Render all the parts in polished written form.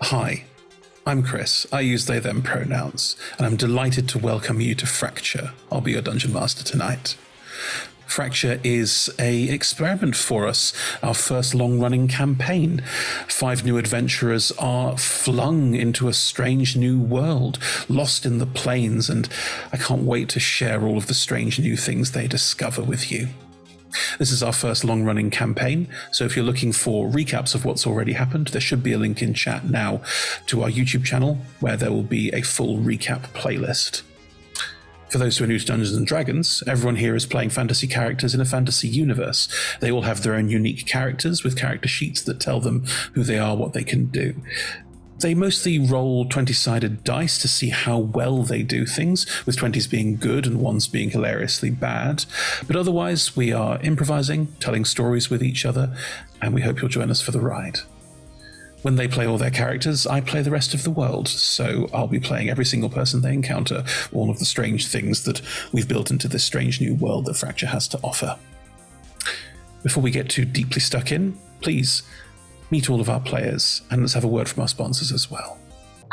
Hi, I'm Chris. I use they, them pronouns, and I'm delighted to welcome you to Fracture. I'll be your Dungeon Master tonight. Fracture is an experiment for us, our first long-running campaign. 5 new adventurers are flung into a strange new world, lost in the plains, and I can't wait to share all of the strange new things they discover with you. This is our first long-running campaign, so if you're looking for recaps of what's already happened, there should be a link in chat now to our YouTube channel, where there will be a full recap playlist. For those who are new to Dungeons & Dragons, everyone here is playing fantasy characters in a fantasy universe. They all have their own unique characters with character sheets that tell them who they are, what they can do. They mostly roll 20-sided dice to see how well they do things, with 20s being good and 1s being hilariously bad. But otherwise, we are improvising, telling stories with each other, and we hope you'll join us for the ride. When they play all their characters, I play the rest of the world, so I'll be playing every single person they encounter, all of the strange things that we've built into this strange new world that Fracture has to offer. Before we get too deeply stuck in, please meet all of our players, and let's have a word from our sponsors as well.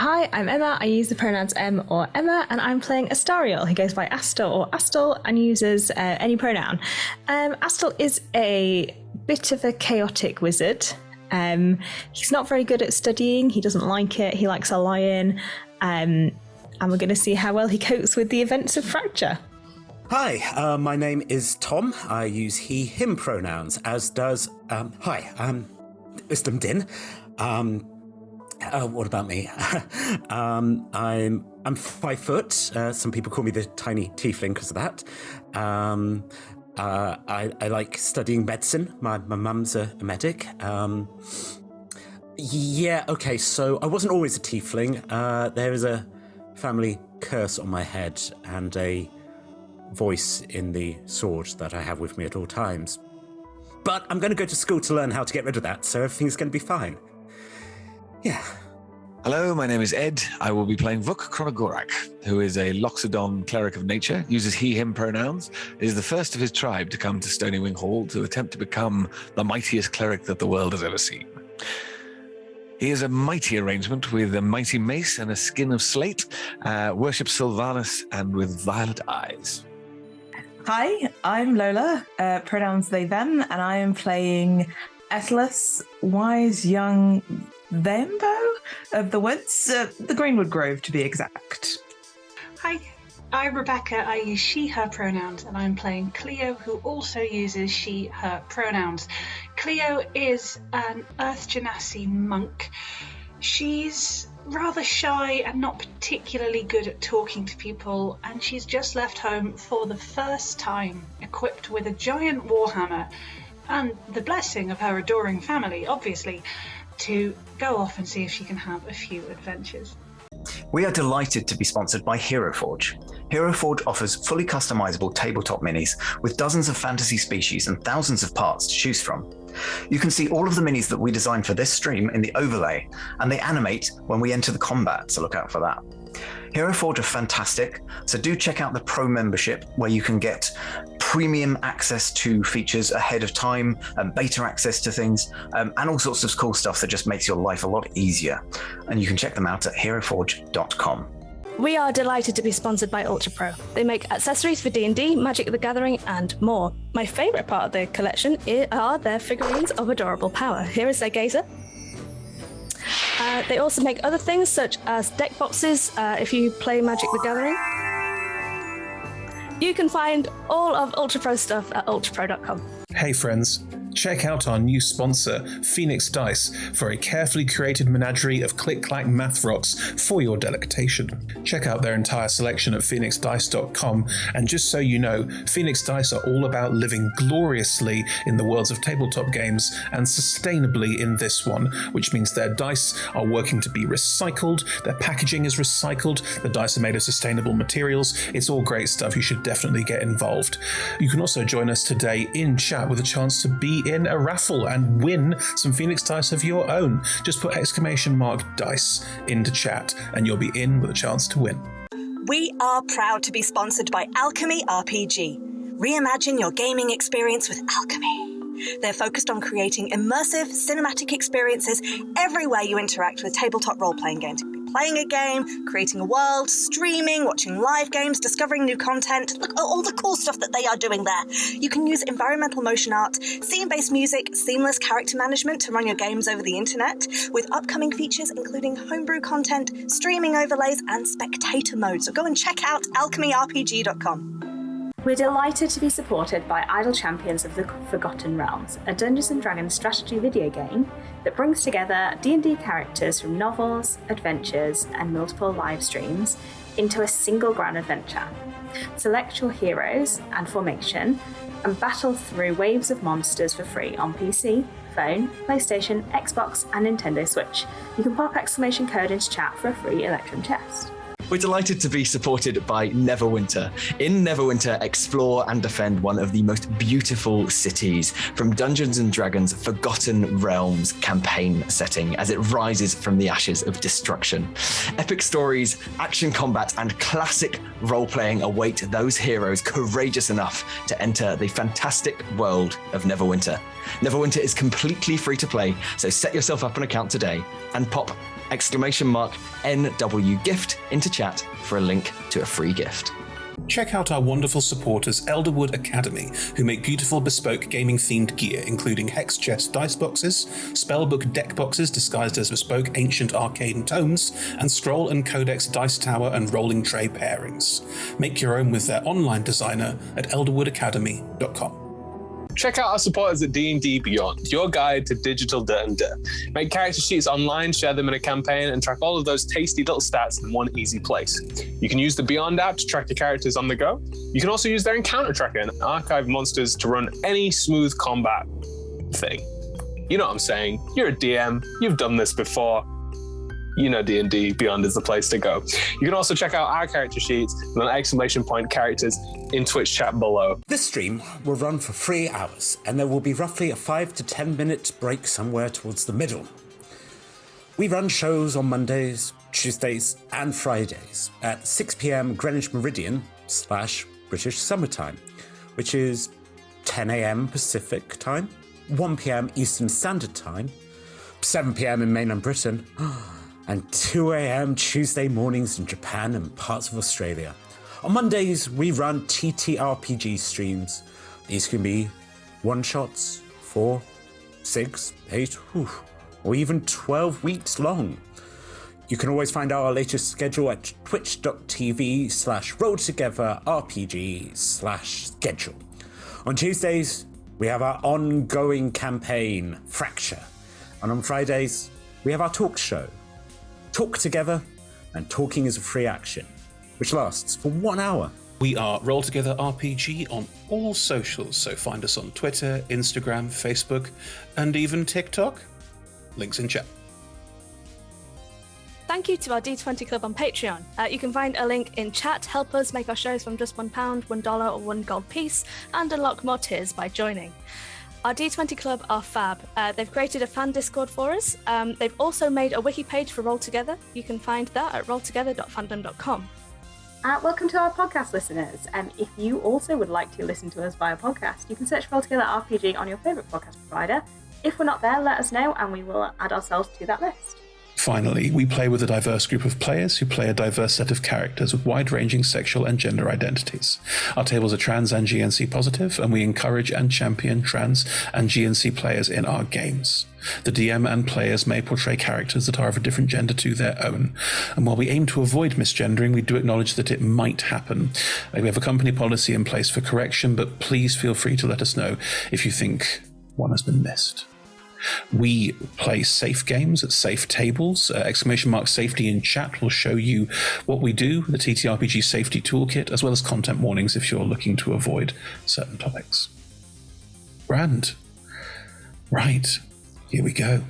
Hi, I'm Emma. I use the pronouns Em or Emma, and I'm playing Astariel. He goes by Astor or Astel and uses any pronoun. Astel is a bit of a chaotic wizard. He's not very good at studying. He doesn't like it. He likes a lion. And we're going to see how well he copes with the events of Fracture. Hi, my name is Tom. I use he, him pronouns, as does, Wisdom Din. What about me? I'm 5 foot. Some people call me the tiny tiefling because of that. I like studying medicine. My mum's a medic. So I wasn't always a tiefling. There is a family curse on my head and a voice in the sword that I have with me at all times. But I'm going to go to school to learn how to get rid of that, so everything's going to be fine. Yeah. Hello, my name is Ed. I will be playing Vuk Kronogorak, who is a Loxodon cleric of nature, uses he, him pronouns, is the first of his tribe to come to Stonywing Hall to attempt to become the mightiest cleric that the world has ever seen. He is a mighty arrangement with a mighty mace and a skin of slate, worships Sylvanus and with violet eyes. Hi, I'm Lola, pronouns they, them, and I am playing Atlas, wise young Vambo of the woods, the Greenwood Grove to be exact. Hi, I'm Rebecca. I use she, her pronouns, and I'm playing Cleo, who also uses she, her pronouns. Cleo is an Earth Genasi monk. She's rather shy and not particularly good at talking to people, and she's just left home for the first time, equipped with a giant warhammer and the blessing of her adoring family, obviously, to go off and see if she can have a few adventures. We are delighted to be sponsored by Hero Forge. Hero Forge offers fully customizable tabletop minis with dozens of fantasy species and thousands of parts to choose from. You can see all of the minis that we designed for this stream in the overlay, and they animate when we enter the combat, so look out for that. Hero Forge are fantastic, so do check out the Pro membership where you can get premium access to features ahead of time, and beta access to things, and all sorts of cool stuff that just makes your life a lot easier. And you can check them out at heroforge.com. We are delighted to be sponsored by Ultra Pro. They make accessories for D&D, Magic the Gathering, and more. My favourite part of the collection are their figurines of adorable power. Here is their gazer. They also make other things such as deck boxes if you play Magic the Gathering. You can find all of Ultra Pro stuff at ultrapro.com. Hey friends, check out our new sponsor, Phoenix Dice, for a carefully curated menagerie of click-clack math rocks for your delectation. Check out their entire selection at phoenixdice.com, and just so you know, Phoenix Dice are all about living gloriously in the worlds of tabletop games and sustainably in this one, which means their dice are working to be recycled, their packaging is recycled, the dice are made of sustainable materials. It's all great stuff. You should definitely get involved. You can also join us today in chat with a chance to be in a raffle and win some Phoenix Dice of your own. Just put !dice into chat and you'll be in with a chance to win. We are proud to be sponsored by Alchemy RPG. Reimagine your gaming experience with alchemy. They're focused on creating immersive, cinematic experiences everywhere you interact with tabletop role-playing games. Playing a game, creating a world, streaming, watching live games, discovering new content. Look at all the cool stuff that they are doing there. You can use environmental motion art, scene-based music, seamless character management to run your games over the internet, with upcoming features including homebrew content, streaming overlays, and spectator mode. So go and check out alchemyrpg.com. We're delighted to be supported by Idle Champions of the Forgotten Realms, a Dungeons & Dragons strategy video game that brings together D&D characters from novels, adventures, and multiple live streams into a single grand adventure. Select your heroes and formation and battle through waves of monsters for free on PC, phone, PlayStation, Xbox, and Nintendo Switch. You can pop exclamation code into chat for a free Electrum chest. We're delighted to be supported by Neverwinter. In Neverwinter, explore and defend one of the most beautiful cities from Dungeons & Dragons' Forgotten Realms campaign setting as it rises from the ashes of destruction. Epic stories, action combat, and classic role-playing await those heroes courageous enough to enter the fantastic world of Neverwinter. Neverwinter is completely free to play, so set yourself up an account today and pop !NW gift into chat for a link to a free gift. Check out our wonderful supporters, Elderwood Academy, who make beautiful bespoke gaming-themed gear, including hex chest dice boxes, spellbook deck boxes disguised as bespoke ancient arcane tomes, and scroll and codex dice tower and rolling tray pairings. Make your own with their online designer at elderwoodacademy.com. Check out our supporters at D&D Beyond, your guide to digital D&D. Make character sheets online, share them in a campaign, and track all of those tasty little stats in one easy place. You can use the Beyond app to track your characters on the go. You can also use their encounter tracker and archive monsters to run any smooth combat thing. You know what I'm saying? You're a DM, you've done this before. You know D&D Beyond is the place to go. You can also check out our character sheets and exclamation point characters in Twitch chat below. This stream will run for 3 hours, and there will be roughly a 5 to 10 minute break somewhere towards the middle. We run shows on Mondays, Tuesdays, and Fridays at 6 p.m. Greenwich Meridian / British Summertime, which is 10 a.m. Pacific Time, 1 p.m. Eastern Standard Time, 7 p.m. in mainland Britain, and 2 a.m. Tuesday mornings in Japan and parts of Australia. On Mondays, we run TTRPG streams. These can be one-shots, 4, 6, 8, or even 12 weeks long. You can always find our latest schedule at twitch.tv/rolltogetherrpg/schedule. On Tuesdays, we have our ongoing campaign, Fracture. And on Fridays, we have our talk show, Talk Together, and Talking is a Free Action, which lasts for 1 hour. We are Roll Together RPG on all socials, so find us on Twitter, Instagram, Facebook, and even TikTok. Links in chat. Thank you to our D20 Club on Patreon. You can find a link in chat. Help us make our shows from just £1, $1, or $1 gold piece, and unlock more tiers by joining. Our D20 Club are fab. They've created a fan Discord for us. They've also made a wiki page for Roll Together. You can find that at rolltogether.fandom.com. Welcome to our podcast listeners. If you also would like to listen to us via podcast, you can search Roll Together RPG on your favourite podcast provider. If we're not there, let us know and we will add ourselves to that list. Finally, we play with a diverse group of players who play a diverse set of characters with wide-ranging sexual and gender identities. Our tables are trans and GNC positive, and we encourage and champion trans and GNC players in our games. The DM and players may portray characters that are of a different gender to their own, and while we aim to avoid misgendering, we do acknowledge that it might happen. We have a company policy in place for correction, but please feel free to let us know if you think one has been missed. We play safe games at safe tables. !safety in chat will show you what we do, the TTRPG safety toolkit, as well as content warnings if you're looking to avoid certain topics. Grand. Right, here we go.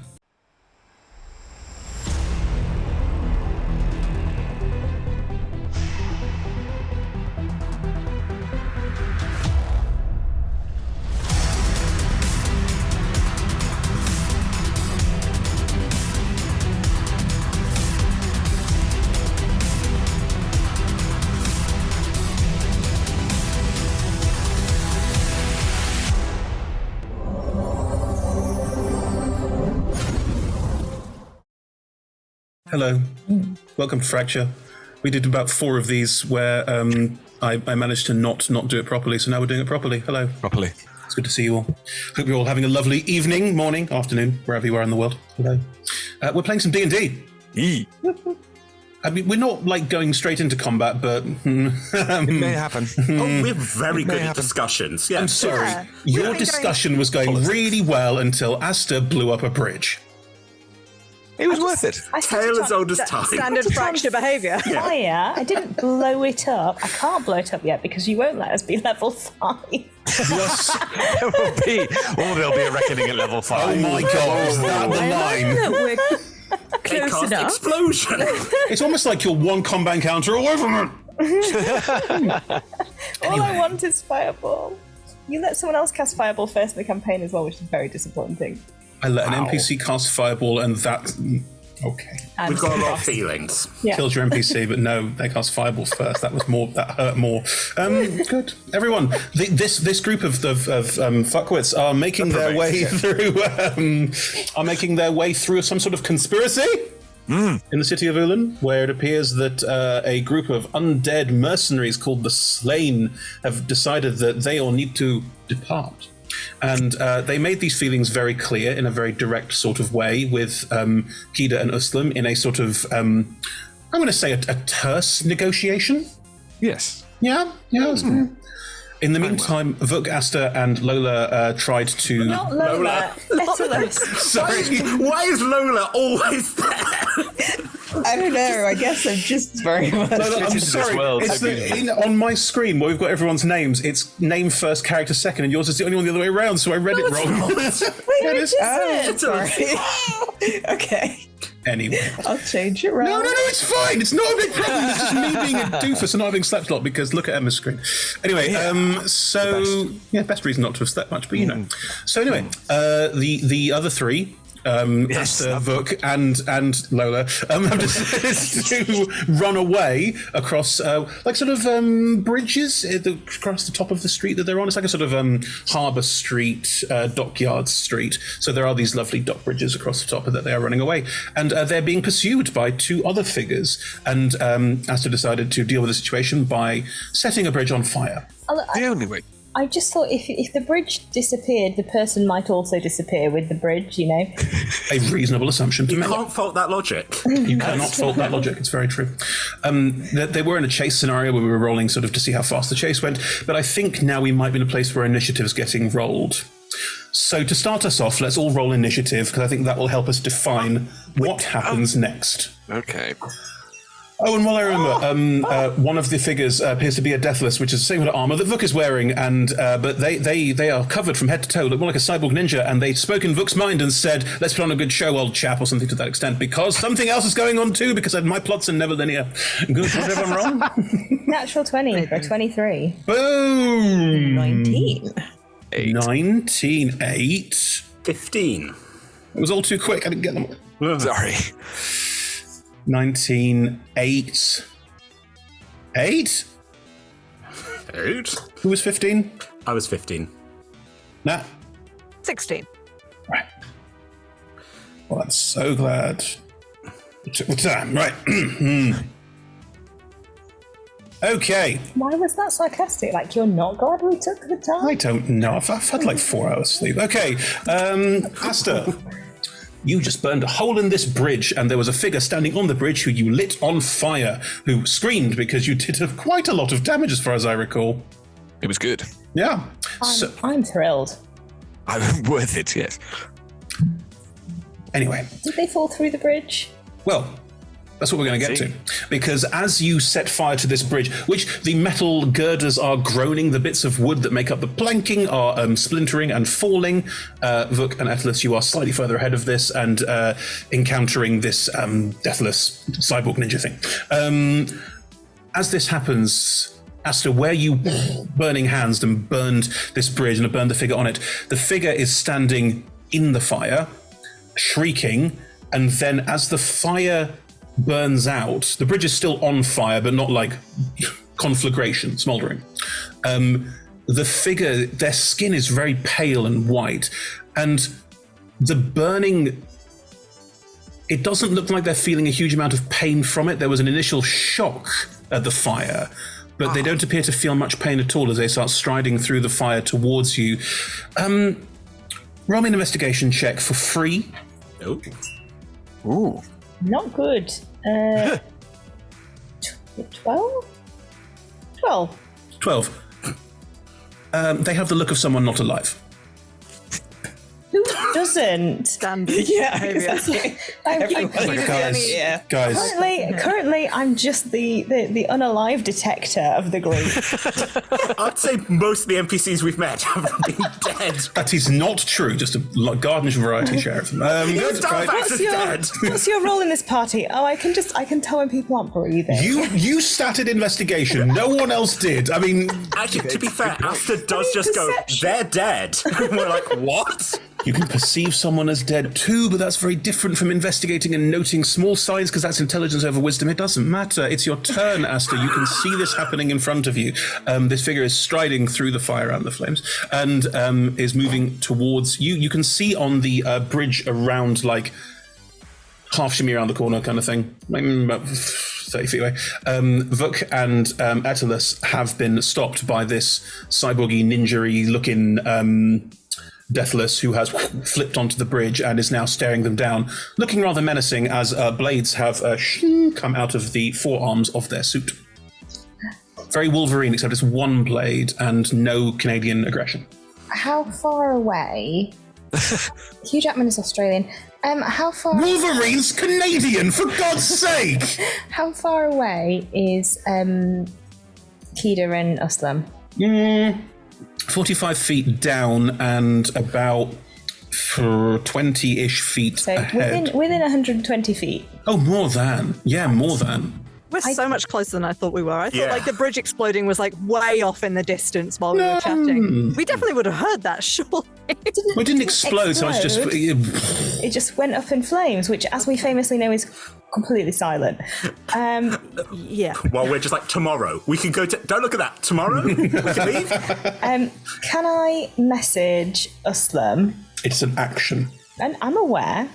Hello. Welcome to Fracture. We did about 4 of these where I managed to not do it properly, so now we're doing it properly. Hello. Properly. It's good to see you all. Hope you're all having a lovely evening, morning, afternoon, wherever you are in the world. Hello. We're playing some D&D. I mean, we're not like going straight into combat, but it may happen. We're very good at discussions. Yeah. I'm sorry. Your discussion was going really well until Asta blew up a bridge. It was worth it. Tale as old as time. Standard Fracture behaviour. Fire. I didn't blow it up. I can't blow it up yet because you won't let us be level 5. Yes. There'll be a reckoning at level 5. Oh my god, is that the line? We're close enough. Explosion. It's almost like you're one combat encounter away from it. All I want is Fireball. You let someone else cast Fireball first in the campaign as well, which is a very disappointing. I let an NPC cast Fireball and that... Okay. We've got a lot of feelings. Yeah. Killed your NPC, but no, they cast Fireball first. That was more. That hurt more. Good. Everyone, this group of fuckwits are making their way through. Are making their way through some sort of conspiracy in the city of Uhlen, where it appears that a group of undead mercenaries called the Slain have decided that they all need to depart. And they made these feelings very clear in a very direct sort of way with Kida and Uslam in a sort of, I'm going to say a terse negotiation. Yes. Yeah. In the meantime, Vuk, Asta, and Lola tried to... Not Lola. Sorry. Why is Lola always there? I don't know. I guess I'm just very much. No, I'm sorry. It's on my screen where we've got everyone's names, it's name first, character second, and yours is the only one the other way around, so I read it wrong. Sorry. Okay. Anyway. I'll change it around. No, it's fine. It's not a big problem. It's just me being a doofus and not having slept a lot because look at Emma's screen. Anyway, best reason not to have slept much, but you know. So anyway, the other 3, Asta, Vuk, and Lola have decided to run away across bridges across the top of the street that they're on. It's like a sort of harbour street, dockyard street. So there are these lovely dock bridges across the top that they are running away. And they're being pursued by 2 other figures. And Asta decided to deal with the situation by setting a bridge on fire. The only way. I just thought if the bridge disappeared, the person might also disappear with the bridge, you know? A reasonable assumption to make. You can't fault that logic. You cannot fault that logic. It's very true. They were in a chase scenario where we were rolling sort of to see how fast the chase went, but I think now we might be in a place where initiative's getting rolled. So to start us off, let's all roll initiative, because I think that will help us define what happens next. Okay. Oh, and while I remember, one of the figures appears to be a Deathless, which is the same kind of armor that Vuk is wearing, and but they are covered from head to toe, look more like a cyborg ninja, and they spoke in Vuk's mind and said, "Let's put on a good show, old chap," or something to that extent, because something else is going on too. Because my plots are never linear. Good, whatever I'm wrong. Natural 20 for 23. Boom. 19. 19. 8. 15. It was all too quick. I didn't get them all. Sorry. 19, 8. 8? 8? Who was 15? I was 15. Nat? 16. Right. Well, I'm so glad you took the time. Right. Okay. Why was that sarcastic? Like, you're not glad we took the time? I don't know. I've had like 4 hours sleep. Okay. Asta. You just burned a hole in this bridge, and there was a figure standing on the bridge who you lit on fire, who screamed because you did quite a lot of damage, as far as I recall. It was good. Yeah. I'm thrilled. I'm worth it, yes. Anyway. Did they fall through the bridge? Well, that's what we're going to get to. Because as you set fire to this bridge, which the metal girders are groaning, the bits of wood that make up the planking are splintering and falling. Vuk and Atlas, you are slightly further ahead of this and encountering this deathless cyborg ninja thing. As this happens, Asta, where you burning hands and burned this bridge and burned the figure on it, the figure is standing in the fire, shrieking, and then as the fire burns out, the bridge is still on fire, but not like conflagration, smoldering. The figure, their skin is very pale and white, and the burning It doesn't look like they're feeling a huge amount of pain from it. There was an initial shock at the fire, but they don't appear to feel much pain at all as they start striding through the fire towards you. Roll me an investigation check for free. Oh. Ooh. Not good. 12? 12. They have the look of someone not alive. Who doesn't? Standard. Yeah, behaviour. exactly. Guys. Currently, I'm just the unalive detector of the group. I'd say most of the NPCs we've met have been dead. That is not true. Just a garnish variety, Sheriff. What's your role in this party? Oh, I can tell when people aren't breathing. You started investigation. No one else did. I mean, actually, to be fair, Asta does just go, they're dead. We're like, what? You can perceive someone as dead too, but that's very different from investigating and noting small signs, because that's intelligence over wisdom. It doesn't matter. It's your turn, Asta. You can see this happening in front of you. This figure is striding through the fire and the flames and is moving towards you. You can see on the bridge around, like, half shimmy around the corner kind of thing, about 30 feet away. Vuk and Etelus have been stopped by this cyborgy, ninja-y looking Deathless, who has flipped onto the bridge and is now staring them down, looking rather menacing as blades have come out of the forearms of their suit. Very Wolverine, except it's one blade and no Canadian aggression. How far away? Hugh Jackman is Australian. How far? Wolverine's Canadian, for God's sake! How far away is Kida and Uslam? 45 feet down and about 20-ish feet ahead. Within 120 feet. Oh, more than. Yeah, more than. We're so much closer than I thought we were. I thought like the bridge exploding was like way off in the distance while we were chatting. We definitely would have heard that, surely. It didn't explode, so it's just... It just went up in flames, which, as we famously know, is completely silent. Yeah. Well, we're just like, tomorrow. We can go to... Don't look at that. Tomorrow? We can leave? Can I message Uslam? It's an action. And I'm aware.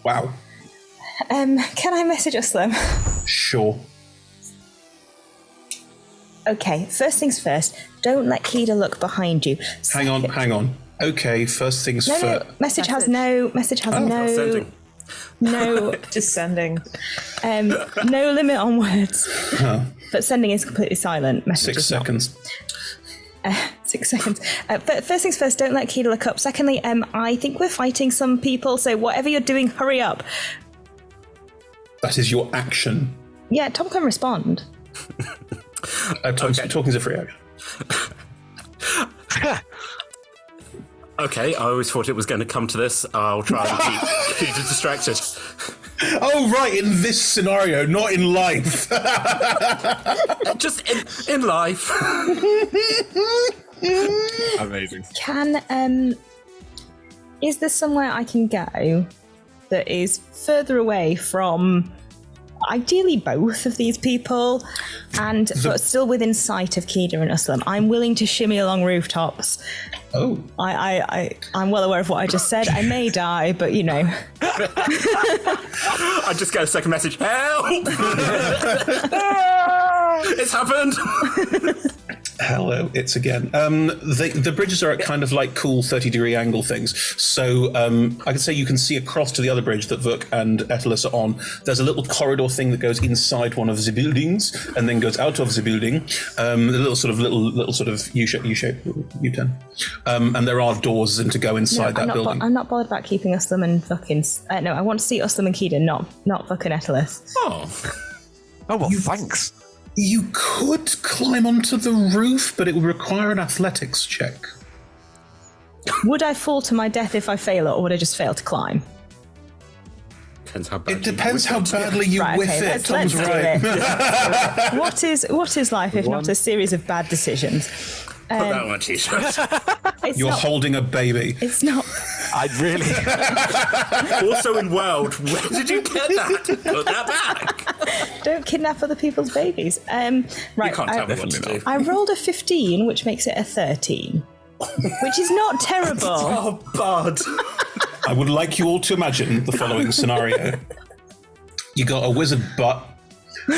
Wow. Can I message Uslam? Sure. Okay, first things first, don't let Kida look behind you. Hang on. Okay, first things first. No, message has no, Sending. no, Just sending. no limit on words. But sending is completely silent. Message 6 seconds. 6 seconds. But first things first, don't let Kida look up. Secondly, I think we're fighting some people, so whatever you're doing, hurry up. That is your action. Yeah, Tom can respond. Talking is a free action. Okay, I always thought it was going to come to this. I'll try and keep you distracted. Oh, right, in this scenario, not in life. Just in life. Amazing. Is there somewhere I can go that is further away from ideally both of these people but still within sight of Kida and Uslam? I'm willing to shimmy along rooftops. Oh. I'm well aware of what I just said. I may die, but you know. I just get a second message. Help! It's happened! Hello, it's again. The bridges are at kind of like cool 30-degree angle things. So I can say you can see across to the other bridge that Vuk and Etelus are on. There's a little corridor thing that goes inside one of the buildings and then goes out of the building. A little sort of U-shape, U-turn. And there are doors in to go inside that building. I'm not bothered about keeping Uslam and fucking... no, I want to see Uslam and Kida, not fucking Etelus. Oh, well, thanks. You could climb onto the roof, but it would require an athletics check. Would I fall to my death if I fail it, or would I just fail to climb? It depends how badly you whiff it. Let's Tom's do right. it. What is life if not a series of bad decisions? Put that on a t-shirt. You're holding a baby. It's not. I'd really... Also in World, where did you get that? Put that back. Don't kidnap other people's babies. Right. You can't tell me what to do. I rolled a 15, which makes it a 13. Which is not terrible. Oh, bud. I would like you all to imagine the following scenario. You got a wizard butt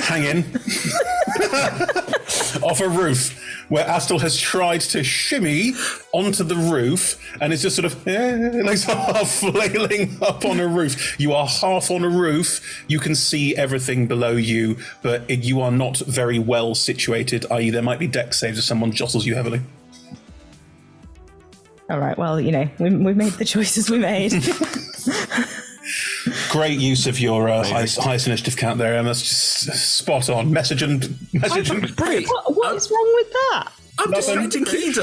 hanging off a roof where Astel has tried to shimmy onto the roof and is just sort of like half flailing up on a roof. You are half on a roof. You can see everything below you, but you are not very well situated, i.e. there might be deck saves if someone jostles you heavily. All right, well, you know, we made the choices we made. Great use of your highest initiative count there, and that's just spot on. Message and Great. What is wrong with that? I'm distracting Keeda.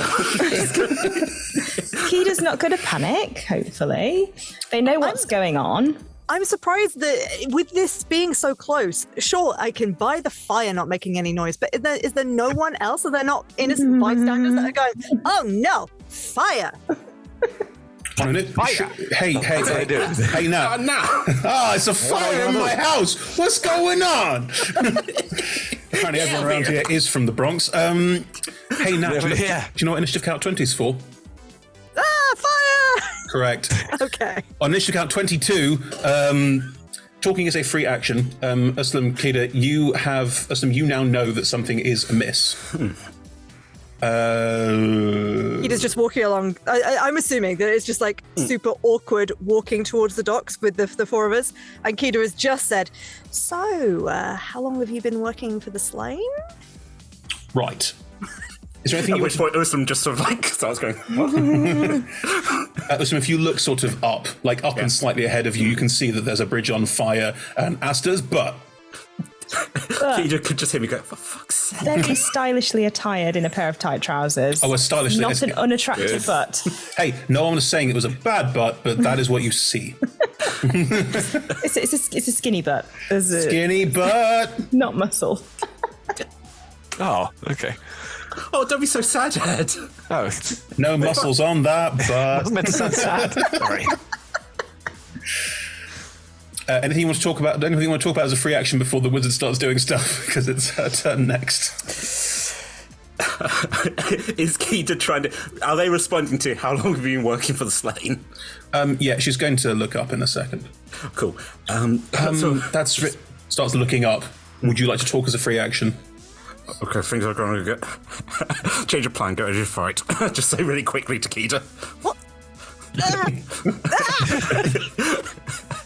Keeda's not going to panic, hopefully. They know what's going on. I'm surprised that with this being so close, sure, I can buy the fire not making any noise, but is there no one else? Are there not innocent bystanders that are going, oh no, fire? Hey, now. It's a fire in my house. What's going on? Apparently everyone around here is from the Bronx. Hey, Nat, do you know what initiative count 20 is for? Fire! Correct. Okay. On initiative count 22, talking is a free action. Uslam, Keeda, you now know that something is amiss. Keeda's just walking along. I'm assuming that it's just like super awkward walking towards the docks with the four of us. And Keeda has just said, so, how long have you been working for the Slain? Right. Is there anything At which point Uslam just sort of like starts going, what? Uslam, if you look sort of up and slightly ahead of you, you can see that there's a bridge on fire and Asta's butt. Keeda could just hear me go, for fuck's sake. Very stylishly attired in a pair of tight trousers. Oh, stylishly. Not an unattractive butt. Hey, no one was saying it was a bad butt, but that is what you see. It's a skinny butt. Skinny butt. Not muscle. Oh, okay. Oh, don't be so sad, Ed. Oh, no muscles on that butt. I wasn't meant to sound sad. Sorry. Anything you want to talk about? Anything you want to talk about as a free action before the wizard starts doing stuff? Because it's her turn next. Is Keeda trying to... Are they responding to how long have you been working for the Slain? Yeah, she's going to look up in a second. Cool. Starts looking up. Would you like to talk as a free action? Okay, things are going to get... Change of plan, get ready to fight. Just say really quickly to Keeda. What?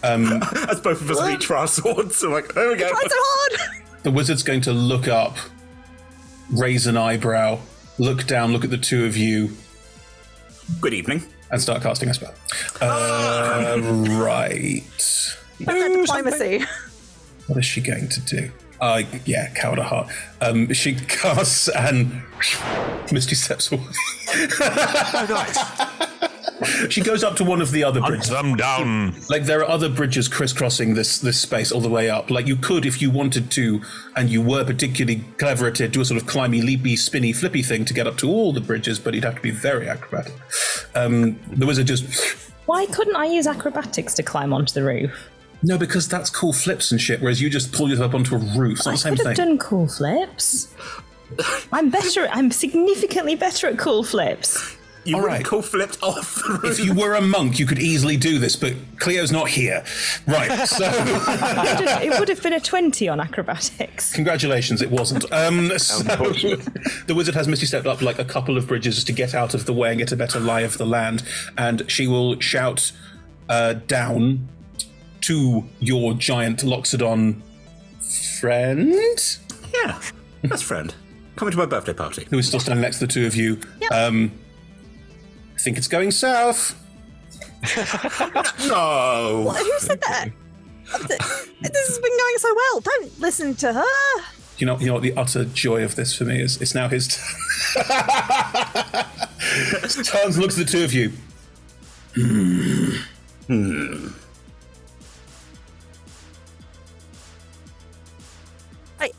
As both of us reach for our swords, so like, there we go. Tried so hard. The wizard's going to look up, raise an eyebrow, look down, look at the two of you. Good evening. And start casting a spell. Right. Diplomacy. What is she going to do? Coward at heart. She casts and Misty steps away. Oh, nice. She goes up to one of the other bridges. Hunt them down. Like, there are other bridges crisscrossing this space all the way up. Like, you could, if you wanted to, and you were particularly clever at it, do a sort of climby, leapy, spinny, flippy thing to get up to all the bridges, but you'd have to be very acrobatic. The wizard just... Why couldn't I use acrobatics to climb onto the roof? No, because that's cool flips and shit, whereas you just pull yourself up onto a roof. It's not the same thing. I could have done cool flips. I'm significantly better at cool flips. You would have cool flipped off the roof. If you were a monk, you could easily do this, but Cleo's not here. Right, so... It would have been a 20 on acrobatics. Congratulations, it wasn't. The wizard has Misty stepped up like a couple of bridges just to get out of the way and get a better lie of the land, and she will shout down to your giant Loxodon friend? Yeah, best friend. Coming to my birthday party. Who is still standing next to the two of you. Yep. I think it's going south. No. What? Who said that? This has been going so well. Don't listen to her. You know what the utter joy of this for me is? It's now his turn. Turns, looks at the two of you.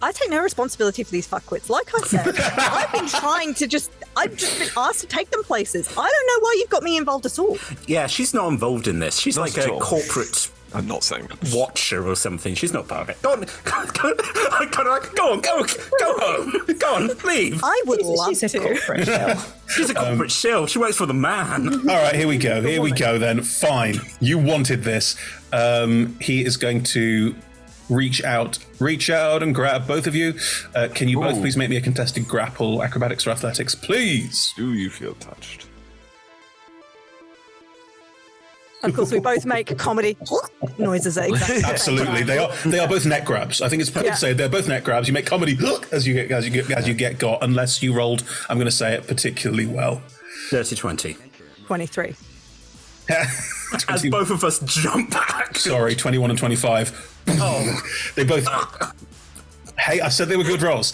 I take no responsibility for these fuckwits. Like I said, I've just been asked to take them places. I don't know why you've got me involved at all. Yeah, she's not involved in this. She's like a corporate I'm not saying that. watch her or something. She's not part of it. Go on, go home. Go on, leave. I would love She's a to. corporate shill. She's a corporate shill. She works for the man. All right, here we go. Here we go then. Fine. You wanted this. He is going to reach out and grab both of you. Can you both please make me a contested grapple, acrobatics or athletics, please? Do you feel touched? Of course, we both make comedy noises at exactly the same Absolutely, time. they are both neck grabs. I think it's fair to say they're both neck grabs. You make comedy as you get got, unless you rolled. I'm going to say it particularly well. Dirty 20. 23. As both of us jump back. Sorry, 21 and 25. Oh, they both. Hey, I said they were good rolls.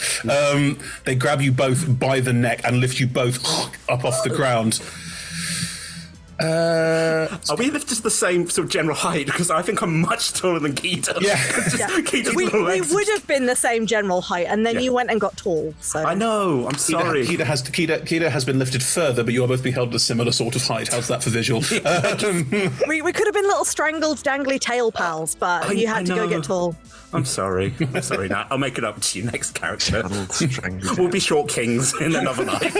They grab you both by the neck and lift you both up off the ground. Are we lifted to the same sort of general height? Because I think I'm much taller than Keita. Yeah. Keita's We little legs. would have been the same general height, and then you went and got tall. So I know. I'm sorry. Keita has been lifted further, but you are both being held at a similar sort of height. How's that for visual? we could have been little strangled, dangly tail pals, but you had to go get tall. I'm sorry. I'm sorry, Nat. I'll make it up to you next character. We'll be short kings in another life.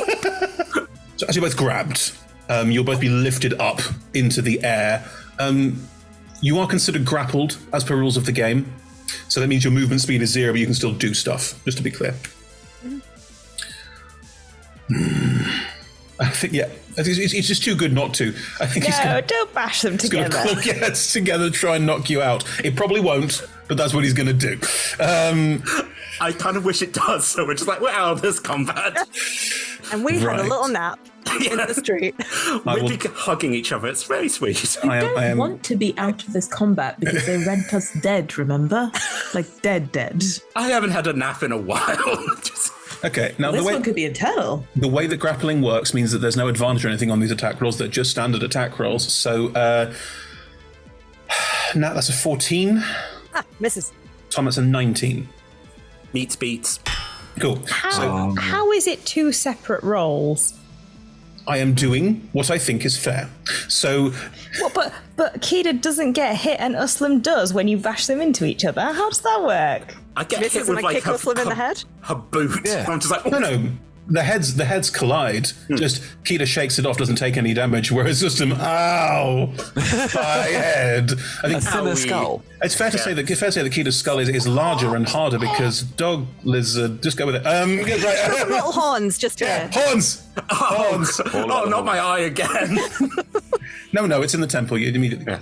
So as you're both grabbed, you'll both be lifted up into the air. You are considered grappled as per rules of the game. So that means your movement speed is 0, but you can still do stuff, just to be clear. I think, it's just too good not to. I think Don't bash them he's going to together. claw your heads together, try and knock you out. It probably won't, but that's what he's going to do. I kind of wish it does, so we're just like, wow, there's combat. And we had a little nap in the street. We'd be hugging each other. It's very sweet. I don't want to be out of this combat because they rent us dead, remember? Like dead. I haven't had a nap in a while. Okay, now This one could be internal. the way that grappling works means that there's no advantage or anything on these attack rolls. They're just standard attack rolls. So, Nat, that's a 14. Misses. Tom, that's a 19. Meets beats. Cool. How is it two separate roles? I am doing what I think is fair. So, But Keita doesn't get hit and Uhlen does when you bash them into each other. How does that work? I get Misses hit with and I like kick Uhlen in the head. her boot. Yeah. I'm just like, no. The heads collide. Just Keita shakes it off, doesn't take any damage, whereas System, ow, my head. I think A thinner skull. It's fair to say that Keita's skull is larger and harder because dog lizard. Just go with it. Some little horns just here. Horns. Horns. Oh, not my eye again. No, it's in the temple. You immediately.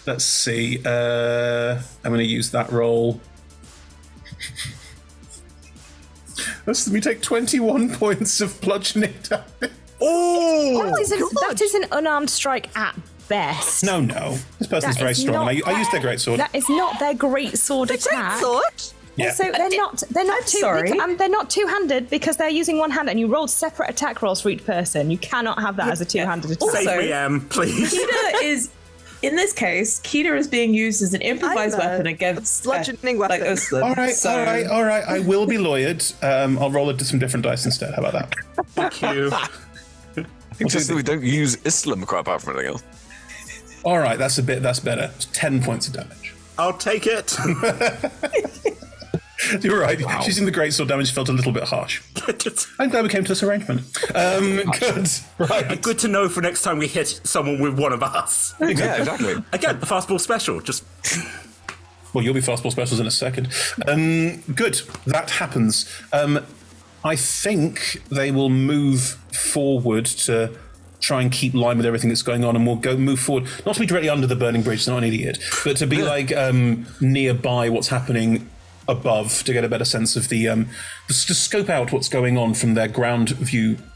Let's see. I'm going to use that roll. Let me take 21 points of bludgeoning damage. That is an unarmed strike at best. No. This person's That very is strong. not- I used their greatsword. That is not their great sword attack. Greatsword? Yeah. So they're not two-handed because they're using one hand, and you rolled separate attack rolls for each person. You cannot have that as a two-handed attack. Save me, Em, please. Keita is, in this case, Keita is being used as an improvised weapon against bludgeoning weapon. like Uhlen. All right. I will be lawyered. I'll roll it to some different dice instead. How about that? Thank you. It's just that we don't use Islam quite apart from anything else. All right, that's better. It's 10 points of damage. I'll take it. You're right. Wow. She's in the greatsword damage felt a little bit harsh. I'm glad we came to this arrangement. Good. Right. Good to know for next time we hit someone with one of us. Yeah, exactly. Again, the fastball special. Just. Well, you'll be fastball specials in a second. Good. That happens. I think they will move forward to try and keep line with everything that's going on, and we'll move forward. Not to be directly under the burning bridge, not an idiot, but to be nearby what's happening above to get a better sense of to scope out what's going on from their ground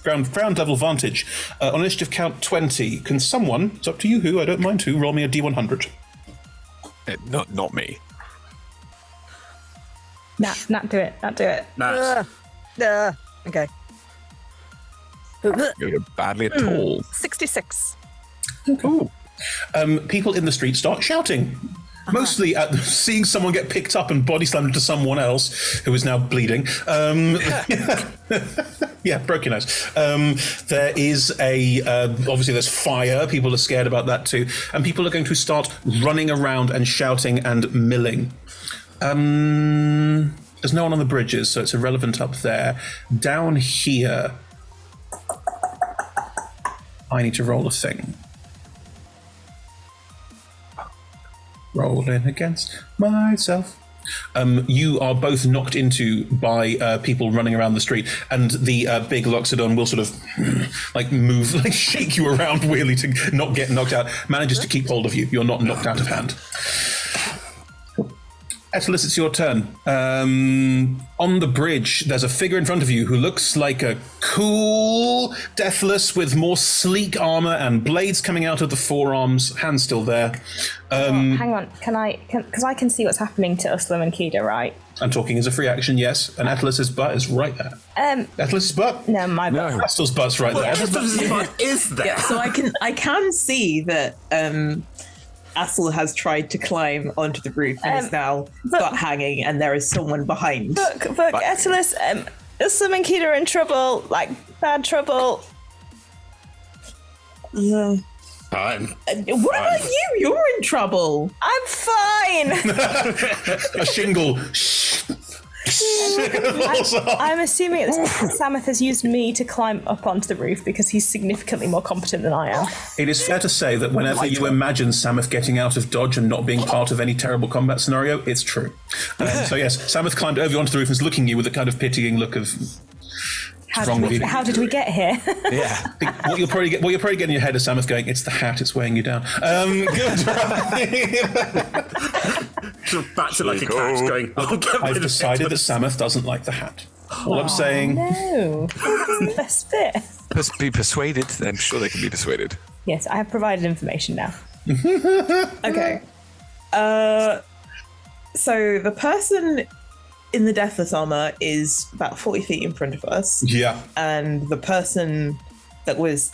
level vantage. On initiative count 20, can someone, it's up to you who, I don't mind who, roll me a D100. Not me. Nat, do it. Okay. You're badly at all. 66. Cool. People in the street start shouting. Mostly at seeing someone get picked up and body slammed into someone else who is now bleeding. Yeah, broke your nose. There is obviously there's fire. People are scared about that too. And people are going to start running around and shouting and milling. There's no one on the bridges, so it's irrelevant up there. Down here, I need to roll a thing. Rolling against myself. You are both knocked into by people running around the street, and the big Loxodon will sort of move, shake you around weirdly to not get knocked out. Manages to keep hold of you. You're not knocked out of hand. Etalus, it's your turn. On the bridge, there's a figure in front of you who looks like a cool Deathless with more sleek armor and blades coming out of the forearms, hands still there. Hang on, because I can see what's happening to Uhlen and Kida, right? I'm talking as a free action, yes, and Etalus' butt is right there. Etalus' butt? No, my butt. No. Astel's butt's right there. Etalus' butt is there. Yeah, so I can see that Astel has tried to climb onto the roof and is now butt hanging, and there is someone behind. Look, Etalus, Uhlen and Kida are in trouble, bad trouble. What about you? You're in trouble. I'm fine. A shingle. I'm assuming Samuth has used me to climb up onto the roof because he's significantly more competent than I am. It is fair to say that whenever you imagine Samuth getting out of dodge and not being part of any terrible combat scenario, it's true. So yes, Samuth climbed over onto the roof and is looking at you with a kind of pitying look of... How did we get here? Yeah. What you'll probably get in your head is Samuth going, it's the hat, it's weighing you down. Good. Back to like a cat going, I've decided that Samuth doesn't like the hat. All I'm saying... No. This is the best bit. Must be persuaded. I'm sure they can be persuaded. Yes, I have provided information now. Okay. So the person in the Deathless armor is about 40 feet in front of us. Yeah. And the person that was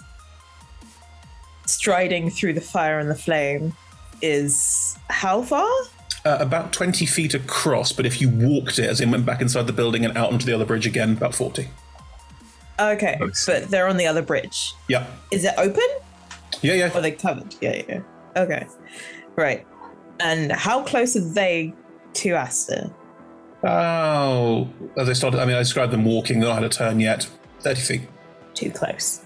striding through the fire and the flame is how far? About 20 feet across, but if you walked it, as in went back inside the building and out onto the other bridge again, about 40. Okay, but they're on the other bridge. Yeah. Is it open? Yeah. Or are they covered? Yeah. Okay. Right. And how close are they to Aster? Oh, as they started, I described them walking, they're not had a turn yet. 30 feet. Too close.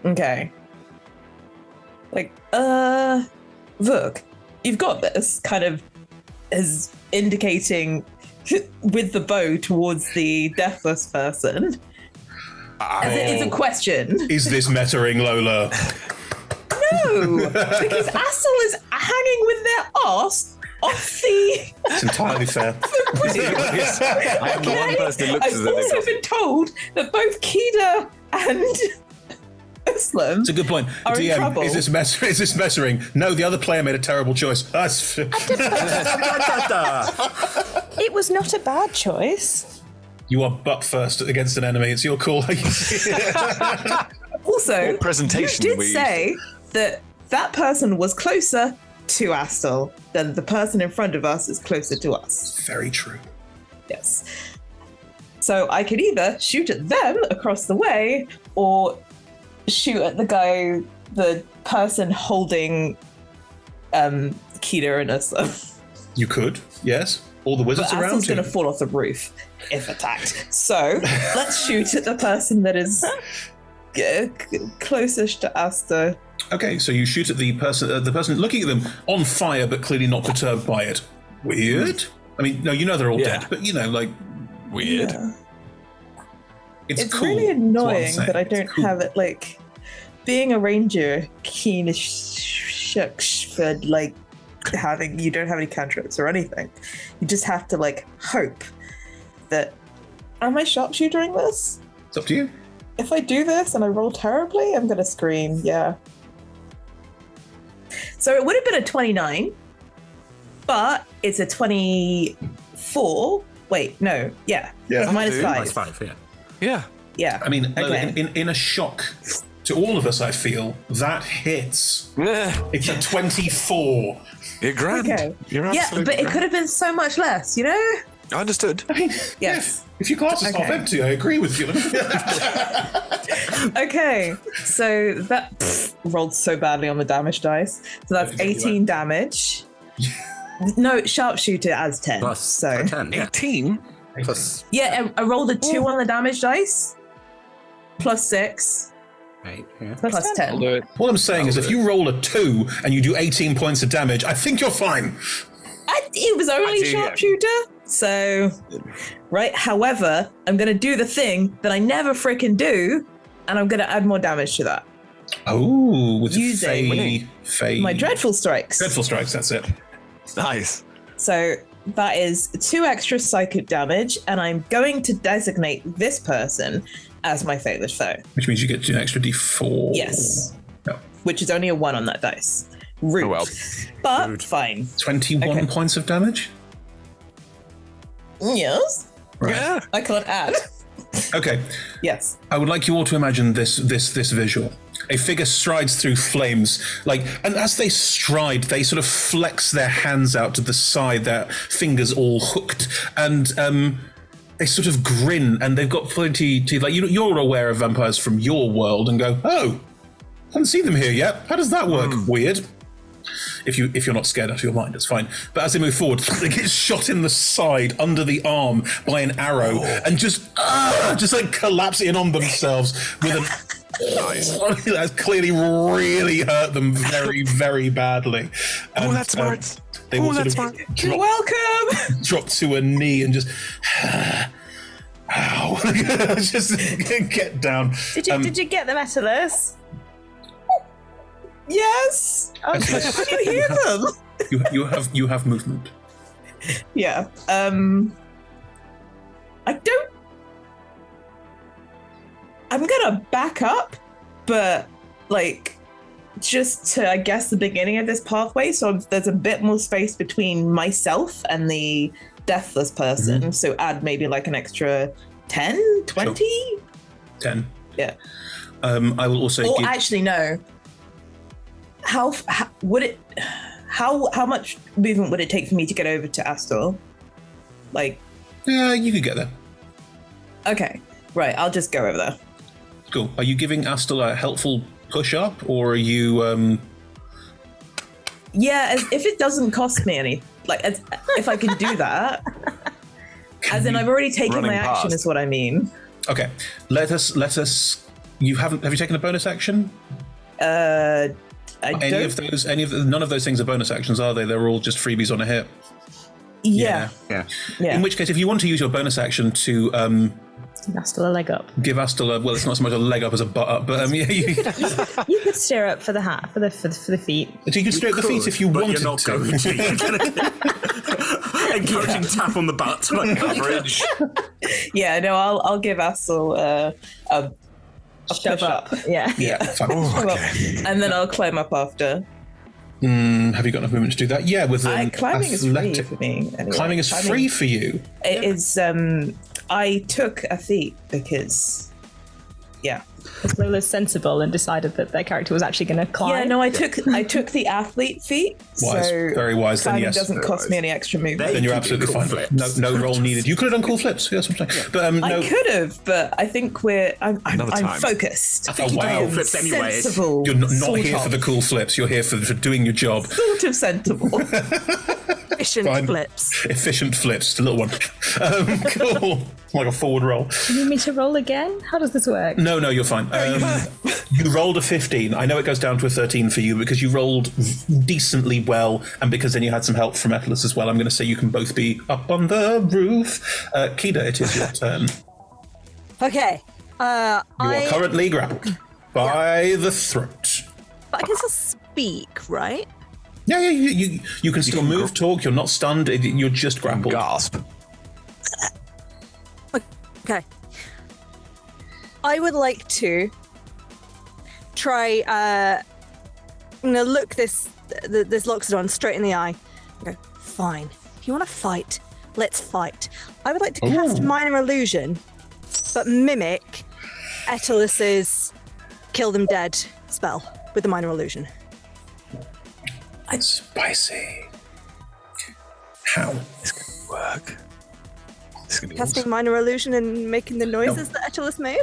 Okay. Look, you've got this kind of as indicating with the bow towards the Deathless person. It's a question. Is this metaing, Lola? No, because Astel is hanging with their arse off the... It's entirely fair. I am the one person who looks as I've though also they've been told that both Kida and Uslam It's a good point. are in DM, trouble. is this messering? No, the other player made a terrible choice. It was not a bad choice. You are butt first against an enemy. It's your call. Also, What presentation you did were you say that person was closer to Astel than the person in front of us is closer to us. Very true. Yes. So I could either shoot at them across the way or shoot at the person holding Kida and Uslam. You could, yes. All the wizards But around Astel's you. going to fall off the roof if attacked. So let's shoot at the person that is closest to Asta. Okay, so you shoot at the person looking at them on fire, but clearly not perturbed by it. Weird. No, they're all dead, but weird. Yeah. It's cool. really is what I'm annoying saying. that I It's don't cool. have it being a ranger. Keen as shucks for having you don't have any cantrips or anything. You just have to hope that. Am I sharpshootering this? It's up to you. If I do this and I roll terribly, I'm gonna scream. Yeah. So it would have been a 29, but it's a 24. Wait, no. Yeah. Yeah. It's minus 5. Minus 5, yeah. Yeah. Yeah. Okay. In a shock to all of us, I feel that hits. It's a 24. You're grand. Okay. You're Yeah, absolutely but it grand. could have been so much less, Understood. I mean, Yes. if your glass is half Okay. empty, I agree with you. Okay, so that rolled so badly on the damage dice. So that's Exactly 18 damage. No, sharpshooter adds 10. Plus so 10. Yeah. 18? Plus yeah, I rolled a 2 on the damage dice. Plus 6. 8. Yeah. Plus 10. I'll do it. What I'm saying is if you roll a 2 and you do 18 points of damage, I think you're fine. It was only do, yeah. sharpshooter. So, right. However, I'm going to do the thing that I never frickin' do, and I'm going to add more damage to that. Oh, with Using Fey. My Dreadful Strikes. Dreadful Strikes, that's it. Nice. So that is 2 extra psychic damage, and I'm going to designate this person as my Faithless Foe. Which means you get an extra d4. Yes. No. Which is only a 1 on that dice. Rude. Oh, well. But fine. 21 Okay. points of damage? Yes. Right. Yeah. I can't add. Okay. Yes. I would like you all to imagine this visual. A figure strides through flames, and as they stride, they sort of flex their hands out to the side, their fingers all hooked, and they sort of grin, and they've got plenty teeth. Like you're aware of vampires from your world, and go, oh, haven't seen them here yet. How does that work? Weird. If you're not scared out of your mind, it's fine. But as they move forward, they get shot in the side, under the arm, by an arrow, and just like collapse in on themselves with an. That's clearly really hurt them very, very badly. And, that's smart. They will that's sort of smart. You're welcome. drop to a knee and just. Ow! Just get down. Did you get the Metallus? Yes. Oh, Can you hear them? You have movement. Yeah. I don't. I'm gonna back up, but just to, I guess, the beginning of this pathway, so there's a bit more space between myself and the deathless person. Mm-hmm. So add maybe an extra 10, 20? Sure. 10. Yeah. I will also Or give... actually, no. How would it? How much movement would it take for me to get over to Astor? Yeah, you could get there. Okay, right. I'll just go over there. Cool. Are you giving Astor a helpful push up, or are you? Yeah, if it doesn't cost me any, if I can do that. As in, I've already taken Running my action. past. Is what I mean. Okay. Let us. You haven't. Have you taken a bonus action? None of those things are bonus actions, are they? They're all just freebies on a hit. Yeah. In which case, if you want to use your bonus action to Astle a leg up. give Astor well, it's not so much a leg up as a butt up, but yeah, you You could steer up for the hat for the feet. you can straight the feet if you but wanted you're not to. going to. You're gonna encouraging tap on the butt. Average. Yeah. No, I'll give Astle a Shove push up. Yeah. Yeah, fine. And then I'll climb up after. Have you got enough movement to do that? Yeah, with Climbing is free athletic. for me. Anyway. Climbing is free for you. It is. I took a feat because. Yeah. Because Lola's sensible and decided that their character was actually going to climb. Yeah. No, I took the athlete feat. Wise, so very wise. Then climbing yes, doesn't cost me any extra movement. then you're You can do absolutely cool fine. flips. No roll needed. You could have done cool flips. Yes, I'm saying. But no. I could have, but I think I'm time. focused. I think Oh, you wow. do cool flips anyway. Sensible. You're not sort here of. for the cool flips. You're here for doing your job. Sort of sensible. Efficient Fine. flips. Efficient flips, the little one. Cool. Like a forward roll. Do you need me to roll again? How does this work? No, you're fine. You rolled a 15. I know it goes down to a 13 for you because you rolled decently well, and because then you had some help from Atlas as well. I'm going to say you can both be up on the roof. Kida, it is your turn. Okay. You are currently grappled by the throat. But I can still speak, right? Yeah, you can still move, talk. You're not stunned. You're just grappled. Gasp. Okay. I would like to try. I'm gonna look this Loxodon straight in the eye. And go, fine. If you want to fight, let's fight. I would like to cast Minor Illusion, but mimic Etelus's Kill Them Dead spell with the Minor Illusion. Spicy. How? Work. casting minor illusion and making the noises that Etelus made?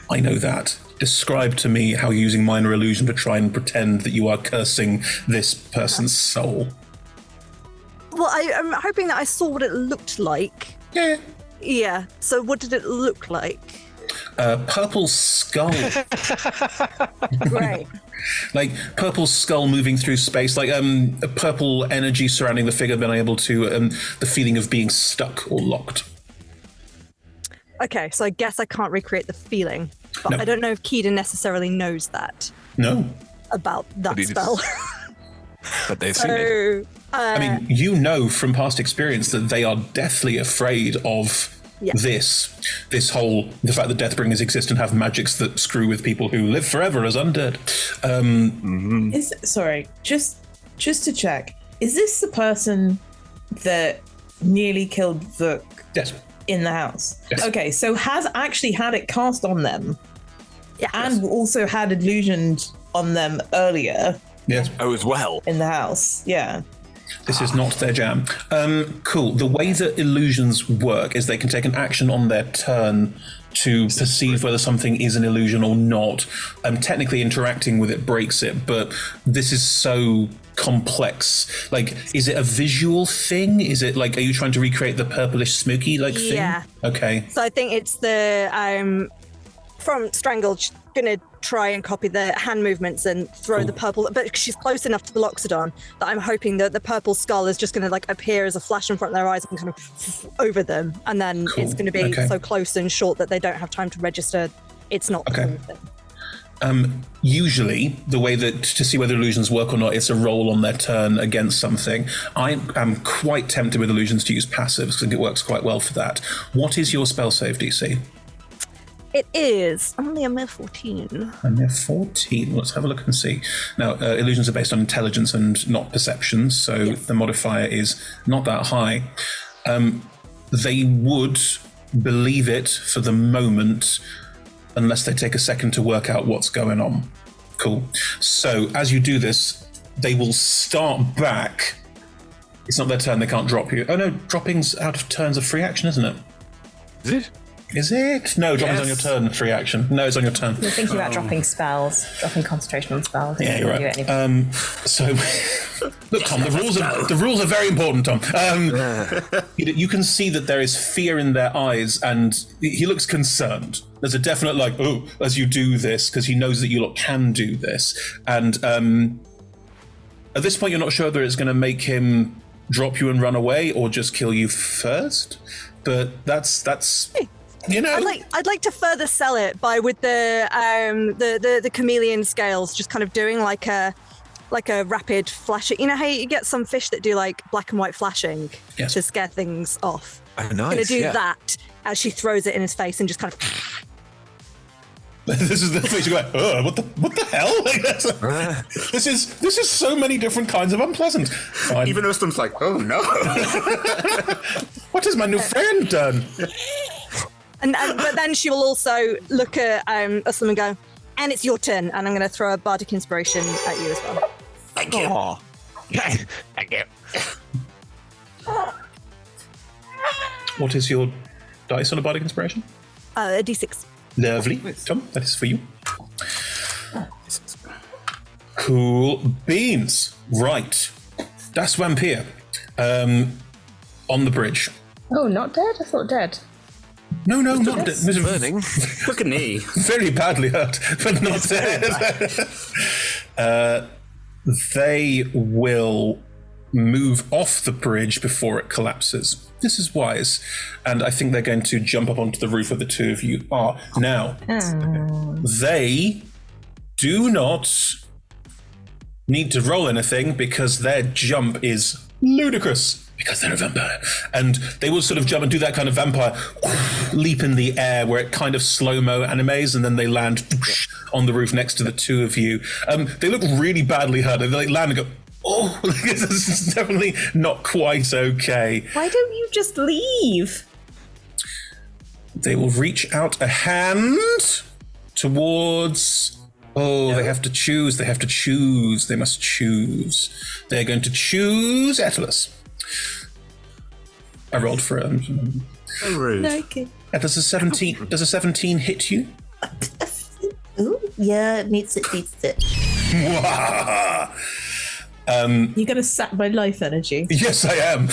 I know that. Describe to me how you're using minor illusion to try and pretend that you are cursing this person's soul. Well, I'm hoping that I saw what it looked like. Yeah. Yeah, so what did it look like? Purple skull. Right. Like purple skull moving through space, like a purple energy surrounding the figure, being able to, the feeling of being stuck or locked. Okay, so I guess I can't recreate the feeling, but No. I don't know if Keeda necessarily knows that No. about that But spell. But they've seen it. So, I mean, you know from past experience that they are deathly afraid of this whole, the fact that Deathbringers exist and have magics that screw with people who live forever as undead. Sorry, just to check, is this the person that nearly killed Vuk Yes. in the house? Yes. Okay, so has actually had it cast on them, and also had illusioned on them earlier. Yes. Oh, as well. In the house, yeah. This is not their jam. Cool. The way that illusions work is they can take an action on their turn to perceive whether something is an illusion or not. Technically interacting with it breaks it, but this is so complex. Like, is it a visual thing? Is it like, are you trying to recreate the purplish smoky thing? Yeah. Okay. So I think it's the from Strangle. She's gonna try and copy the hand movements and throw the purple, but she's close enough to the Loxodon that I'm hoping that the purple skull is just gonna like appear as a flash in front of their eyes and kind of over them, and then it's gonna be so close and short that they don't have time to register it's not the same thing. Usually, the way that to see whether illusions work or not, it's a roll on their turn against something. I am quite tempted with illusions to use passives because I think it works quite well for that. What is your spell save DC? It is only a mere 14. A mere 14. Let's have a look and see. Now, illusions are based on intelligence and not perception, so the modifier is not that high. They would believe it for the moment, unless they take a second to work out what's going on. Cool. So as you do this, they will start back. It's not their turn, they can't drop you. Oh no, dropping's out of turns a free action, isn't it? Is it? Is it? No, dropping's on your turn, free action. No, it's on your turn. You're thinking about dropping spells, dropping concentration on spells. Yeah, you're right. So, look, Tom, the rules are very important, Tom. You can see that there is fear in their eyes, and he looks concerned. There's a definite, like, oh, as you do this, because he knows that you lot can do this. And at this point, you're not sure whether it's going to make him drop you and run away or just kill you first. But that's you know. I'd like to further sell it by with the chameleon scales, just kind of doing like a rapid flashing. You know how you get some fish that do like black and white flashing to scare things off. Oh, nice. Gonna do that as she throws it in his face and just kind of. This is the face you go, oh, what the hell? Like, this is so many different kinds of unpleasant. Fine. Even Ustam's like, oh no. What has my new friend done? But then she will also look at Uslam and go, and it's your turn, and I'm going to throw a bardic inspiration at you as well. Thank you. Aw. Thank you. What is your dice on a bardic inspiration? A d6. Lovely. Tom, that is for you. Cool beans. Right. Das Vampire. On the bridge. Oh, not dead? I thought dead. No, not dead. Burning. Look at me. Very badly hurt, but not dead. They will move off the bridge before it collapses. This is wise. And I think they're going to jump up onto the roof where the two of you are. Now, they do not need to roll anything because their jump is ludicrous. Because they're a vampire. And they will sort of jump and do that kind of vampire leap in the air where it kind of slow-mo animes, and then they land on the roof next to the two of you. They look really badly hurt. They like land and go, oh, this is definitely not quite okay. Why don't you just leave? They will reach out a hand towards... Oh, they have to choose. They must choose. They're going to choose Etelus. I rolled for So rude. Okay. Does a 17 hit you? Ooh, yeah, it meets it. You're going to sap my life energy. Yes, I am.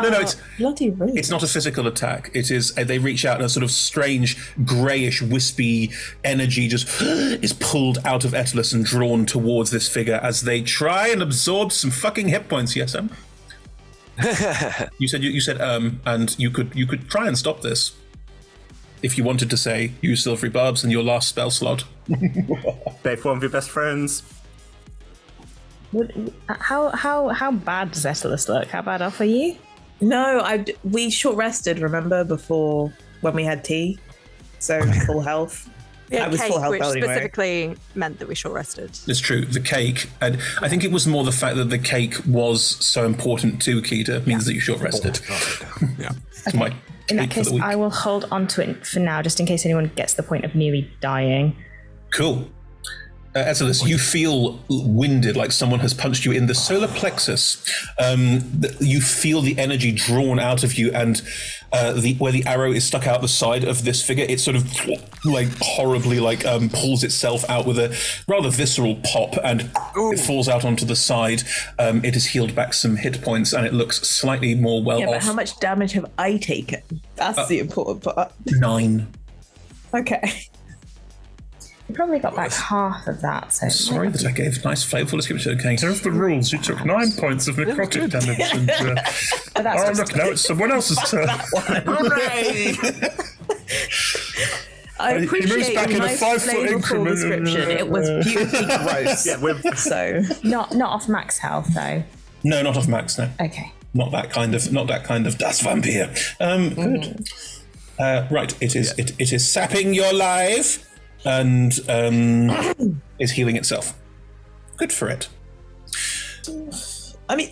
No, it's bloody rude. It's not a physical attack. It is. They reach out and a sort of strange, greyish, wispy energy just is pulled out of Etelus and drawn towards this figure as they try and absorb some fucking hit points. Yes, Em? You said and you could try and stop this if you wanted to say use silvery barbs in your last spell slot. They're one of your best friends. How bad does Etelus look? How bad off are you? No, we short rested. Remember before when we had tea, so full health. Yeah, I was cake, full health which anyway. specifically meant that we short rested. It's true. The cake, and I think it was more the fact that the cake was so important to Keita means that you short rested. Yeah. My In that cake for case, the week. I will hold on to it for now, just in case anyone gets to the point of nearly dying. Cool. Etelus, you feel winded, like someone has punched you in the solar plexus. You feel the energy drawn out of you, and where the arrow is stuck out the side of this figure, it sort of like horribly pulls itself out with a rather visceral pop, and it falls out onto the side. It has healed back some hit points, and it looks slightly more well Yeah, off. but how much damage have I taken? That's the important part. 9. Okay. You probably got back half of that. So Sorry that I gave nice flavourful description. Okay, here's the rules. You took 9 points of necrotic damage. And, but that's look, now it's someone else's turn. Hooray! I He moves appreciate back your in a nice 5-foot flavorful increment. description. It was beautifully gross. Yeah, So not off max health though. No, not off max. No, Okay. not that kind of Das Vampire. Good. Right, it is sapping your life and is healing itself. Good for it. I mean,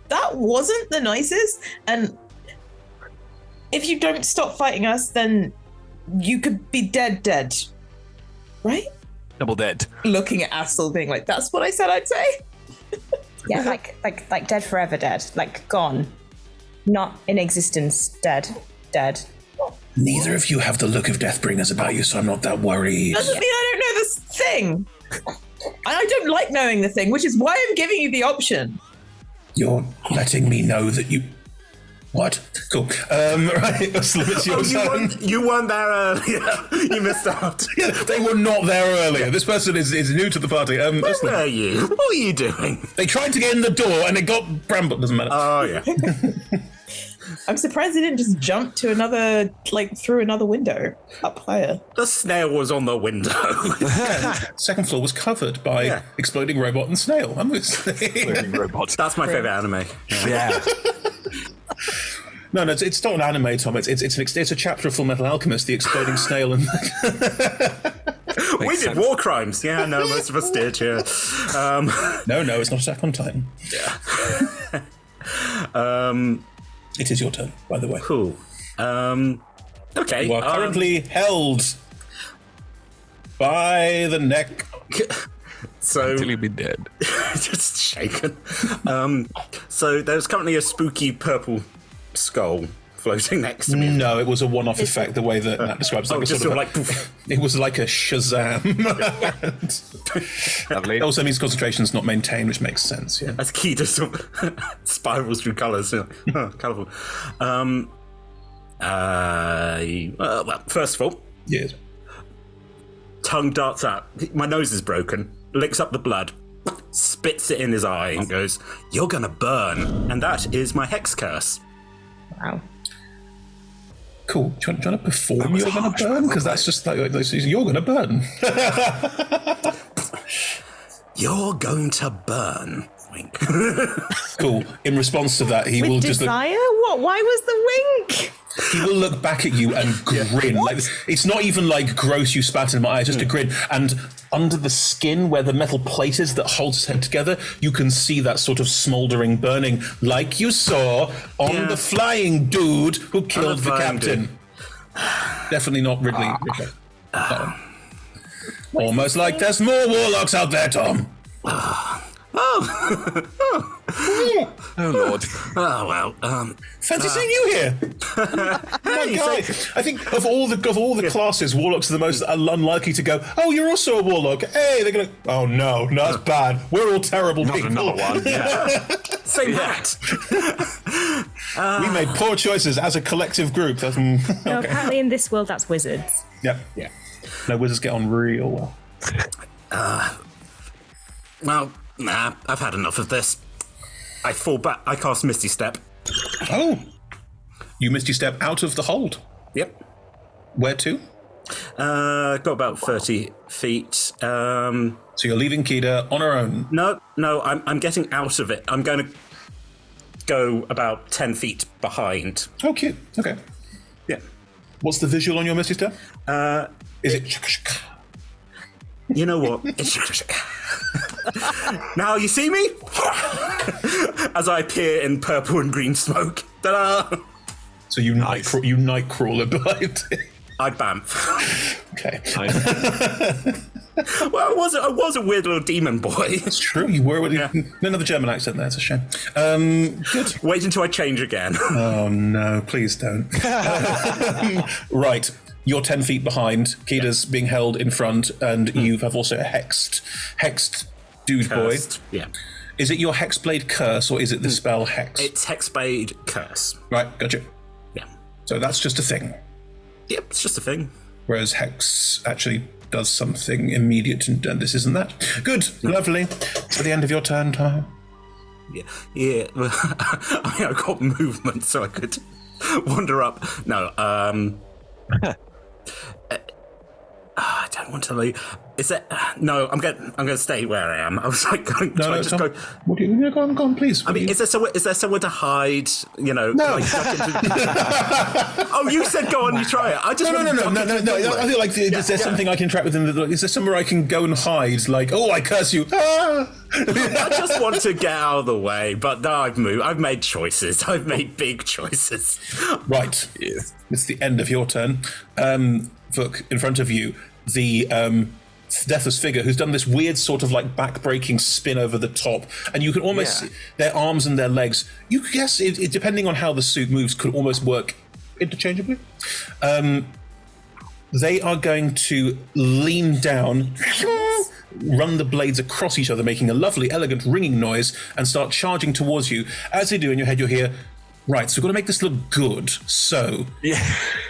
that wasn't the nicest. And if you don't stop fighting us, then you could be dead, right? Double dead. Looking at Astel, being like, "That's what I said I'd say." Yeah, like dead forever, dead, like gone, not in existence, dead. Neither of you have the look of Deathbringers about you, so I'm not that worried. Doesn't mean I don't know this thing. And I don't like knowing the thing, which is why I'm giving you the option. You're letting me know that you... What? Cool. Right, Ursula, it's your turn. You weren't there earlier. You missed out. Yeah, they were not there earlier. This person is new to the party. Where Ursula, were you? What were you doing? they tried to get in the door and it got Bramble. Doesn't matter. Oh, yeah. I'm surprised they didn't just jump to another, through another window up higher. The snail was on the window. Second floor was covered by exploding robot and snail. I'm Exploding robots. That's my favourite anime. Yeah. No, it's not an anime, Tom. It's a chapter of Full Metal Alchemist, the exploding snail and... We did war crimes. Yeah, no, most of us did, yeah. No, it's not Attack on Titan. Yeah. It is your turn, by the way. Cool. Okay. You are currently held by the neck. So Until you be dead. just shaken. So there's currently a spooky purple skull floating next to me. No, it was a one-off effect, the way that Matt describes it. Just sort of poof. It was like a Shazam. Lovely. It also means concentration's not maintained, which makes sense, yeah. As key just sort of spirals through colours. Colourful. Well, first of all, Yes. tongue darts out. My nose is broken. Licks up the blood. Spits it in his eye and goes, "You're gonna burn." And that is my hex curse. Wow. Cool. Do you want to perform You're Gonna Burn? Because that's just like You're Gonna Burn. You're going to burn. Wink. Cool. In response to that, he will just look, Desire? What? Why was the wink? he will look back at you and grin. Like it's not even like gross, you spat in my eye, just a grin. And under the skin where the metal plate is that holds his head together, you can see that sort of smouldering burning, like you saw on the flying dude who killed the captain. Definitely not Ridley. Almost like there's more warlocks out there, Tom. Oh, Lord. Oh, well. Fancy seeing you here. My guy. I think of all the classes, warlocks are the most unlikely to go, oh, you're also a warlock. Hey, they're going to, oh, no, that's bad. We're all terrible Not people. another one. Yeah. Same hat. We made poor choices as a collective group. No, apparently in this world, that's wizards. Yeah. No, wizards get on real well. Well, nah, I've had enough of this. I fall back. I cast Misty Step. Oh. You Misty Step out of the hold. Yep. Where to? Got about 30 feet. So you're leaving Kida on her own? No, I'm getting out of it. I'm going to go about 10 feet behind. Oh, cute. Okay. Yeah. What's the visual on your Misty Step? Is it... You know what? Now you see me? As I appear in purple and green smoke. Ta-da! So you night crawler behind it. I bamf. Okay. Well, I was a weird little demon boy. It's true, you were. None of the German accent there, it's a shame. Good. Wait until I change again. Oh, no, please don't. Right. You're 10 feet behind. Kida's being held in front, and you have also a hexed dude Cursed. boy. Yeah. Is it your Hexblade Curse, or is it the spell Hex? It's Hexblade Curse. Right, gotcha. Yeah. So that's just a thing. Yep, it's just a thing. Whereas Hex actually does something immediate, and this isn't that. Good, lovely. To the end of your turn, Tahoe. Yeah. I mean, I got movement, so I could wander up. No, I don't want to leave. Is it? No, I'm going to stay where I am. I was like, go. What do you? Go on, please. I mean, is there somewhere to hide? You know? No. Oh, you said go on, you try it. I just No. I feel like is there something I can interact with him? Is there somewhere I can go and hide? Like, oh, I curse you. Ah! I just want to get out of the way, but no, I've moved. I've made choices. I've made big choices. Right. Yes. It's the end of your turn. Vuk, in front of you, the deathless figure who's done this weird sort of like back-breaking spin over the top, and you can almost see their arms and their legs. You guess, it, depending on how the suit moves, could almost work interchangeably. They are going to lean down, run the blades across each other, making a lovely, elegant ringing noise, and start charging towards you. As they do, in your head, you'll hear, right, so we've got to make this look good. So,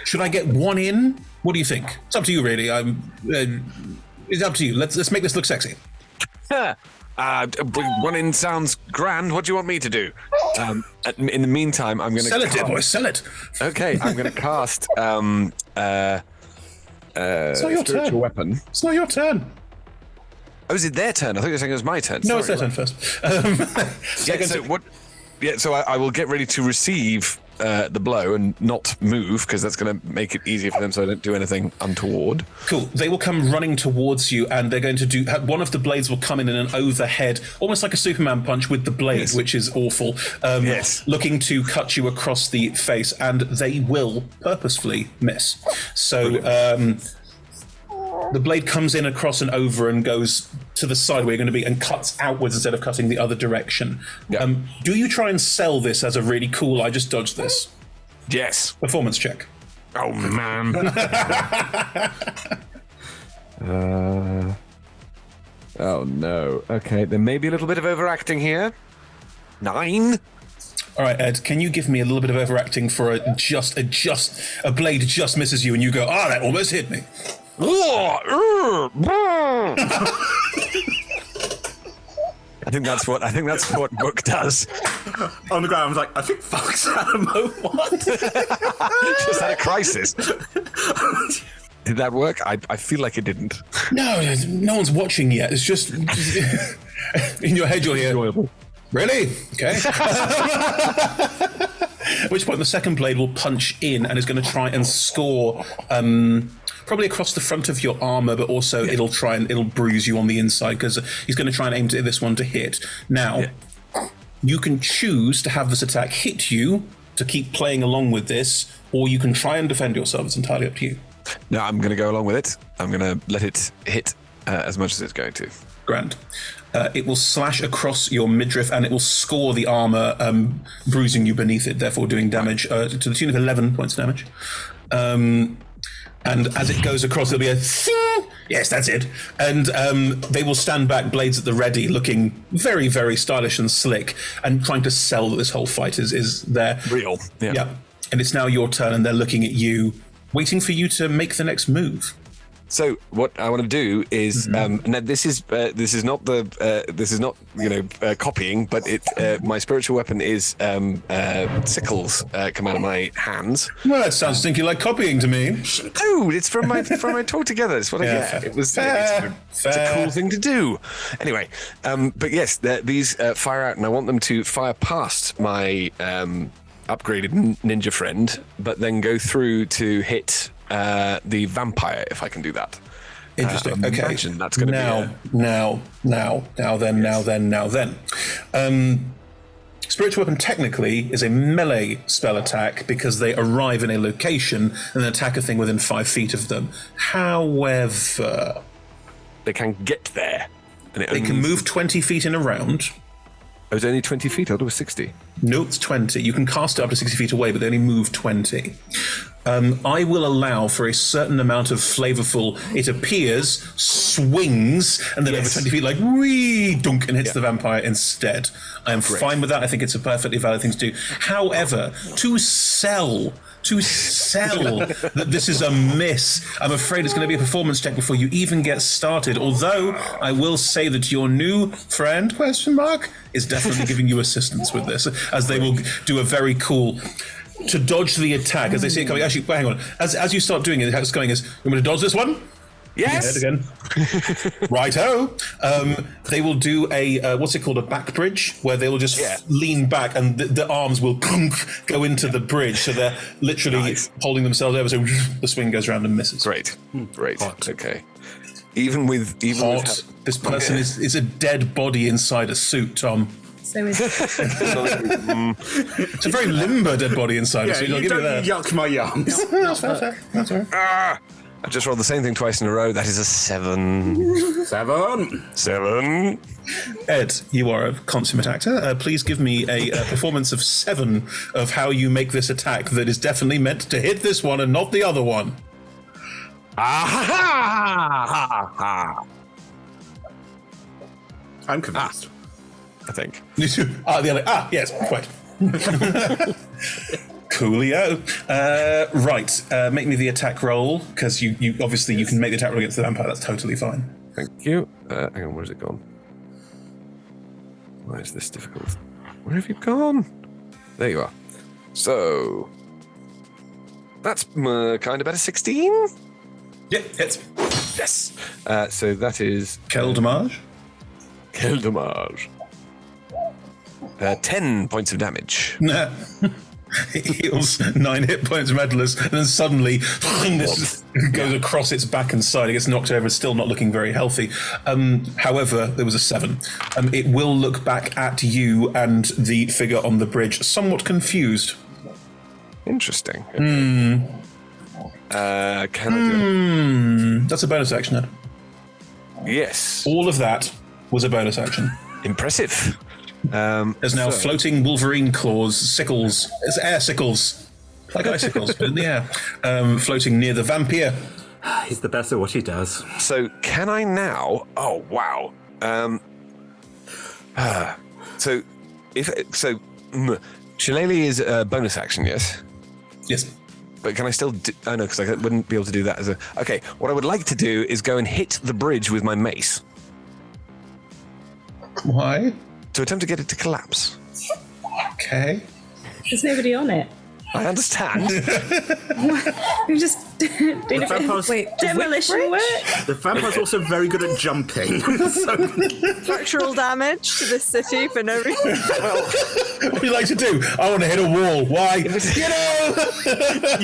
should I get one in? What do you think? It's up to you, really. It's up to you. Let's make this look sexy. One in sounds grand. What do you want me to do? In the meantime, I'm going to sell it, dear boy. Sell it. Okay, I'm going to cast it's not your spiritual turn. weapon. It's not your turn. Oh, is it their turn? I thought you were saying it was my turn. No, Sorry, it's their turn first. So I will get ready to receive the blow and not move, because that's going to make it easier for them so I don't do anything untoward. Cool. They will come running towards you, and they're going to do... One of the blades will come in an overhead, almost like a Superman punch with the blade, which is awful, looking to cut you across the face, and they will purposefully miss. So the blade comes in across and over and goes to the side where you're going to be and cuts outwards instead of cutting the other direction. Yeah. Do you try and sell this as a really cool, I just dodged this? Yes. Performance check. Oh, man. Oh, no. Okay, there may be a little bit of overacting here. 9. All right, Ed, can you give me a little bit of overacting for a blade just misses you and you go, that almost hit me. I think that's what Book does. On the ground, I was like, I think Fox had a moment. Just had a crisis. Did that work? I feel like it didn't. No one's watching yet. It's just in your head you'll hear. Enjoyable. Really? Okay. At which point the second blade will punch in and is going to try and score probably across the front of your armor, but also it'll bruise you on the inside, because he's going to try and aim this one to hit. Now, you can choose to have this attack hit you to keep playing along with this, or you can try and defend yourself. It's entirely up to you. No, I'm going to go along with it. I'm going to let it hit as much as it's going to. Grand. It will slash across your midriff and it will score the armor, bruising you beneath it, therefore doing damage to the tune of 11 points of damage. And as it goes across, there'll be a thing. Yes, that's it. And they will stand back, blades at the ready, looking very, very stylish and slick, and trying to sell that this whole fight is there. Real. Yeah. And it's now your turn, and they're looking at you, waiting for you to make the next move. So what I want to do is now this is not copying, but my spiritual weapon is sickles come out of my hands. Well, that sounds stinky like copying to me. No, it's from my talk together. It's what I get. Fair. It was Fair. It's a cool thing to do. Anyway, but yes, these fire out, and I want them to fire past my upgraded ninja friend, but then go through to hit the vampire, if I can do that. Interesting. Okay. Imagine that's going to now then. Spiritual weapon technically is a melee spell attack because they arrive in a location and then attack a thing within 5 feet of them. However, they can get there. And they can move 20 feet in a round. Oh, it's only 20 feet? I thought it was 60. No, it's 20. You can cast it up to 60 feet away, but they only move 20. I will allow for a certain amount of flavorful, it appears, swings, and then over 20 feet, like, wee, dunk, and hits the vampire instead. I am fine with that. I think it's a perfectly valid thing to do. However, to sell that this is a miss, I'm afraid it's going to be a performance check before you even get started. Although I will say that your new friend, is definitely giving you assistance with this, as they will do a very cool to dodge the attack as they see it coming. Actually, hang on. As you start doing it, how it's going is, you want me to dodge this one? Yes. Again. Righto. They will do a what's it called? A back bridge, where they will just lean back and the arms will go into the bridge, so they're literally holding themselves over. So the swing goes around and misses. Great. Hot. Okay. Even with this person is a dead body inside a suit, Tom. So is it's a very limber dead body inside a suit. You don't yuck my yums. That's fair. That's all right. I've just rolled the same thing twice in a row. That is a 7. 7. Ed, you are a consummate actor. Please give me a performance of 7 of how you make this attack that is definitely meant to hit this one and not the other one. I'm confused. I think. Yes, quite. Coolio. Right, make me the attack roll, because you obviously you can make the attack roll against the vampire. That's totally fine. Thank you. Hang on, where's it gone? Why is this difficult? Where have you gone? There you are. So that's kind of better. 16. Yeah, hits. Yes. So that is Quel dommage. 10 points of damage. Nah. It heals 9 hit points of Medalus, and then suddenly this goes across its back and side. It gets knocked over. It's still not looking very healthy. However, there was a 7. It will look back at you and the figure on the bridge, somewhat confused. Interesting. Okay. Can I do it? That's a bonus action, Ed. Yes. All of that was a bonus action. Impressive. There's now floating Wolverine claws, sickles. It's air sickles. Like icicles, but in the air. Floating near the vampire. He's the best at what he does. So can I now... Oh, wow. Shillelagh is a bonus action, yes? Yes. But can I still do... Oh, no, because I wouldn't be able to do that as a... Okay, what I would like to do is go and hit the bridge with my mace. Why? To attempt to get it to collapse. Okay. There's nobody on it. I understand. We've just doing a bit of demolition work. The vampire's also very good at jumping. Structural damage to this city for no reason. What do you like to do? I want to hit a wall. Why? You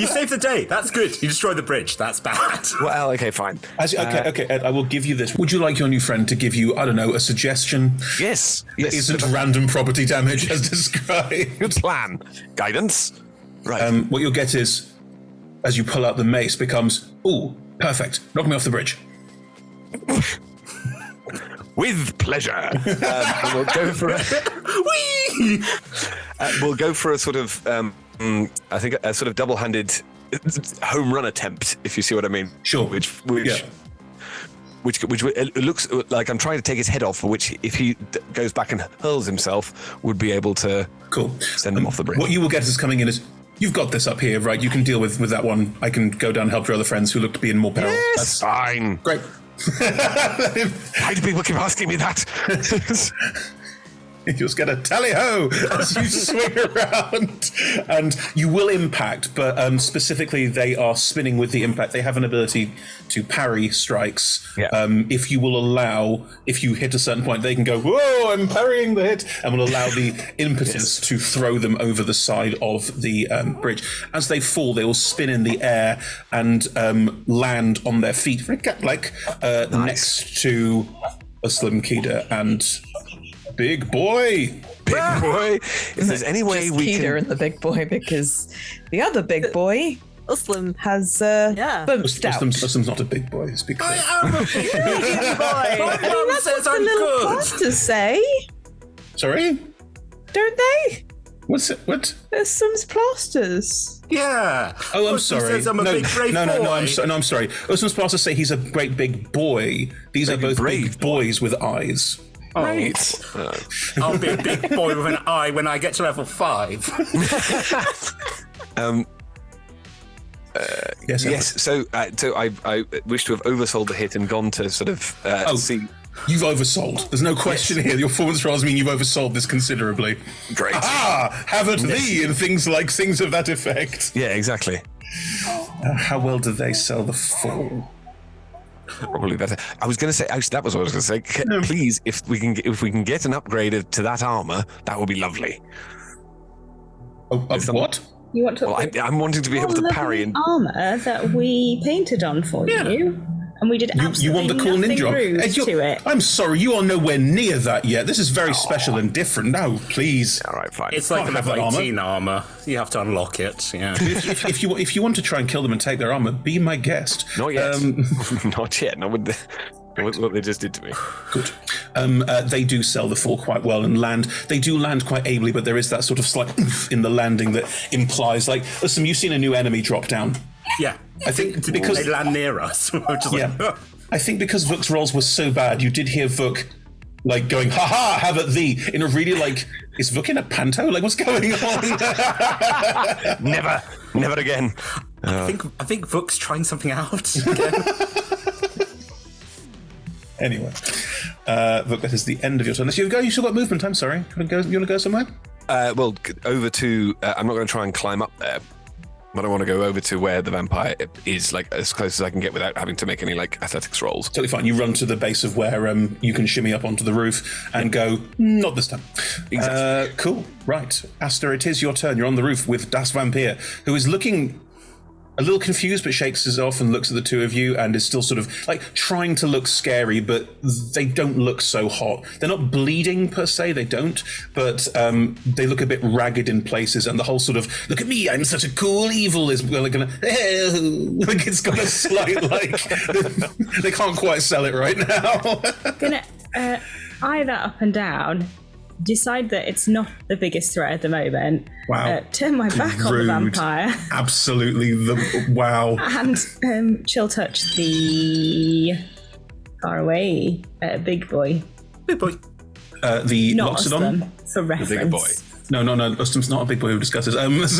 saved the day. That's good. You destroyed the bridge. That's bad. Well, okay, fine. Okay, Ed, I will give you this. Would you like your new friend to give you, I don't know, a suggestion? Yes. That isn't random property damage as described. Good plan. Guidance. Right. What you'll get is, as you pull out the mace, becomes, ooh, perfect. Knock me off the bridge. With pleasure. And we'll go for we'll go for a sort of, I think, a sort of double-handed home run attempt, if you see what I mean. Sure. Which it looks like I'm trying to take his head off, for which, if he goes back and hurls himself, would be able to send him off the bridge. What you will get is coming in is, you've got this up here, right? You can deal with that one. I can go down and help your other friends who look to be in more peril. Yes, that's fine. Great. Why do people keep asking me that? You just get a tally-ho as you swing around. And you will impact, but specifically they are spinning with the impact. They have an ability to parry strikes. Yeah. If you will allow, if you hit a certain point, they can go, whoa, I'm parrying the hit, and will allow the impetus to throw them over the side of the bridge. As they fall, they will spin in the air and land on their feet, like next to Uslan, Kida, and Big Boy. Big Boy. If there's any way Just we Keita can... and the big boy, because the other big boy, Uslan, has bumped out. Uslan's not a big boy, let's be clear. I am a big boy. I mean, that's what the little plasters say. Sorry? Don't they? What's it? What? There's some plasters. Yeah. Oh, I'm He sorry. says I'm a big brave boy. No, I'm sorry. Uslan's plasters say he's a great big boy. These are both big boys with eyes. Oh. Right. I'll be a big boy with an eye when I get to level 5. Yes. So I wish to have oversold the hit and gone to sort of see. You've oversold. There's no question here. Your performance rolls mean you've oversold this considerably. Great. Ah, have it thee, and things of that effect. Yeah, exactly. How well do they sell the fall? Probably better. I was going to say, actually, that was what I was going to say. Please, if we can get an upgrade to that armor, that would be lovely. What? You want to? Well, I'm wanting to be able to parry and armor that we painted on for you, and we did absolutely you want the cool nothing ninja? rude Ed, to it. I'm sorry, you are nowhere near that yet. This is very special and different. No, please. All right, fine. It's like a level 18 armor. You have to unlock it. Yeah. if you want to try and kill them and take their armor, be my guest. Not yet. Not yet. Not with what they just did to me. Good. They do sell the fall quite well and land. They do land quite ably, but there is that sort of slight oomph in the landing that implies, like, listen, you've seen a new enemy drop down. Yeah. I think because they land near us. I think because Vuk's rolls were so bad, you did hear Vuk like going, "Ha ha, have it thee," in a really like, is Vuk in a panto? Like, what's going on? Never again. I think Vuk's trying something out again. Anyway, Vuk, that is the end of your turn. You still got movement. I'm sorry. You want to go somewhere? Well, over to. I'm not going to try and climb up there. But I want to go over to where the vampire is, like, as close as I can get without having to make any, like, athletics rolls. Totally fine. You run to the base of where you can shimmy up onto the roof and go, not this time. Exactly. Cool. Right. Aster, it is your turn. You're on the roof with Das Vampire, who is looking a little confused, but shakes his off and looks at the two of you and is still sort of, like, trying to look scary, but they don't look so hot. They're not bleeding, per se, they don't, but they look a bit ragged in places, and the whole sort of, look at me, I'm such a cool evil, is like it's got a slight, like, they can't quite sell it right now. Gonna eye that up and down, decide that it's not the biggest threat at the moment. Wow. Turn my back on the vampire. Absolutely. Wow. And chill touch the far away big boy. Big boy. The not Loxodon? Uslan, for reference. The bigger boy. No. Uslan's not a big boy who discusses. He's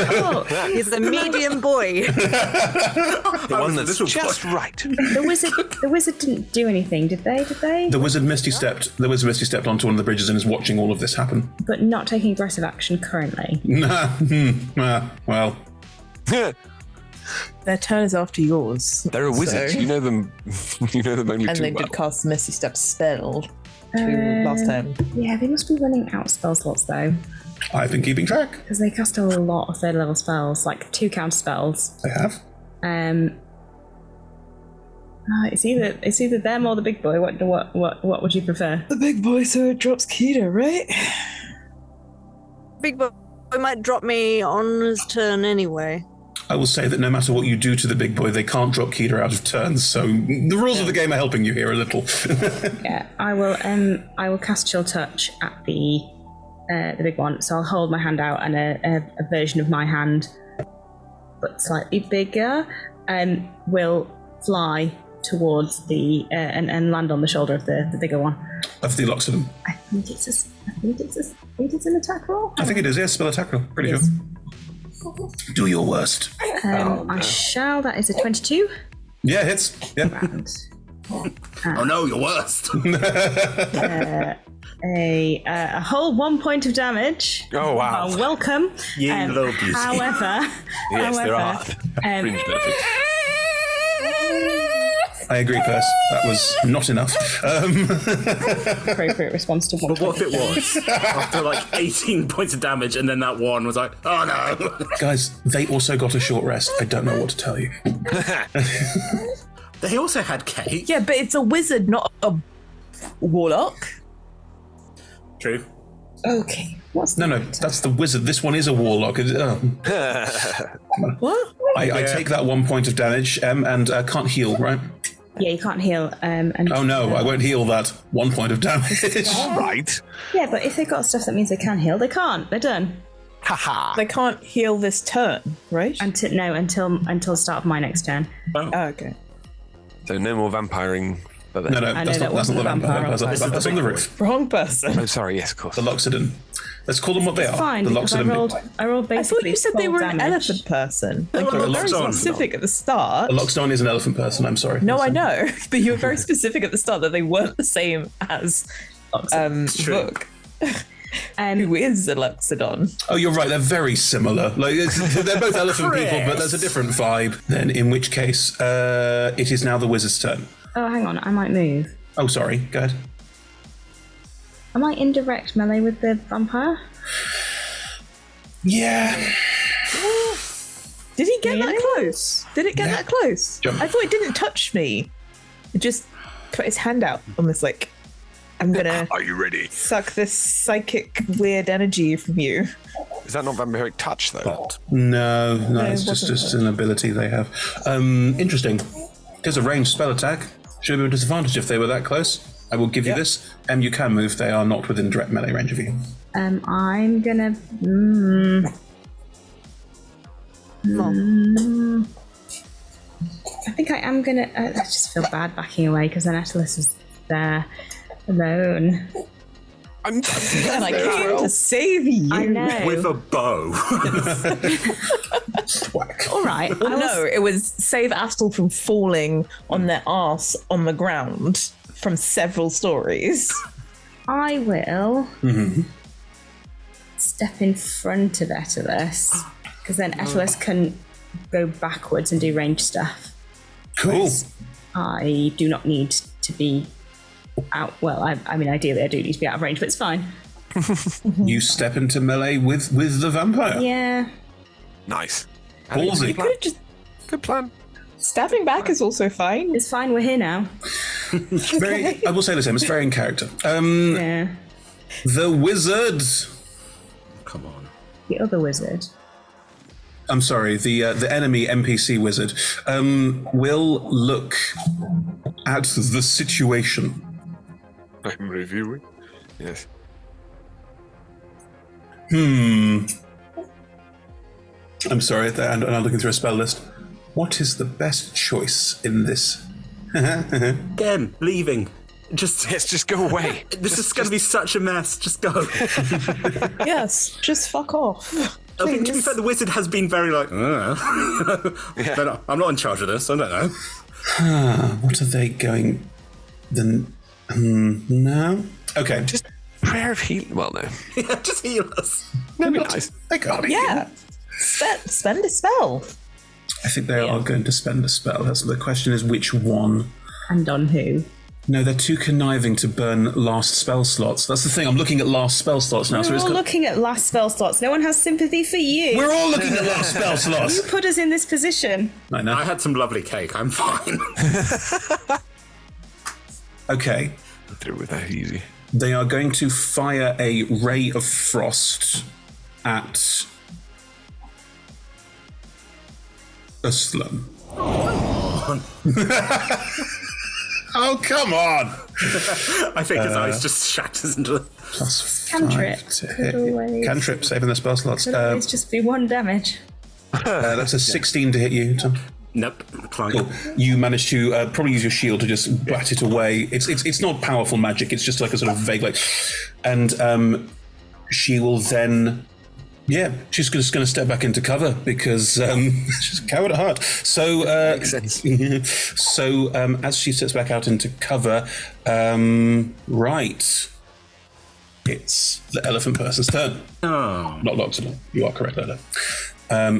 a medium boy. The one that's just right. The wizard didn't do anything, did they? The wizard Misty stepped onto one of the bridges and is watching all of this happen. But not taking aggressive action currently. Well. Their turn is after yours. They're a wizard. So- You know them. You know them only And too they well. did cast the Misty Step spell last time. Yeah, they must be running out spell slots though. I've been keeping track. Because they cast a lot of third level spells, like 2 counter spells. They have. It's either them or the big boy. What would you prefer? The big boy, so it drops Keita, right? Big boy might drop me on his turn anyway. I will say that no matter what you do to the big boy, they can't drop Keter out of turns. So the rules of the game are helping you here a little. Yeah, I will cast Chill Touch at the big one. So I'll hold my hand out, and a version of my hand, but slightly bigger, will fly towards the and land on the shoulder of the bigger one. Of the Loxodon. I think it's an attack roll. I think it is. Yes, spell attack roll. Pretty sure. Do your worst. I shall. That is a 22. Yeah, hits. Yeah. Oh no, your worst. A whole 1 point of damage. Oh wow! Welcome. You love you. However, there are fringe benefits. I agree, Perce. That was not enough. Appropriate response to one. But what if it was? After like 18 points of damage, and then that one was like, oh no. Guys, they also got a short rest. I don't know what to tell you. They also had cake. Yeah, but it's a wizard, not a warlock. True. Okay. What's No, that's the wizard. This one is a warlock. What? I take that 1 point of damage and can't heal, right? Yeah, you can't heal. Oh no, I won't heal that 1 point of damage. Right. Yeah, but if they've got stuff that means they can heal, they can't. They're done. Haha. They can't heal this turn, right? Until the start of my next turn. Oh, okay. So no more vampiring. No, that's not the vampire. That's on the roof. Wrong person. Oh, sorry. Yes, of course. The Loxodon. Let's call them what they are. Fine, The because Loxodon. I rolled basically. I thought you said they were an damage. elephant person. Like, you a were very Loxodon. specific at the start. A Loxodon is an elephant person. I'm sorry. No, I know, but you were very specific at the start that they weren't the same as Book. Who is a Loxodon? Oh, you're right. They're very similar. Like they're both elephant people, but there's a different vibe. Then, in which case, it is now the wizard's turn. Oh, hang on. I might move. Oh, sorry. Go ahead. Am I in direct melee with the vampire? Yeah. Did he get that close? Did it get that close? Jump. I thought it didn't touch me. It just put his hand out, almost like, I'm gonna. Are you ready? Suck this psychic weird energy from you. Is that not vampiric touch though? No, it's it just wasn't an ability they have. Interesting. It is a ranged spell attack. Should be a disadvantage if they were that close. I will give you this. You can move. They are not within direct melee range of you. I'm gonna. I think I am gonna. I just feel bad backing away because then Atlas is there alone. And I came to save you. I know. With a bow. All right. Well, no, it was save Astel from falling on their arse on the ground from several stories. I will step in front of Etelis because then Etelis can go backwards and do ranged stuff. Cool. I do not need to be out. Well, I mean, ideally, I do need to be out of range, but it's fine. You step into melee with the vampire. Yeah. Nice. Ballsy. You could have just. Good plan. Stabbing back is also fine. It's fine. We're here now. Very. I will say the same. It's very in character. Yeah. The wizard. Come on. The other wizard. I'm sorry. The enemy NPC wizard will look at the situation. I'm reviewing. Yes. I'm sorry. And I'm looking through a spell list. What is the best choice in this? Again, leaving. Just go away. This is going to be such a mess. Just go. Yes, just fuck off. I think, to be fair, the wizard has been very like, but I'm not in charge of this. I don't know. What are they going? Then no. Okay. Just prayer of healing. Well, no. Yeah, just heal us. That'd be nice. They can't. Yeah. Spend a spell. I think they are going to spend a spell. That's the question: is which one? And on who? No, they're too conniving to burn last spell slots. That's the thing. I'm looking at last spell slots now. We're all looking at last spell slots. No one has sympathy for you. We're all looking at last spell slots. You put us in this position. I know. I had some lovely cake. I'm fine. Okay. Through with that easy. They are going to fire a ray of frost at Uhlen. Oh, come on! I think his eyes just shatters into the... Plus Cantrip. 5 to hit. Cantrip, saving the spell slots. Could always just be 1 damage. That's a 16 to hit you, Tom. Nope. Cool. You manage to probably use your shield to just bat it away. It's not powerful magic. It's just like a sort of vague like, and she will then, she's just going to step back into cover because she's a coward at heart. So Makes sense. So as she steps back out into cover, right, it's the elephant person's turn. Oh. Not Loxodon. You are correct, Lola.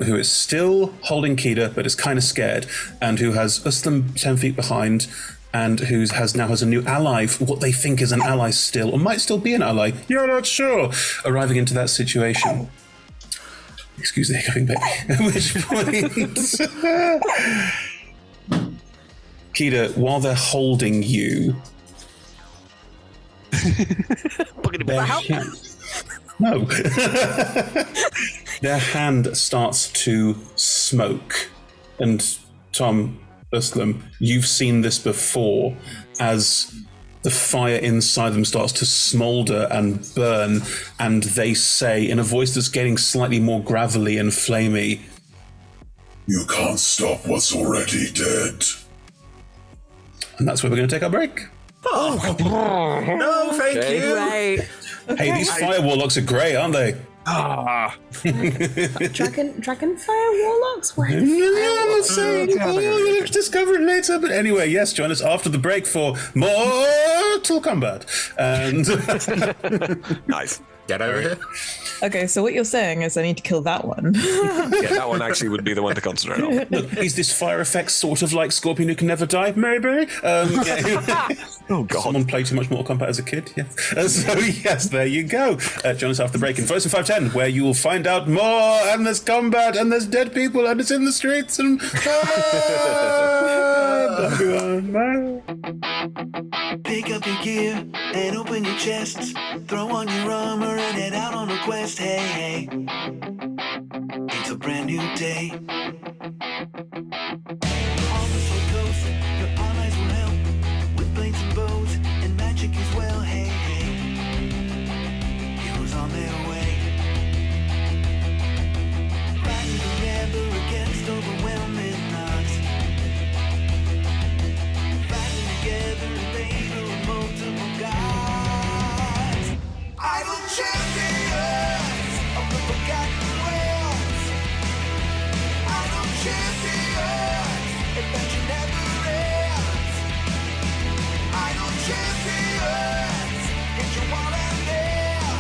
Who is still holding Kida, but is kind of scared, and who has Uhlen 10 feet behind, and who now has a new ally, what they think is an ally still, or might still be an ally. You're not sure. Arriving into that situation. Excuse the hiccuping, baby. At which point, Kida, while they're holding you, no. Their hand starts to smoke. And Tom, Uhlen, you've seen this before as the fire inside them starts to smolder and burn, and they say, in a voice that's getting slightly more gravelly and flamey, "You can't stop what's already dead." And that's where we're going to take our break. No, thank you. Right. Hey, these fire warlocks are grey, aren't they? Dragon fire warlocks? Where? I'm saying, you'll discover it later. But anyway, yes, join us after the break for Mortal Kombat. And Nice. Get over here. Okay, so what you're saying is I need to kill that one. Yeah, that one actually would be the one to concentrate on. look, is this fire effect sort of like Scorpion who can never die, Mary Berry? Oh, God. Someone played too much Mortal Kombat as a kid. Yeah. So yes, there you go. Join us after the break in Frozen 510, where you will find out more. And there's combat, and there's dead people, and it's in the streets, and everyone. Pick up your gear and open your chests. Throw on your armor and head out on a quest. Hey, hey, it's a brand new day. On the slow coast, your allies will help with blades and bows and magic as well. Hey, hey, heroes on their way. Fighting together against overwhelming odds. Fighting together in favor of multiple gods. Idle champions of the forgotten realms. Idle champions, adventure never ends. Idle champions, get your wall and there.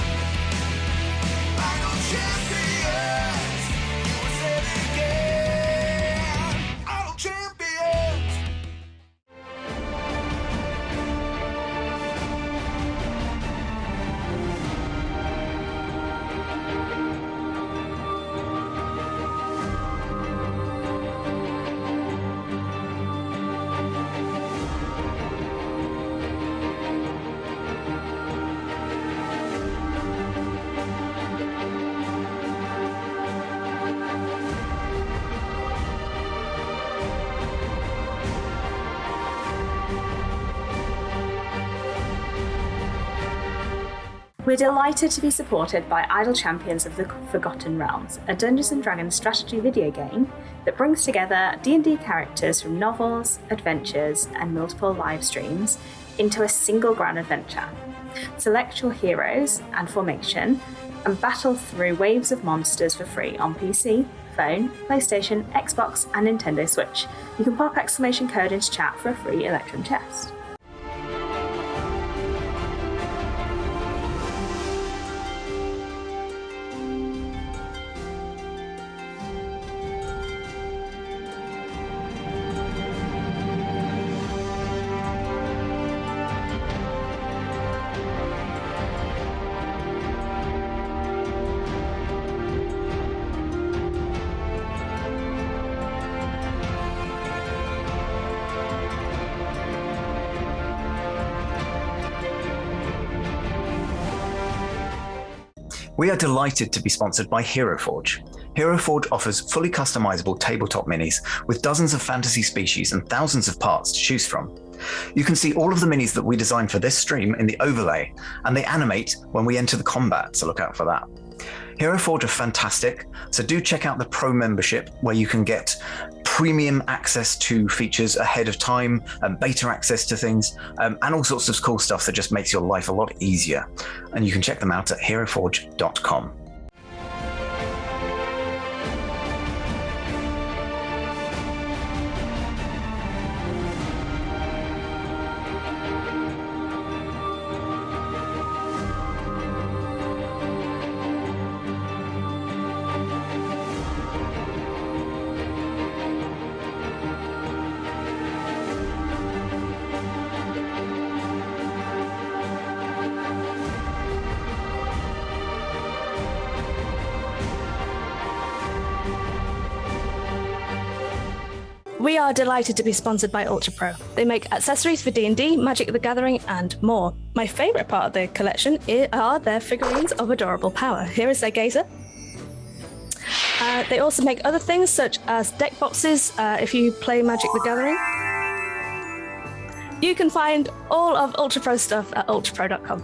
Idle champions, you will say it again. Idle champions. We're delighted to be supported by Idle Champions of the Forgotten Realms, a Dungeons & Dragons strategy video game that brings together D&D characters from novels, adventures, and multiple live streams into a single grand adventure. Select your heroes and formation and battle through waves of monsters for free on PC, phone, PlayStation, Xbox, and Nintendo Switch. You can pop exclamation code into chat for a free Electrum chest. We are delighted to be sponsored by Hero Forge. Hero Forge offers fully customizable tabletop minis with dozens of fantasy species and thousands of parts to choose from. You can see all of the minis that we designed for this stream in the overlay, and they animate when we enter the combat, so look out for that. Hero Forge are fantastic, so do check out the Pro membership where you can get premium access to features ahead of time, and beta access to things, and all sorts of cool stuff that just makes your life a lot easier. And you can check them out at heroforge.com. We are delighted to be sponsored by Ultra Pro. They make accessories for D&D, Magic the Gathering, and more. My favourite part of the collection are their figurines of adorable power. Here is their gazer. They also make other things such as deck boxes if you play Magic the Gathering. You can find all of Ultra Pro stuff at ultrapro.com.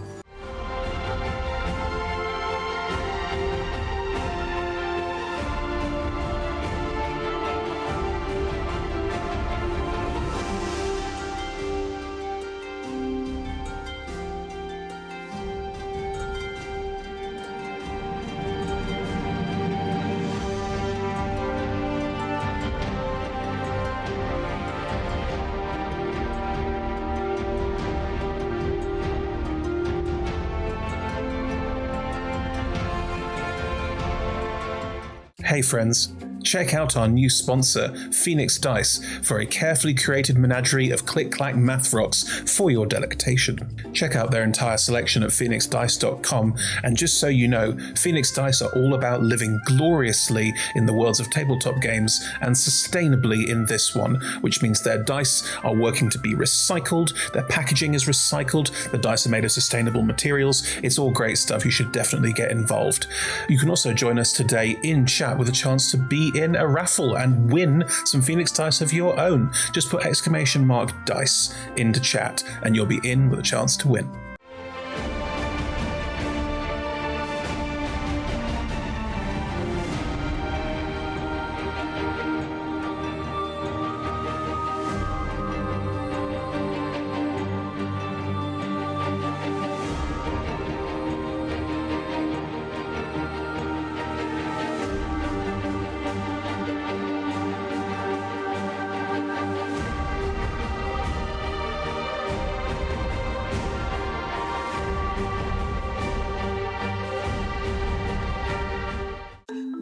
Hey friends, check out our new sponsor, Phoenix Dice, for a carefully curated menagerie of click-clack math rocks for your delectation. Check out their entire selection at phoenixdice.com, and just so you know, Phoenix Dice are all about living gloriously in the worlds of tabletop games and sustainably in this one, which means their dice are working to be recycled, their packaging is recycled, the dice are made of sustainable materials. It's all great stuff. You should definitely get involved. You can also join us today in chat with a chance to be in a raffle and win some Phoenix Dice of your own. Just put !dice into chat and you'll be in with a chance to win.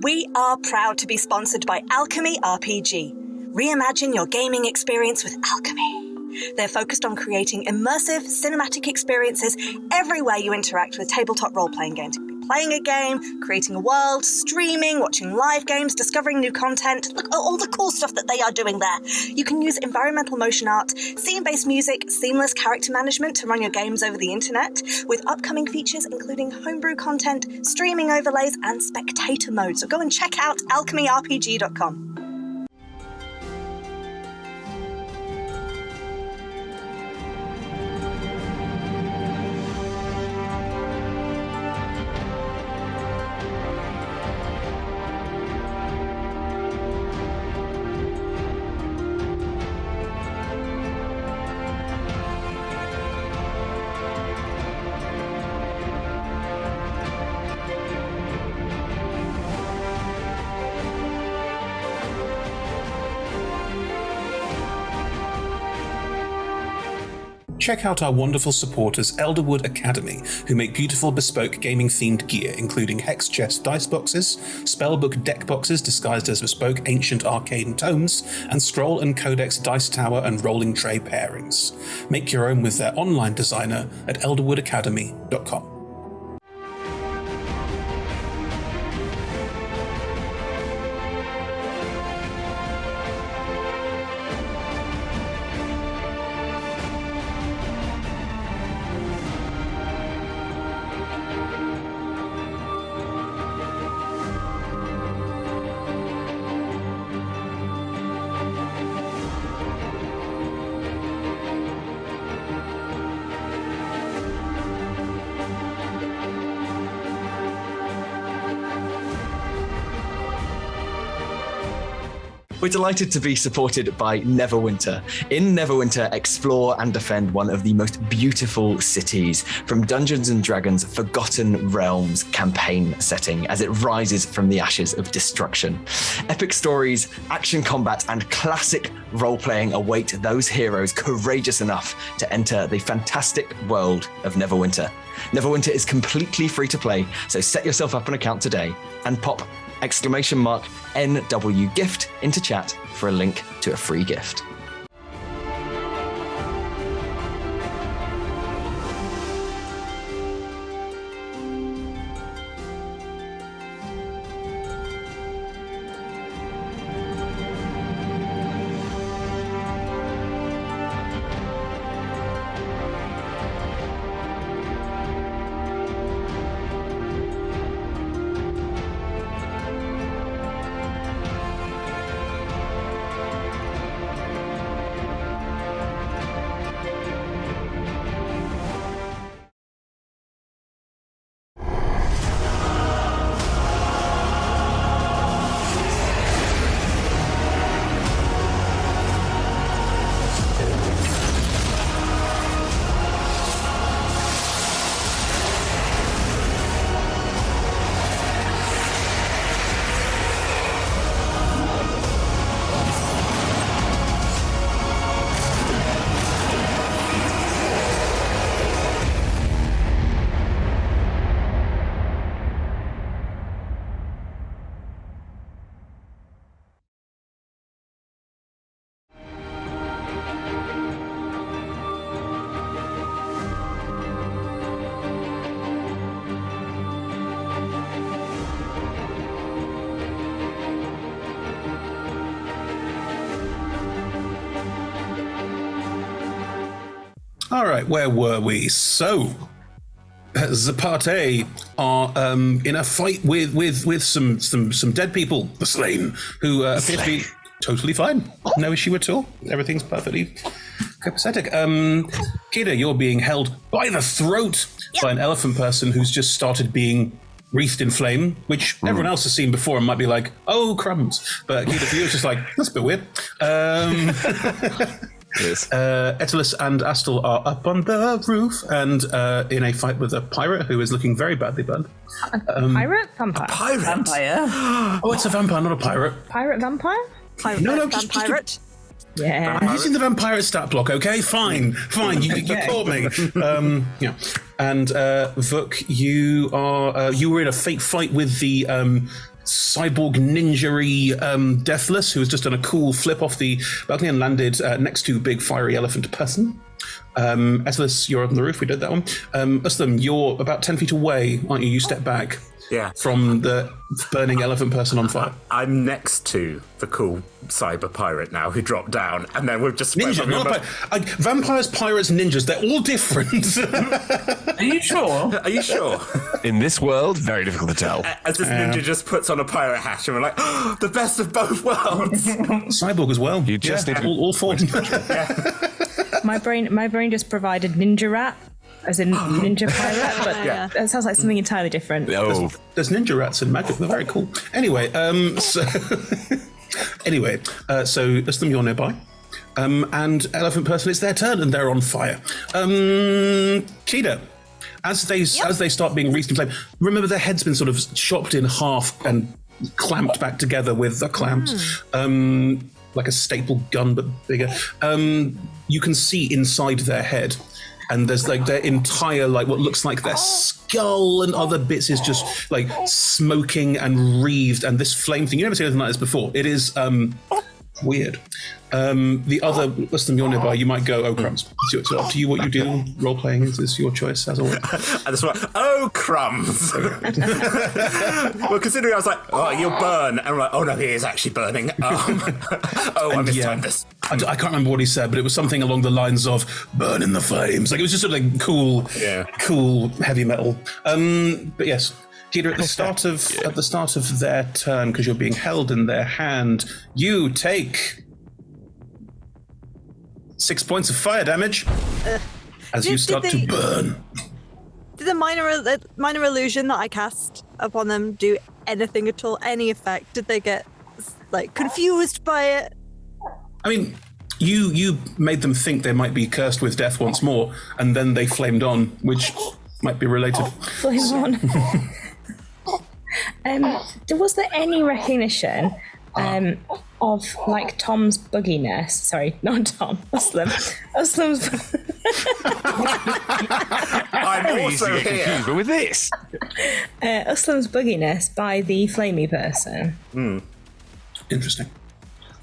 We are proud to be sponsored by Alchemy RPG. Reimagine your gaming experience with Alchemy. They're focused on creating immersive cinematic experiences everywhere you interact with tabletop role-playing games. Playing a game, creating a world, streaming, watching live games, discovering new content. Look at all the cool stuff that they are doing there. You can use environmental motion art, scene-based music, seamless character management to run your games over the internet, with upcoming features including homebrew content, streaming overlays, and spectator mode. So go and check out alchemyrpg.com. Check out our wonderful supporters Elderwood Academy, who make beautiful bespoke gaming-themed gear, including hex chest dice boxes, spellbook deck boxes disguised as bespoke ancient arcane tomes, and scroll and codex dice tower and rolling tray pairings. Make your own with their online designer at elderwoodacademy.com. We're delighted to be supported by Neverwinter. In Neverwinter, explore and defend one of the most beautiful cities from Dungeons & Dragons' Forgotten Realms campaign setting as it rises from the ashes of destruction. Epic stories, action combat, and classic role-playing await those heroes courageous enough to enter the fantastic world of Neverwinter. Neverwinter is completely free to play, so set yourself up an account today and pop !NW gift into chat for a link to a free gift. All right, where were we? So, Zapate are in a fight with some dead people, the slain, who appear to be totally fine. No issue at all. Everything's perfectly copacetic. Kida, you're being held by the throat by an elephant person who's just started being wreathed in flame, which everyone else has seen before and might be like, oh, crumbs. But Kida, for you, it's just like, that's a bit weird. Yes. Etelis and Astel are up on the roof and in a fight with a pirate who is looking very badly burned. Pirate? Vampire. Pirate? Vampire. Oh, it's a vampire, not a pirate. Pirate vampire? Pirate, No, vampire. Yeah. I'm using the vampire stat block, okay? Fine. You caught me. Yeah. And Vuk, you were in a fake fight with the cyborg ninja-y Deathless, who has just done a cool flip off the balcony and landed next to big fiery elephant person. Etelis, you're up on the roof. We did that one. Ustam, you're about 10 feet away, aren't you? You step back from the burning elephant person on fire. I'm next to the cool cyber pirate now who dropped down, and then we've just ninja, not vampires, pirates, ninjas. They're all different. Are you sure? Are you sure? In this world, very difficult to tell. As this ninja just puts on a pirate hat, and we're like, oh, the best of both worlds. Cyborg as well. You just need to all four. My brain just provided ninja rat, as in ninja pirate, but that sounds like something entirely different. Oh, there's ninja rats in Magic. They're very cool. Anyway, so Ustam, you're nearby. And elephant person, it's their turn, and they're on fire. Kida, as they start being wreathed in flame, remember their head's been sort of chopped in half and clamped back together with a clamp. Like a staple gun, but bigger. You can see inside their head, and there's like their entire, like what looks like their skull and other bits is just like smoking and wreathed, and this flame thing. You never seen anything like this before. It is weird. The other Ustam, you're nearby. You might go, oh crumbs. It's up to you what you do. Role playing is your choice, as always. And this one, oh crumbs. Well, considering I was like, oh, you'll burn, and I'm like, oh no, he is actually burning. I mistimed this. I can't remember what he said, but it was something along the lines of "burn in the flames." Like it was just sort of like cool heavy metal. But yes, Kida, at the start of their turn, because you're being held in their hand, you take 6 points of fire damage as you start to burn. Did the minor illusion that I cast upon them do anything at all? Any effect? Did they get like confused by it? I mean, you made them think they might be cursed with death once more, and then they flamed on, which might be related. Flame on. Was there any recognition of like Tom's bugginess? Sorry, not Tom. Uslem's. I'm also here. But with this, Uslem's bugginess by the flamey person. Interesting.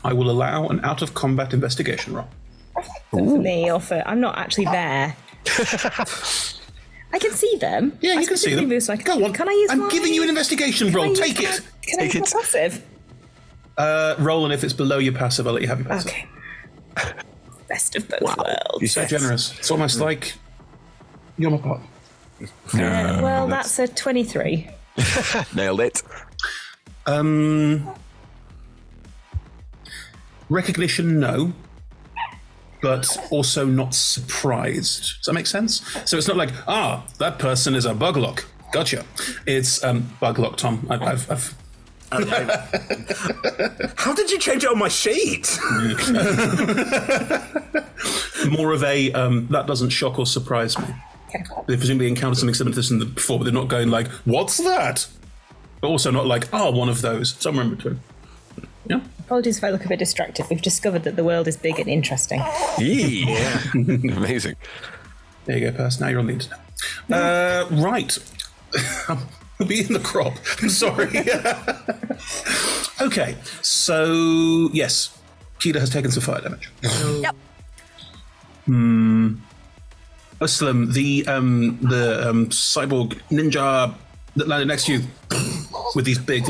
I will allow an out-of-combat investigation roll. For me, or for I'm not actually there. I can see them. Yeah, you can see them. So Go on. Can I use? I'm giving you an investigation roll. Take it. Can I use my passive? Roll, and if it's below your passive, I'll let you have your passive. Okay. Best of both worlds. You're so generous. It's almost like you're my part. Well, that's a 23. Nailed it. Recognition, no. But also not surprised. Does that make sense? So it's not like, that person is a buglock. Gotcha. It's buglock, Tom. I've How did you change it on my sheet? More of a that doesn't shock or surprise me. Okay. They presumably encountered something similar to this before, but they're not going like, what's that? But also not like, one of those. Somewhere in between. Yeah. Apologies if I look a bit distracted. We've discovered that the world is big and interesting. Yeah. Amazing. There you go, Percy. Now you're on the internet. Right. I'll be in the crop. I'm sorry. Okay. So, yes. Kida has taken some fire damage. Yep. Uslam, the cyborg ninja that landed next to you with these big,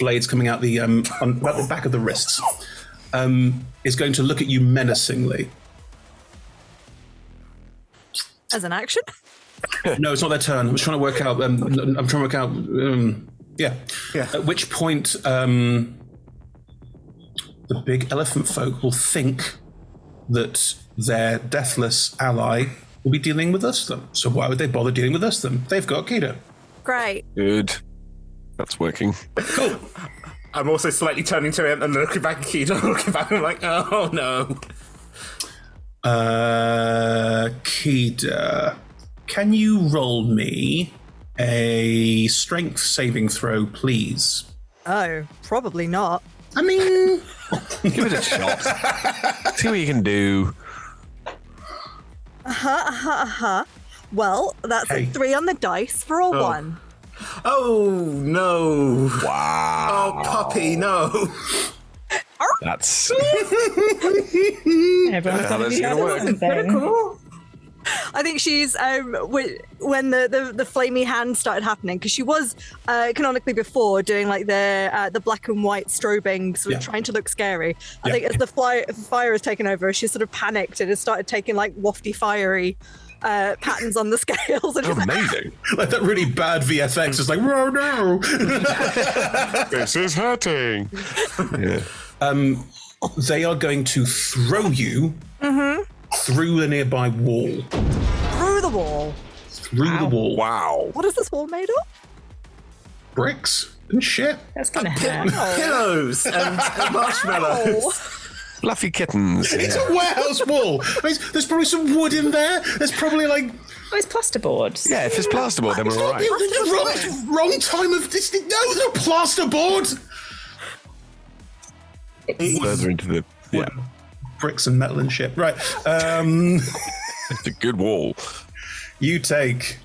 blades coming out about the back of the wrists, is going to look at you menacingly. As an action? No, it's not their turn. I'm trying to work out. Yeah. At which point, the big elephant folk will think that their deathless ally will be dealing with Uslam. So why would they bother dealing with Uslam? They've got Kida. Great. Good. That's working. Cool. I'm also slightly turning to him and looking back at Kida, looking back and I'm like, oh no. Kida, can you roll me a strength saving throw, please? Oh, probably not. I mean, give it a shot. See what you can do. Well, that's a 3 on the dice for a 1. Oh no! Wow! Oh, puppy, no! That's Everyone's how that's gonna work. Cool. I think she's when the flamey hand started happening, because she was canonically before doing the black and white strobing, sort of trying to look scary. I think as the fire has taken over, she sort of panicked and has started taking wafty fiery patterns on the scales. And amazing! Like that really bad VFX is like, oh no! This is hurting. Yeah. They are going to throw you through the nearby wall. Through the wall? Through the wall. Wow. What is this wall made of? Bricks and shit. That's gonna hurt. Pillows and marshmallows. Fluffy kittens. It's a warehouse wall. There's probably some wood in there. There's probably Oh, it's plasterboard. Yeah, if it's plasterboard, then we're all right. Wrong time of this. No, it's not plasterboard. Further into the bricks and metal and shit. Right. It's a good wall. You take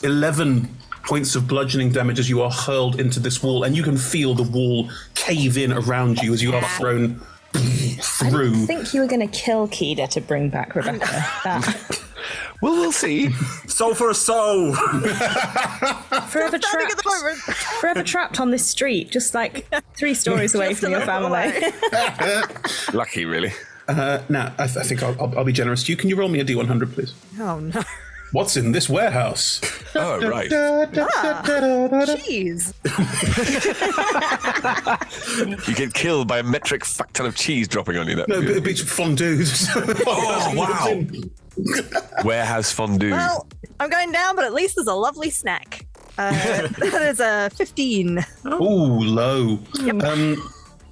11 points of bludgeoning damage as you are hurled into this wall, and you can feel the wall cave in around you as you are thrown through. I think you were going to kill Kida to bring back Rebecca. Well, we'll see. Soul for a soul. Forever trapped on this street, just 3 stories away from your family. Lucky, really. Now, I think I'll be generous to you. Can you roll me a D100, please? Oh, no. What's in this warehouse? Oh, right. Cheese. You get killed by a metric fuck ton of cheese dropping on you. No, it's fondue. Oh, wow. Warehouse fondue. Well, I'm going down, but at least there's a lovely snack. That is a 15. Ooh, low. Yep.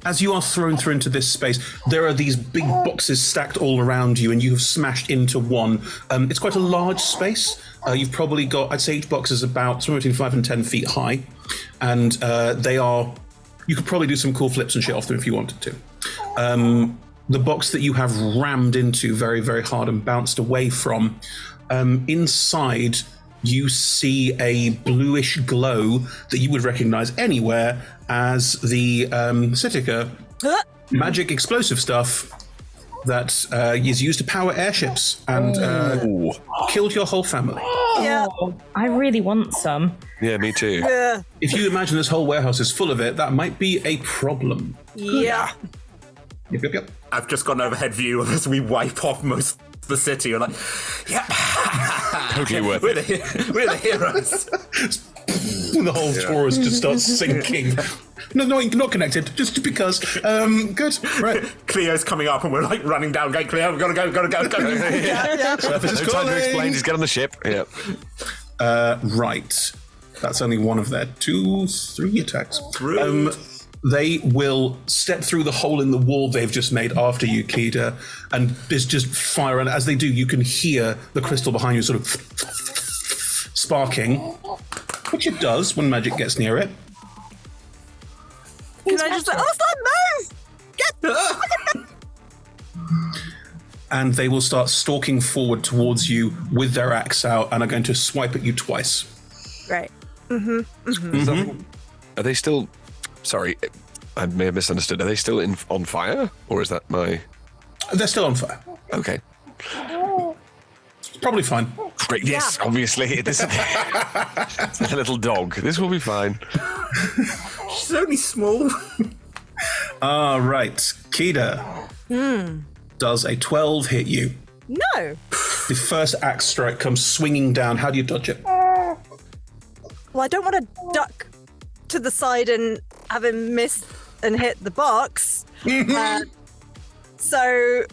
As you are thrown through into this space, there are these big boxes stacked all around you, and you have smashed into one. It's quite a large space. You've probably got, I'd say each box is about somewhere between 5 and 10 feet high, and they are, you could probably do some cool flips and shit off them if you wanted to. The box that you have rammed into very, very hard and bounced away from, inside you see a bluish glow that you would recognize anywhere as the Sitica magic explosive stuff that is used to power airships and killed your whole family. Yeah. I really want some. Yeah, me too. Yeah. If you imagine this whole warehouse is full of it, that might be a problem. Yeah. Yep. I've just got an overhead view of as we wipe off most of the city. You're like, yeah. Totally worth We're the heroes. The whole Taurus just starts sinking. No, not connected, just because. Good, right. Cleo's coming up and we're like running down, going, Cleo, we've got to go. Yeah. Surface is No time to calling. explain, just get on the ship. Yeah. Right. That's only one of their 2-3 attacks. Rude. They will step through the hole in the wall they've just made after you, Kida, and there's just fire. And as they do, you can hear the crystal behind you sort of sparking, which it does when magic gets near it. Can I just move? And they will start stalking forward towards you with their axe out and are going to swipe at you twice. Right. Are they still... Sorry, I may have misunderstood. Are they still on fire? Or is that my... They're still on fire. Okay. Probably fine. Great, yes, obviously. This is a little dog. This will be fine. She's only small. All right. Kida. Does a 12 hit you? No. The first axe strike comes swinging down. How do you dodge it? Well, I don't want to duck to the side and have him miss and hit the box. So,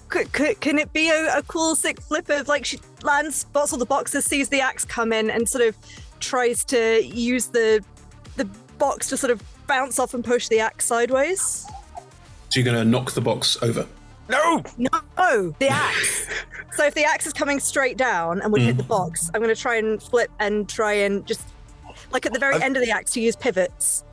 can it be a cool, sick flip of like she lands, spots all the boxes, sees the axe come in, and sort of tries to use the box to sort of bounce off and push the axe sideways? So you're going to knock the box over? No, the axe. So if the axe is coming straight down and would hit the box, I'm going to try and flip and try and just, like at the very end of the axe, to use pivots.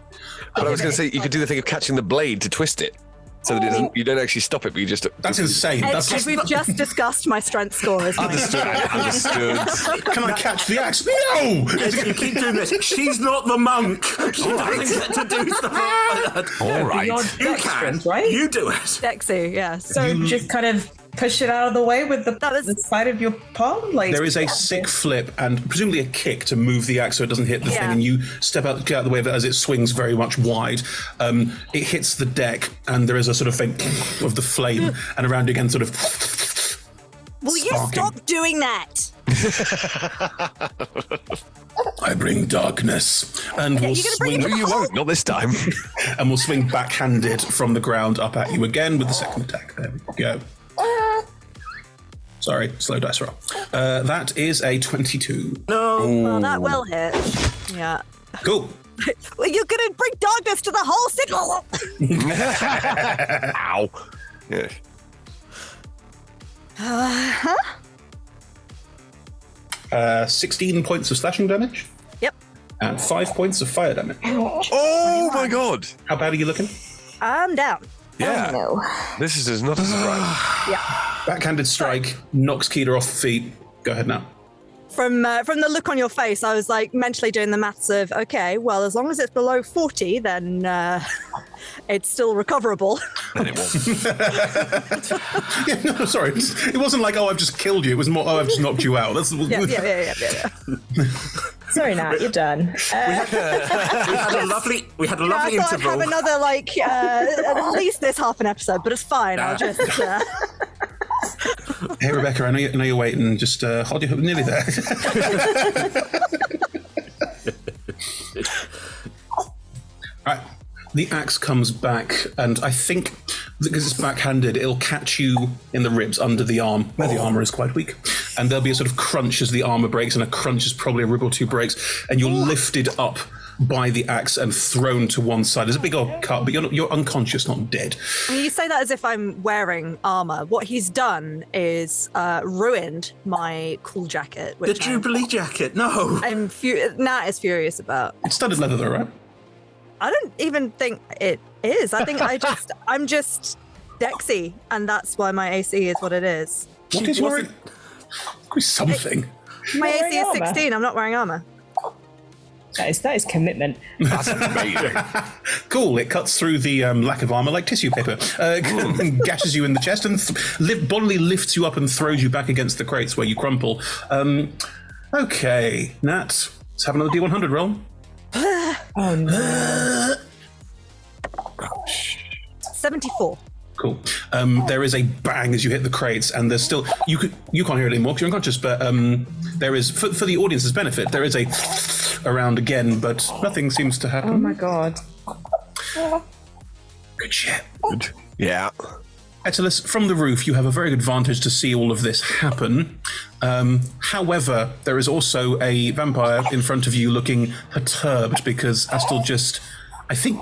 But I was going to say, you could do the thing of catching the blade to twist it. So that it doesn't, you don't actually stop it, but you just... That's insane. Ed, we've just discussed my strength score as well. Understood. Can I catch the axe? No! You keep doing this. She's not the monk. She doesn't get to do stuff like that. All right. You can. Right? You do it. Dexy, yeah. So just kind of push it out of the way with the side of your palm? Like, there is a sick flip and presumably a kick to move the axe so it doesn't hit the thing, and you get out of the way of it as it swings very much wide. It hits the deck and there is a sort of faint of the flame, and around again sort of Will you sparking. stop doing that? I bring darkness, and we'll swing. No, you won't. Not this time. And we'll swing backhanded from the ground up at you again with the second attack. There we go. Sorry, slow dice roll. That is a 22. No. Well, that will hit. Yeah. Cool. Well, you're going to bring darkness to the whole city. Ow. Yeah. 16 points of slashing damage. Yep. And 5 points of fire damage. Oh my god. How bad are you looking? I'm down. Yeah. Oh, no. This is not a surprise. Yeah. Backhanded strike knocks Keita off feet. Go ahead now. From the look on your face, I was like mentally doing the maths of, okay, well, as long as it's below 40, then it's still recoverable. Then it won't. Yeah, no, sorry. It wasn't like, oh, I've just killed you. It was more, oh, I've just knocked you out. That's Yeah. Sorry, Nat, you're done. We had a lovely I thought I'd interval. have another, at least this half an episode, but it's fine. I'll just... Hey, Rebecca, I know you're waiting. Just hold your hook. Nearly there. Right. The axe comes back, and I think because it's backhanded, it'll catch you in the ribs under the arm, where the armor is quite weak. and there'll be a sort of crunch as the armor breaks, and a crunch as probably a rib or two breaks, and you're lifted up by the axe and thrown to one side. There's a big old cut, but you're unconscious, not dead. I mean, you say that as if I'm wearing armor. What he's done is ruined my cool jacket. The Jubilee jacket, no! Nat is furious about. It's studded leather though, right? I don't even think it is. I think I'm just Dexy, and that's why my AC is what it is. What is your... something. My AC is 16, I'm not wearing armor. That is commitment. That's amazing. Cool. It cuts through the lack of armor like tissue paper, gashes you in the chest, and bodily lifts you up and throws you back against the crates where you crumple. Okay, Nat, let's have another D100 roll. Oh no. 74. Cool. There is a bang as you hit the crates, and there's still you can't hear it anymore because you're unconscious. But there is for the audience's benefit, there is a around again, but nothing seems to happen. Oh my god. Good shit. Good. Yeah. Etelis, from the roof, you have a very good vantage to see all of this happen. However, there is also a vampire in front of you looking perturbed because Astel just, I think,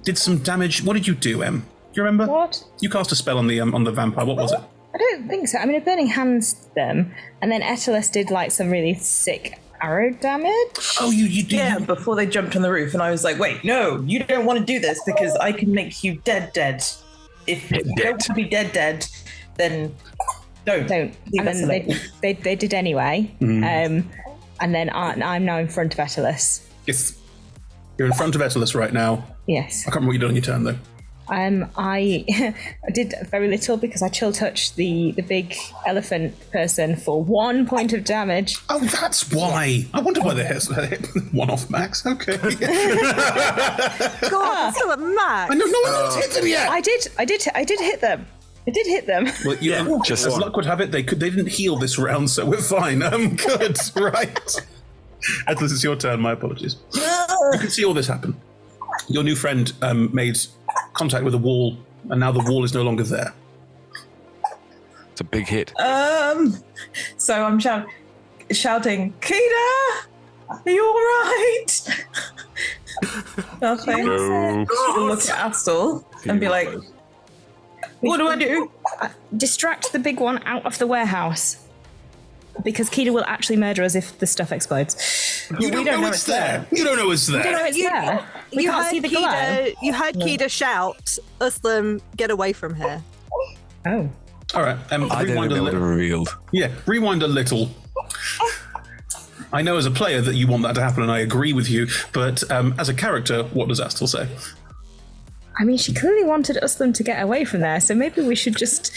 did some damage. What did you do, Em? Do you remember? What? You cast a spell on the vampire. What was it? I don't think so. I mean, a burning hands them, and then Etelis did like some really sick arrow damage. Oh, you did? Yeah, before they jumped on the roof, and I was like, wait, no, you don't want to do this because I can make you dead. If you don't want to be dead, then don't. And then they did anyway. And then I'm now in front of Etelis. Yes. You're in front of Etelis right now. Yes. I can't remember what you did on your turn, though. I did very little because I chill touched the big elephant person for 1 point of damage. Oh, that's why. I wonder why they hit one off max. Okay. God, I'm still at max. I know no one's hit them yet. I did hit them. I did hit them. Well, just as luck would have it, they didn't heal this round, so we're fine. Good, right. Atlas, it's your turn. My apologies. You can see all this happen. Your new friend made contact with a wall, and now the wall is no longer there. It's a big hit. So I'm shouting, Kida, are you all right? Nothing. No. Look at Astel and be like, what do I do? Distract the big one out of the warehouse. Because Kida will actually murder us if the stuff explodes. You don't know it's there. You don't know it's there. We don't know it's there. We can't see the glow. You heard Kida shout, Uslam, get away from here. Oh. All right. I didn't know what it revealed. Yeah, rewind a little. I know as a player that you want that to happen, and I agree with you, but as a character, what does Astel say? I mean, she clearly wanted Uslam to get away from there, so maybe we should just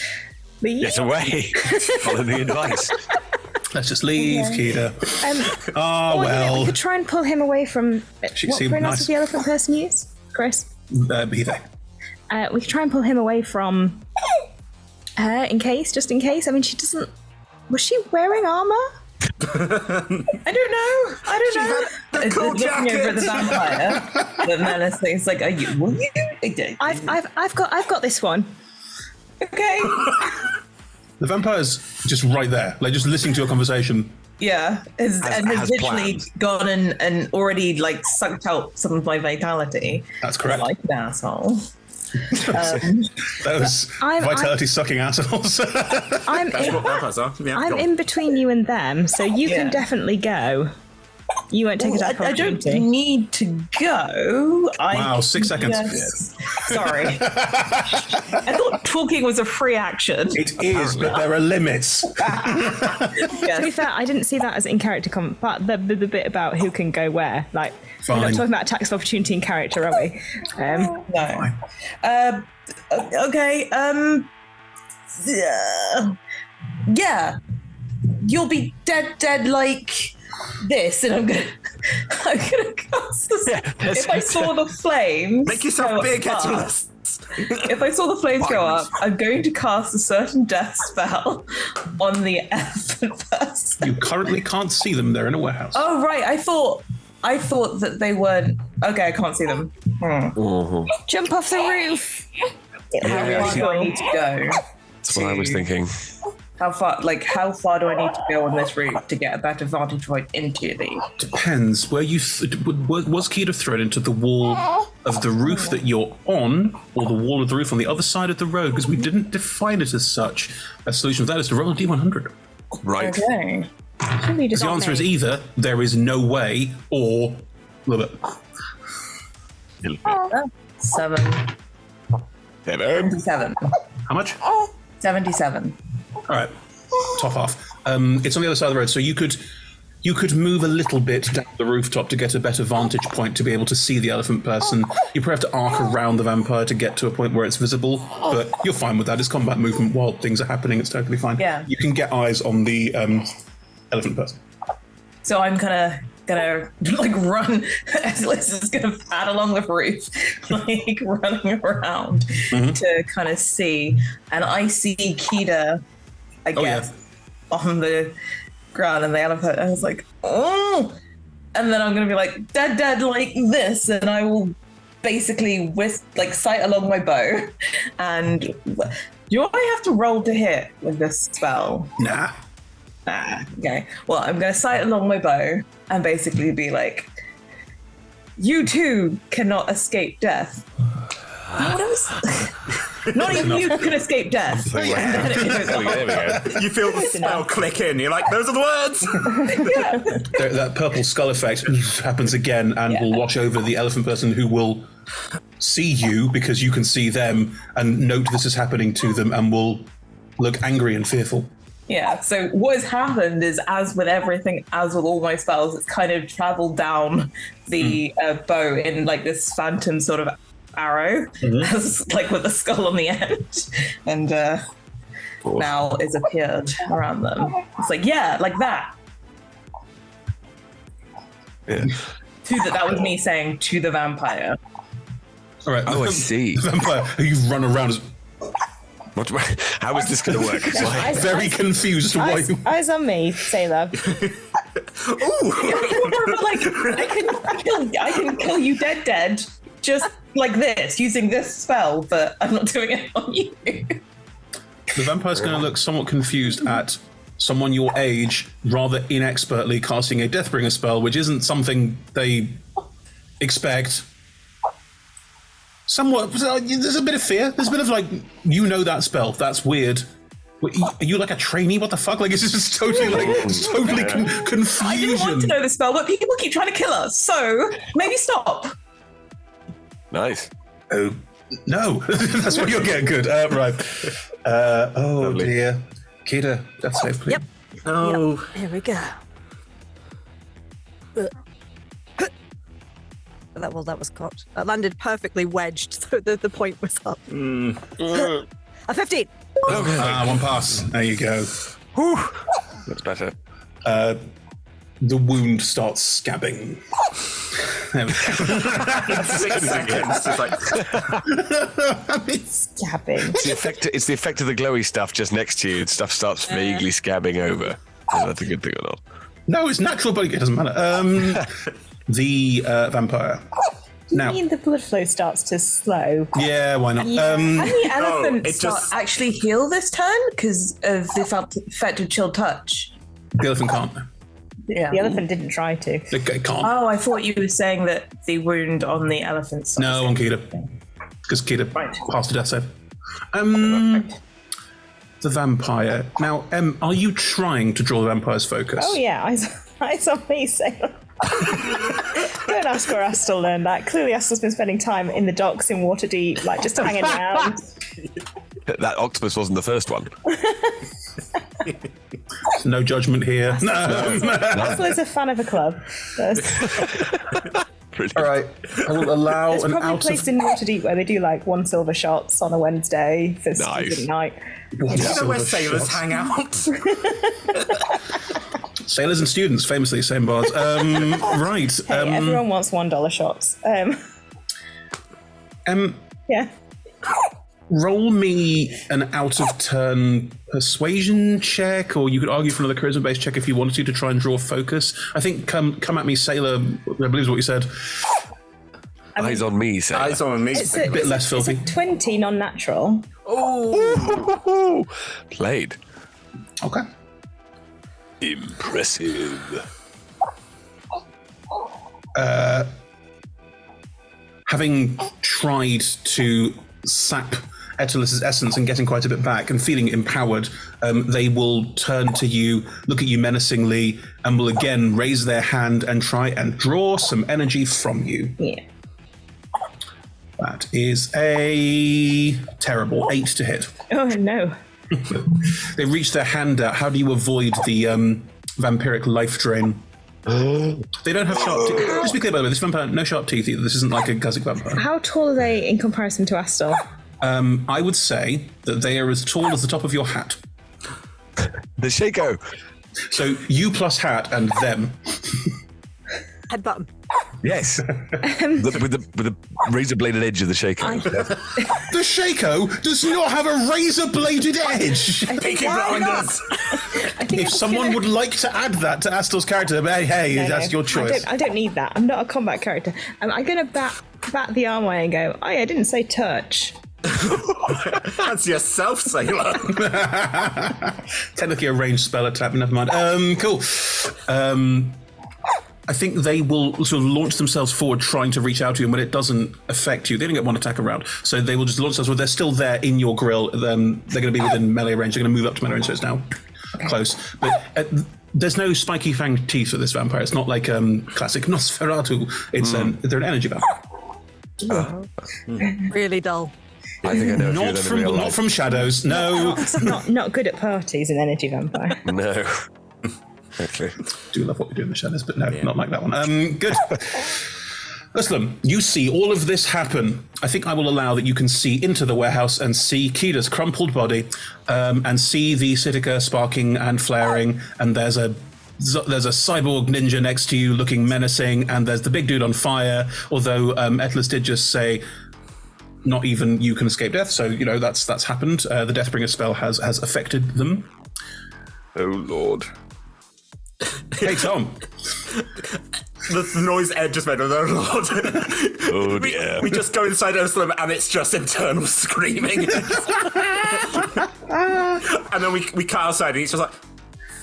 leave. Get away. Follow the advice. Let's just leave, Kida. Well. We could try and pull him away from... She what seemed pronouns nice. did the elephant person use? Chris? Be they. We could try and pull him away from her, just in case. I mean, she doesn't... Was she wearing armor? I don't know. The cool Looking jacket. over at the vampire, the menace thing. It's like, will you? I've got this one. Okay. The vampire's just right there, like just listening to your conversation. Yeah, has literally plans. gone and already like sucked out some of my vitality. That's correct. Like an asshole. Those vitality sucking assholes. I'm That's what vampires are. Yeah, I'm go on. in between you and them, so you can definitely go. You won't take attack I don't opportunity. need to go. Wow, 6 seconds. Sorry. I thought talking was a free action. It is, but there are limits. To be fair, I didn't see that as in character but the bit about who can go where. Like, we're not Fine. talking about attacks of opportunity in character, are we? No. Okay. Yeah. You'll be dead like this, and I'm gonna cast this. If I saw the flames, Make yourself go big, up, Etelis. If I saw the flames go up, I'm going to cast a certain death spell on the elephant person. You currently can't see them. They're in a warehouse. Oh right, I thought that they weren't. Okay, I can't see them. Jump off the roof. How far do I need to go? That's what I was thinking. How far do I need to go on this route to get a better vantage point into the... Depends. Where you was Keita thrown into the wall of the roof that you're on, or the wall of the roof on the other side of the road? Because we didn't define it as such. A solution for that is to roll a d100. Right. Okay. The answer is either there is no way, or a little bit. 7. 77. How much? 77. All right, top half. It's on the other side of the road, so you could move a little bit down the rooftop to get a better vantage point to be able to see the elephant person. You probably have to arc around the vampire to get to a point where it's visible, but you're fine with that. It's combat movement while things are happening. It's totally fine. Yeah. You can get eyes on the elephant person. So I'm gonna like run. Atlas is gonna pad along the roof, like running around to kind of see, and I see Keita, I guess, on the ground, and the elephant. I was like, oh, and then I'm gonna be like dead like this, and I will basically sight along my bow, and do I have to roll to hit with this spell? Nah. Okay. Well, I'm going to sight along my bow and basically be like, you too cannot escape death. Not even you can escape death. There we go. You feel the spell click in. You're like, those are the words. That purple skull effect happens again and will wash over the elephant person, who will see you because you can see them and note this is happening to them and will look angry and fearful. Yeah, so what has happened is, as with everything, as with all my spells, it's kind of traveled down the bow in like this phantom sort of arrow, like with the skull on the end, and now it's appeared around them. It's like, yeah, like that. Yeah. That was me saying to the vampire. All right. Oh, I see. The vampire who you run around as... How is this going to work? Very confused. Eyes on me, Sailor. I can kill you dead, just like this, using this spell, but I'm not doing it on you. The vampire's going to look somewhat confused at someone your age rather inexpertly casting a Deathbringer spell, which isn't something they expect. Somewhat, there's a bit of fear. There's a bit of like, you know that spell. That's weird. Are you like a trainee? What the fuck? Like, it's just totally confusion. I didn't want to know the spell, but people keep trying to kill us, so maybe stop. Nice. Oh, no. That's what you're getting good. Right. Lovely. Dear. Keita, that's safe, please. Yep. Oh. Yep. Here we go. That was cocked. That landed perfectly wedged, so the point was up. A 15. Okay. One pass. There you go. Whew. That's better. The wound starts scabbing. There we go. 6 seconds. Just like... Scabbing. It's the effect of the glowy stuff just next to you. Stuff starts vaguely scabbing over. Is that a good thing or not? No, it's natural, but it doesn't matter. The vampire. You mean the blood flow starts to slow? Yeah, why not? Can the elephant actually heal this turn because of the effect of chill touch? The elephant can't. Yeah. The elephant didn't try to. It can't. Oh, I thought you were saying that the wound on the elephant. No, on Keita. Because Keita passed a death save. The vampire. Now, are you trying to draw the vampire's focus? Oh, yeah. Eyes on me, Sailor. Don't ask where Astel learned that. Clearly, Astel's been spending time in the docks in Waterdeep, like just hanging around. That octopus wasn't the first one. No judgment here. No. Astel is a fan of a club. All right, I will allow It's an probably a out place of... in Waterdeep where they do like 1 silver shots on a Wednesday for student night. Do you know where sailors hang out? Sailors and students, famously, same bars. Right. Hey, everyone wants $1 shots. Yeah. Roll me an out-of-turn persuasion check, or you could argue for another charisma-based check if you wanted to try and draw focus. I think come at me, Sailor, I believe is what you said. Eyes on me, Sailor. Eyes on me. It's a bit less filthy. It's a 20 non-natural. Oh! Played. Okay. Impressive. Having tried to sap Etelus's essence and getting quite a bit back and feeling empowered, they will turn to you, look at you menacingly, and will again raise their hand and try and draw some energy from you. Yeah. That is a terrible 8 to hit. Oh, no. They reach their hand out. How do you avoid the vampiric life drain? They don't have sharp teeth. Just to be clear, by the way, this vampire, no sharp teeth either. This isn't like a Kazik vampire. How tall are they in comparison to Astor? I would say that they are as tall as the top of your hat. The Shaco. So you plus hat and them. Head button. Yes. with the razor-bladed edge of the Shaco. The Shaco does not have a razor-bladed edge. Peaky Blinders. If someone would like to add that to Astor's character, hey, that's your choice. I don't need that. I'm not a combat character. I'm going to bat the arm away and go, oh yeah, I didn't say touch. That's yourself, sailor. Technically a ranged spell attack, but never mind. Cool. I think they will sort of launch themselves forward trying to reach out to you, and when it doesn't affect you, they only get one attack around, so they will just launch themselves. They're still there in your grill. They're going to be within melee range. They're going to move up to melee range, so it's now close. But there's no spiky fang teeth for this vampire. It's not like classic Nosferatu. It's they're an energy vampire. Really dull. I think I know. Not from shadows. No. Not good at parties. An energy vampire. No. Okay. Do love what we do in the shadows, but no, not like that one. Good. Muslim, you see all of this happen. I think I will allow that you can see into the warehouse and see Kida's crumpled body, and see the Sitica sparking and flaring, and there's a cyborg ninja next to you looking menacing, and there's the big dude on fire, although Etlus did just say not even you can escape death, so you know that's happened. The Deathbringer spell has affected them. Oh Lord. Hey Tom. The noise Ed just made, oh Lord. Oh dear. We just go inside Ursulum and it's just internal screaming. And then we cut outside and he's just like,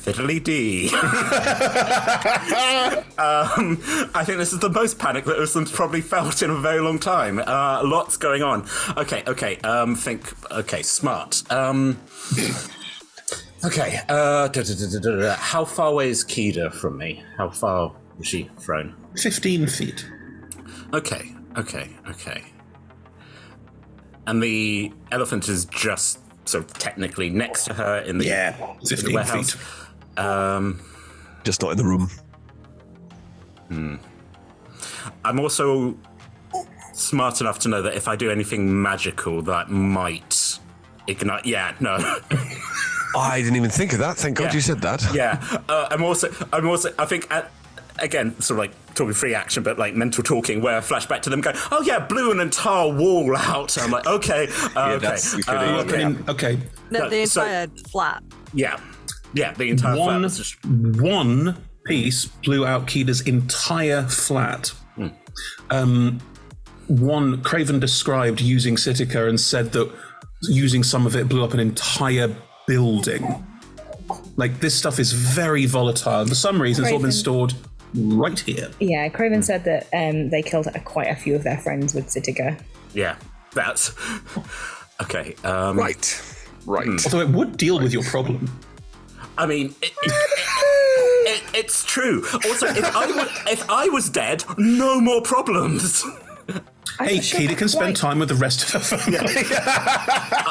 fiddly dee. I think this is the most panic that Ursulum's probably felt in a very long time. Lots going on. Okay, smart. Okay, how far away is Kida from me? How far was she thrown? 15 feet. Okay. And the elephant is just so technically next to her in the 15 warehouse. feet. Just not in the room. I'm also smart enough to know that if I do anything magical, that might ignite. Yeah, no. I didn't even think of that. Thank God you said that. Yeah. I'm also. I think. Again, sort of like talking free action, but like mental talking, where I flash back to them going, oh yeah, blew an entire wall out. I'm like, okay. Okay. No, the entire flat. Yeah, the entire flat. Was just... One piece blew out Kida's entire flat. One Craven described using Sitica and said that using some of it blew up an entire building. Like, this stuff is very volatile. For some reason, it's all been stored right here. Yeah, Craven said that they killed quite a few of their friends with Sitica. Yeah, that's... Okay. Right. Although it would deal with your problem. I mean, it's true. Also, if I was dead, no more problems. Hey, Kida can spend time with the rest of her family.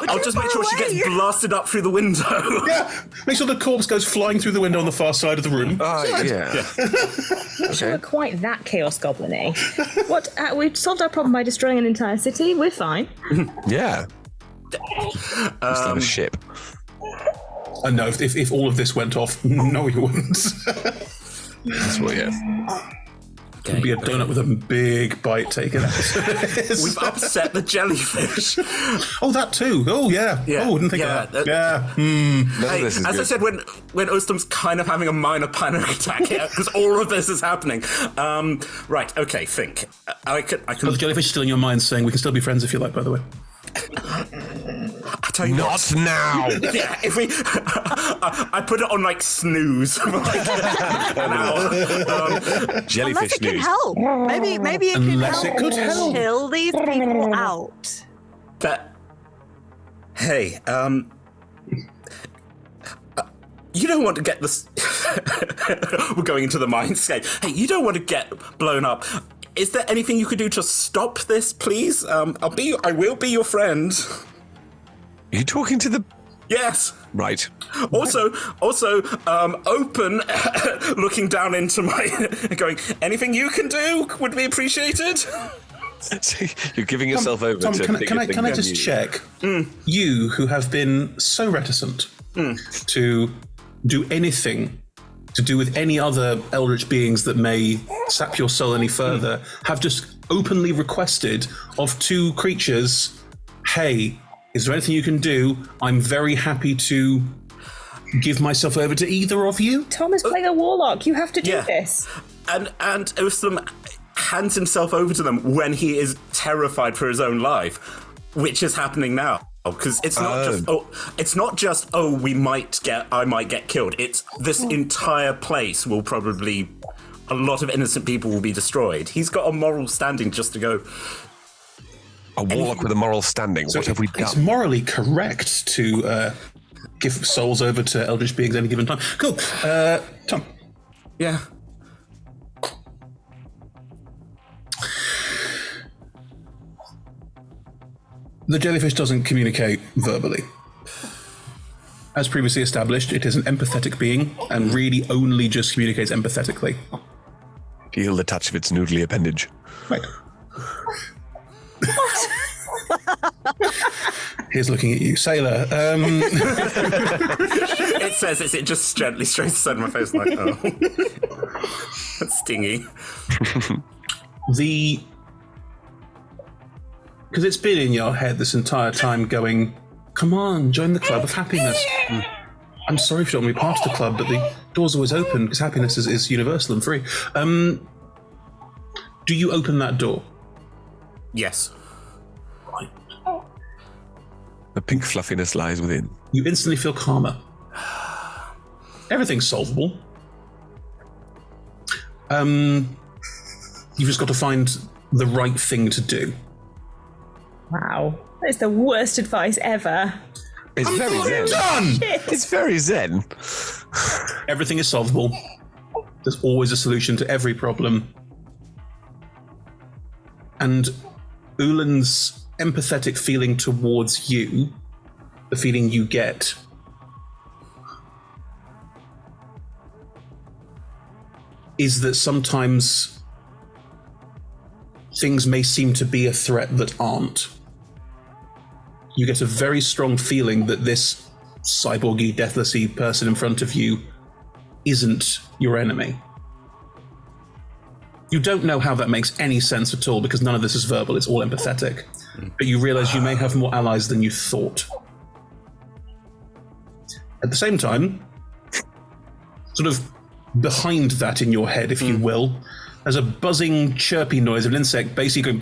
I'll just make sure she gets blasted up through the window. Yeah, make sure the corpse goes flying through the window on the far side of the room. Not sure we're quite that chaos goblin-y. What? We've solved our problem by destroying an entire city. We're fine. Yeah. It's not a ship. No, if all of this went off, no, you wouldn't. That's what, yeah. It'd be a donut with a big bite taken out. We've upset the jellyfish. Oh, that too. Oh, yeah. Oh, didn't think of that. Hey, as I said, when Ostam's kind of having a minor panic attack here, because all of this is happening. Right, okay, think. I can... Oh, the jellyfish is still in your mind saying we can still be friends if you like, by the way. I tell you Not now. Yeah, if we, I put it on like snooze for like an hour. Jellyfish Unless it can news. help. Maybe it can Unless help it could help. chill these people out. But hey, you don't want to get this. We're going into the mindscape. Hey, you don't want to get blown up. Is there anything you could do to stop this, please? I will be your friend. Are you talking to the... Yes. Right. Also, open, looking down into my, going, anything you can do would be appreciated. So you're giving yourself over Tom, to... can I just check? You, who have been so reticent to do anything to do with any other eldritch beings that may sap your soul any further, have just openly requested of two creatures, hey, is there anything you can do? I'm very happy to give myself over to either of you. Tom is playing a warlock. You have to do this. And Uhlen hands himself over to them when he is terrified for his own life, which is happening now. Because it's not just I might get killed. It's this entire place will probably, a lot of innocent people will be destroyed. He's got a moral standing just to go. A warlock with a moral standing. So what have we done? It's morally correct to give souls over to eldritch beings at any given time. Cool. Tom. Yeah. The jellyfish doesn't communicate verbally. As previously established, it is an empathetic being and really only just communicates empathetically. Feel the touch of its noodly appendage. Right. Here's looking at you, Sailor. It says it just gently straight inside my face, like, oh. That's stingy. Because it's been in your head this entire time going, come on, join the club of happiness. I'm sorry if you don't want me past the club, but the door's always open because happiness is universal and free. Do you open that door? Yes. Right. The pink fluffiness lies within. You instantly feel calmer. Everything's solvable. You've just got to find the right thing to do. Wow. That is the worst advice ever. It's very zen. Done! It's very zen. Everything is solvable. There's always a solution to every problem. And Uhlen's empathetic feeling towards you, the feeling you get, is that sometimes things may seem to be a threat that aren't. You get a very strong feeling that this cyborgy, deathlessy person in front of you isn't your enemy. You don't know how that makes any sense at all because none of this is verbal, it's all empathetic. But you realize you may have more allies than you thought. At the same time, sort of behind that in your head, if you will, there's a buzzing, chirpy noise of an insect basically going...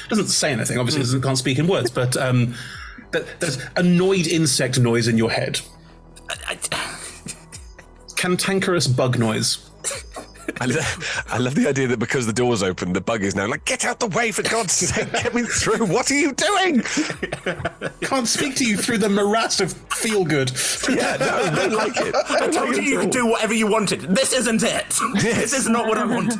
Doesn't say anything, obviously it can't speak in words, but there's annoyed insect noise in your head. Cantankerous bug noise. I love the idea that because the door's open, the bug is now like, get out the way, for God's sake, get me through. What are you doing? Can't speak to you through the morass of feel good. Yeah, no, I don't like it. I told you could do whatever you wanted. This isn't it. Yes. This is not what I want.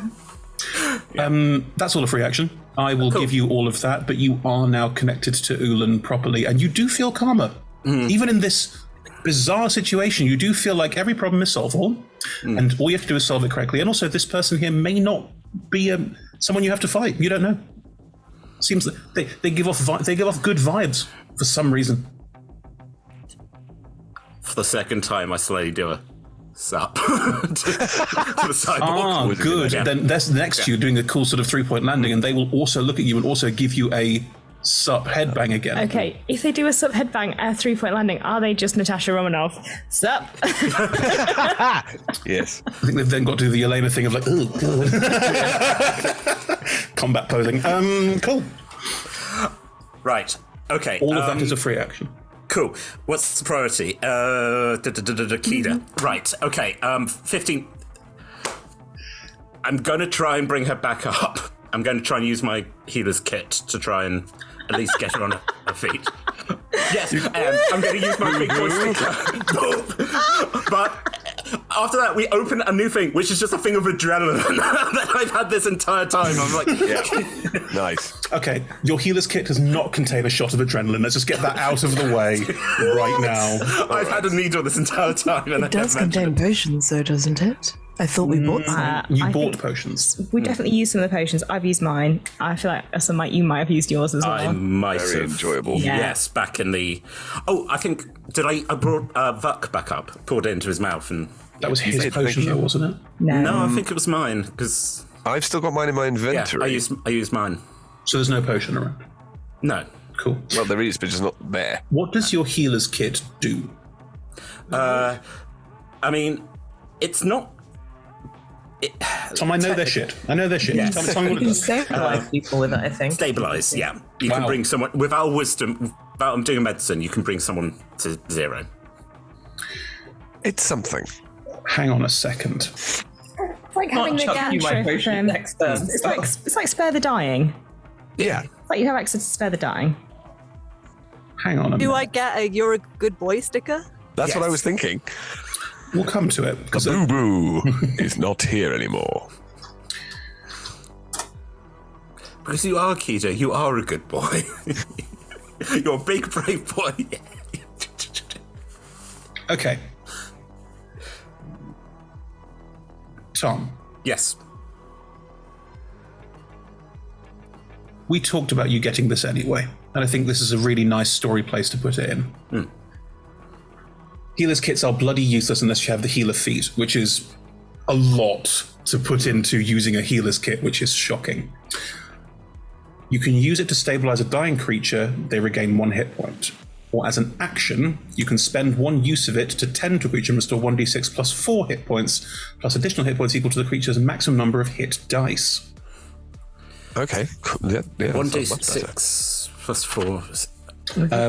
That's all a free action. I will give you all of that, but you are now connected to Uhlen properly, and you do feel calmer. Even in this bizarre situation, you do feel like every problem is solvable, and all you have to do is solve it correctly. And also, this person here may not be someone you have to fight. You don't know. Seems that they give off good vibes for some reason. For the second time, I slowly do a sup to the sidewalk. Good. Yeah. Then that's next to you doing a cool sort of 3-point landing, and they will also look at you and also give you a sup headbang again. Okay, if they do a sup headbang, a 3-point landing, are they just Natasha Romanoff? Sup? Yes. I think they've then got to do the Elena thing of like, oh, God. Combat posing. Cool. Right. Okay. All of that is a free action. Cool. What's the priority? Kida. Right. Okay. 15. I'm going to try and bring her back up. I'm going to try and use my healer's kit to try and at least get her on her feet. Yes, I'm going to use my big boy sticker. But after that, we open a new thing, which is just a thing of adrenaline that I've had this entire time. I'm like, Nice. Okay, your healer's kit does not contain a shot of adrenaline. Let's just get that out of the way right now. I've had a needle this entire time. And It does contain potions, though, doesn't it? I thought we bought some. You bought potions. We definitely used some of the potions. I've used mine. I feel like you might have used yours as well. I might Very have. enjoyable. Yeah. Yes, back in the... Oh, I think... I brought Vuk back up, poured it into his mouth, and... That was his potion, though, wasn't it? No, I think it was mine, because... I've still got mine in my inventory. Yeah, I used mine. So there's no potion around? No. Cool. Well, there is, but just not there. What does your healer's kit do? I mean, it's not... Tom, I know their shit. Yes. Tell me You what it can does. stabilize people with it, I think. Stabilize, yeah. You can bring someone... With our wisdom, without doing medicine, you can bring someone to 0. It's something. Hang on a second. It's like having the cantrip. next turn. It's like spare the dying. Yeah. It's like you have access to spare the dying. Hang on a minute. Do I get a "You're a good boy" sticker? That's what I was thinking. We'll come to it. Boo Boo is not here anymore. Because you are, Kida, you are a good boy. You're a big, brave boy. Okay. Tom. Yes. We talked about you getting this anyway, and I think this is a really nice story place to put it in. Healer's kits are bloody useless unless you have the healer feat, which is a lot to put into using a healer's kit, which is shocking. You can use it to stabilize a dying creature, they regain 1 hit point. Or as an action, you can spend 1 use of it to tend to a creature and restore 1d6 plus 4 hit points, plus additional hit points equal to the creature's maximum number of hit dice. Okay, cool. Yeah, 1d6 plus 4.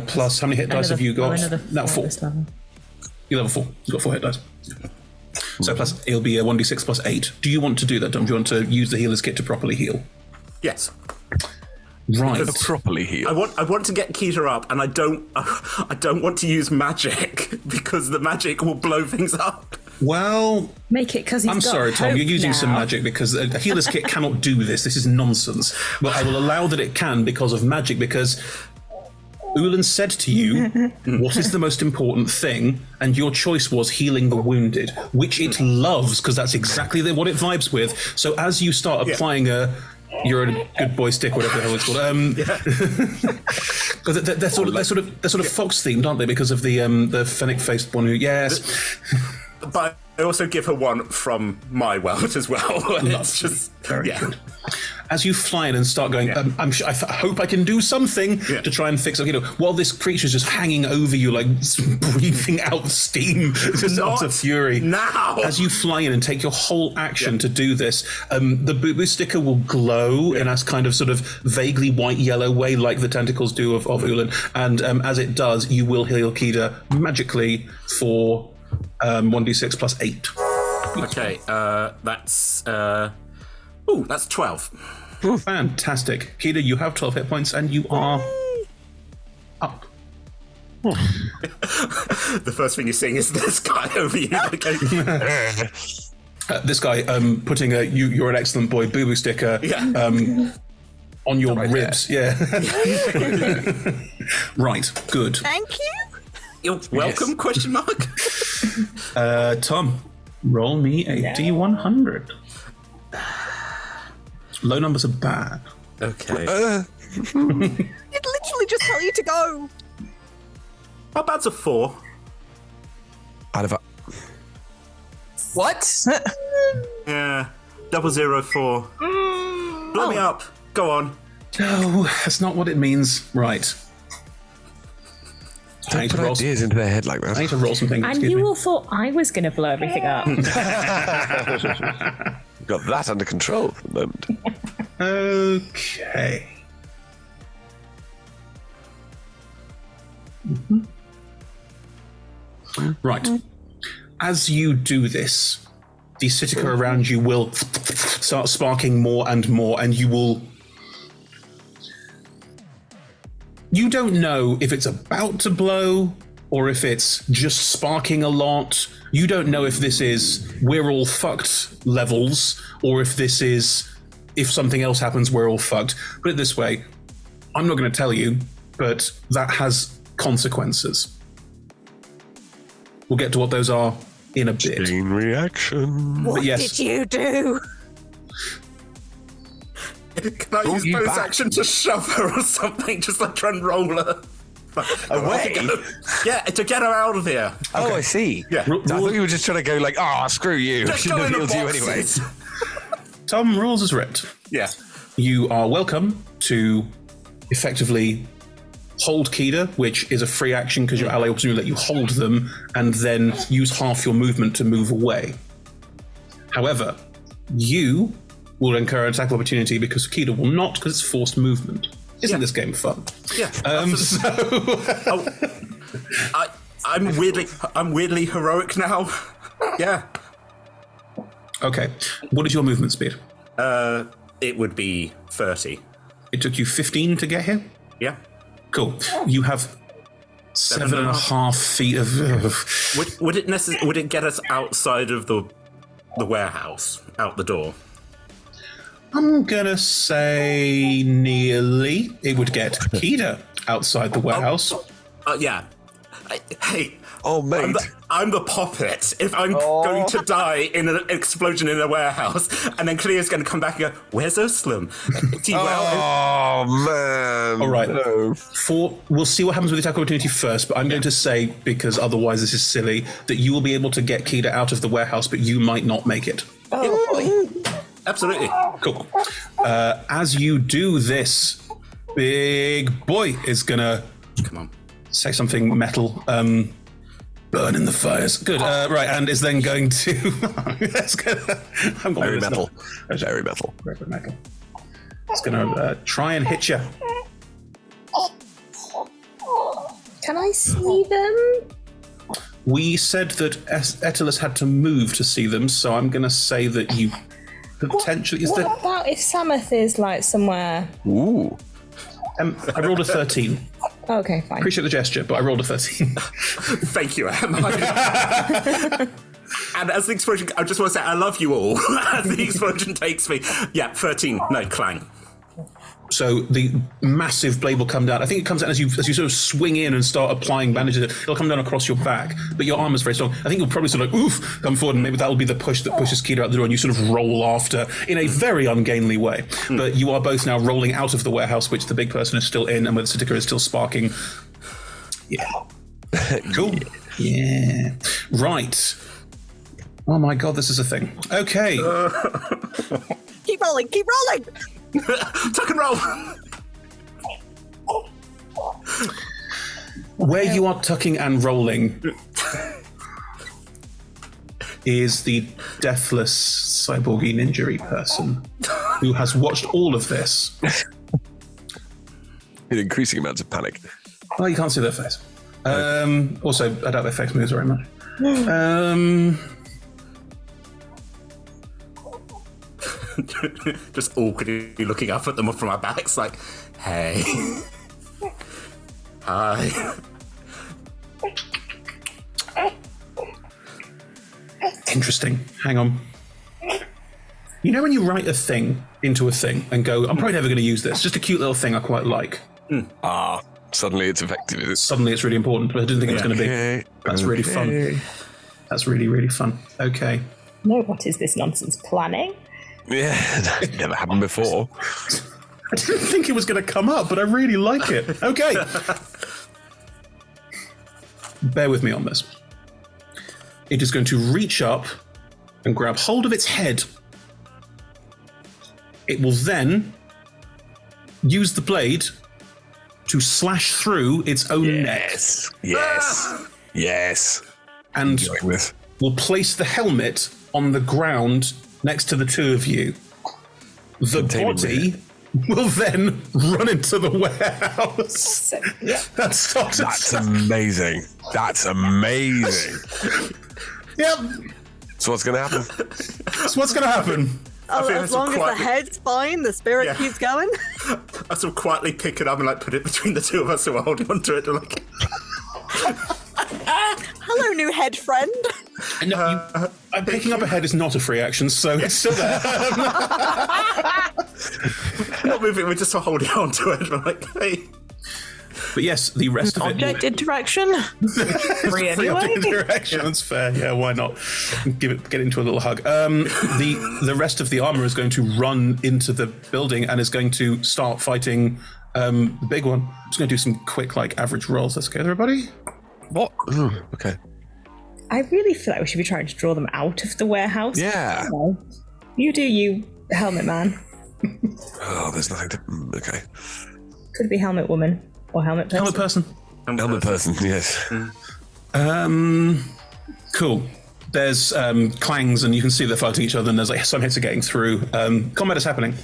Plus, how many hit dice have you got? Now 4. Level. You're level 4. You've got 4 hit dice. So plus, it'll be a 1d6 plus 8. Do you want to do that, Dom? Do you want to use the healer's kit to properly heal? Yes. Right. Properly heal. I want to get Keita up, and I don't want to use magic because the magic will blow things up. Well, make it because I'm sorry, Tom. You're using some magic because a healer's kit cannot do this. This is nonsense. But I will allow that it can because of magic. Because Uhlen said to you, "What is the most important thing?" And your choice was healing the wounded, which it loves because that's exactly what it vibes with. So as you start applying you're a good boy stick, whatever the hell it's called. Because they're sort of fox themed, aren't they? Because of the fennec faced one who, yes. But I also give her one from my world as well. It's just very good. As you fly in and start going, I hope I can do something to try and fix it. While this creature's just hanging over you, like breathing out steam, just out of fury. Now, as you fly in and take your whole action to do this, the boo-boo sticker will glow in a kind of sort of vaguely white-yellow way, like the tentacles do of Uhlen. And as it does, you will heal Kida magically for 1d6 plus 8. Okay, that's 12. Fantastic. Kida, you have 12 hit points and you are up. The first thing you're seeing is this guy over you. This guy putting you're an excellent boy boo-boo sticker on your ribs. There. Yeah. Right, good. Thank you. You're welcome, question mark? Tom, roll me a D100. Low numbers are bad. Okay. It literally just tell you to go. How bad's a 4? Out of a... What? Yeah. 004. Blow me up. Go on. No, that's not what it means. Right. Don't put ideas into their head like that. I need to roll some things. And you all thought I was going to blow everything up. Got that under control for the moment. Okay. Right. As you do this, the Sitica around you will start sparking more and more, and you will... You don't know if it's about to blow or if it's just sparking a lot. You don't know if this is we're all fucked levels or if this is if something else happens, we're all fucked. Put it this way, I'm not going to tell you, but that has consequences. We'll get to what those are in a bit. Chain reaction. What did you do? Can I use bonus action to shove her or something? Just like try and roll her away? Yeah, to get her out of here. Oh, I see. Yeah. I thought you were just trying to go like, screw you. Just She go in the appealed to you anyway. boxes. Tom, rules as writ. Yeah. You are welcome to effectively hold Kida, which is a free action because your ally will let you hold them, and then use half your movement to move away. However, you will incur an attack opportunity because Kida will not, because it's forced movement. Isn't this game fun? Yeah. I'm weirdly heroic now. Yeah. Okay. What is your movement speed? It would be 30. It took you 15 to get here? Yeah. Cool. You have 7.5 feet of... Would it get us outside of the warehouse, out the door? I'm gonna say nearly. It would get Kida outside the warehouse. Yeah. Hey. Oh, mate. I'm the puppet. If I'm going to die in an explosion in a warehouse, and then Cleo's going to come back and go, "Where's Uslam?" Man. All right. No. We'll see what happens with the attack opportunity first, but I'm going to say, because otherwise this is silly, that you will be able to get Kida out of the warehouse, but you might not make it. Absolutely. Cool. As you do this, big boy is going to... Come on. Say something metal. Burn in the fires. Good. Right, and is then going to... Very metal. Very metal. Very metal. It's going to try and hit you. Can I see them? We said that Etelus had to move to see them, so I'm going to say that you potentially... What about if Samoth is like somewhere? Ooh. I rolled a 13. Oh, okay, fine. Appreciate the gesture, but I rolled a 13. Thank you, Em. And as the explosion, I just want to say I love you all. As the explosion takes me, 13. No, clang. So the massive blade will come down. I think it comes down as you sort of swing in and start applying bandages. It'll come down across your back, but your armor's very strong. I think you'll probably sort of come forward, and maybe that'll be the push that pushes Kida out the door, and you sort of roll after in a very ungainly way. But you are both now rolling out of the warehouse, which the big person is still in, and where the Sitica is still sparking. Yeah. Cool. Yeah. Right. Oh my god, this is a thing. Okay. Keep rolling, keep rolling! Tuck and roll! Where you are tucking and rolling is the deathless cyborgy ninja person who has watched all of this. In increasing amounts of panic. Well, you can't see their face. Also, I doubt their face moves very much. Just awkwardly looking up at them from our backs, like, hey. Hi. Interesting. Hang on. You know when you write a thing into a thing and go, I'm probably never going to use this, just a cute little thing I quite like. Suddenly it's effective, is it? Suddenly it's really important, but I didn't think it was going to be. That's really fun. That's really, really fun. Okay. No, what is this nonsense? Planning? Yeah, that's never happened before. I didn't think it was going to come up, but I really like it. Okay. Bear with me on this. It is going to reach up and grab hold of its head. It will then use the blade to slash through its own neck. Yes. And will place the helmet on the ground next to the two of you. The body will then run into the warehouse. That's amazing. That's amazing. Yep. So what's going to happen? So what's going to happen? As long as the head's fine, the spirit keeps going. I sort of quietly pick it up and put it between the two of us, so we're holding onto it. Hello, new head friend. No, picking up a head is not a free action, so it's still there. Not moving, we're just sort of holding onto it. We're like, hey. But yes, the rest of it. Object interaction. Free Free anyway. object interaction. That's fair. Yeah, why not? Get into a little hug. The rest of the armor is going to run into the building and is going to start fighting the big one. I'm just going to do some quick average rolls. Let's go, everybody. What? Okay. I really feel like we should be trying to draw them out of the warehouse. Yeah. You do you, helmet man. Oh, there's nothing to. Okay. Could be helmet woman or helmet person. Helmet person, yes. Cool. There's clangs, and you can see they're fighting each other, and there's some hits are getting through. Combat is happening.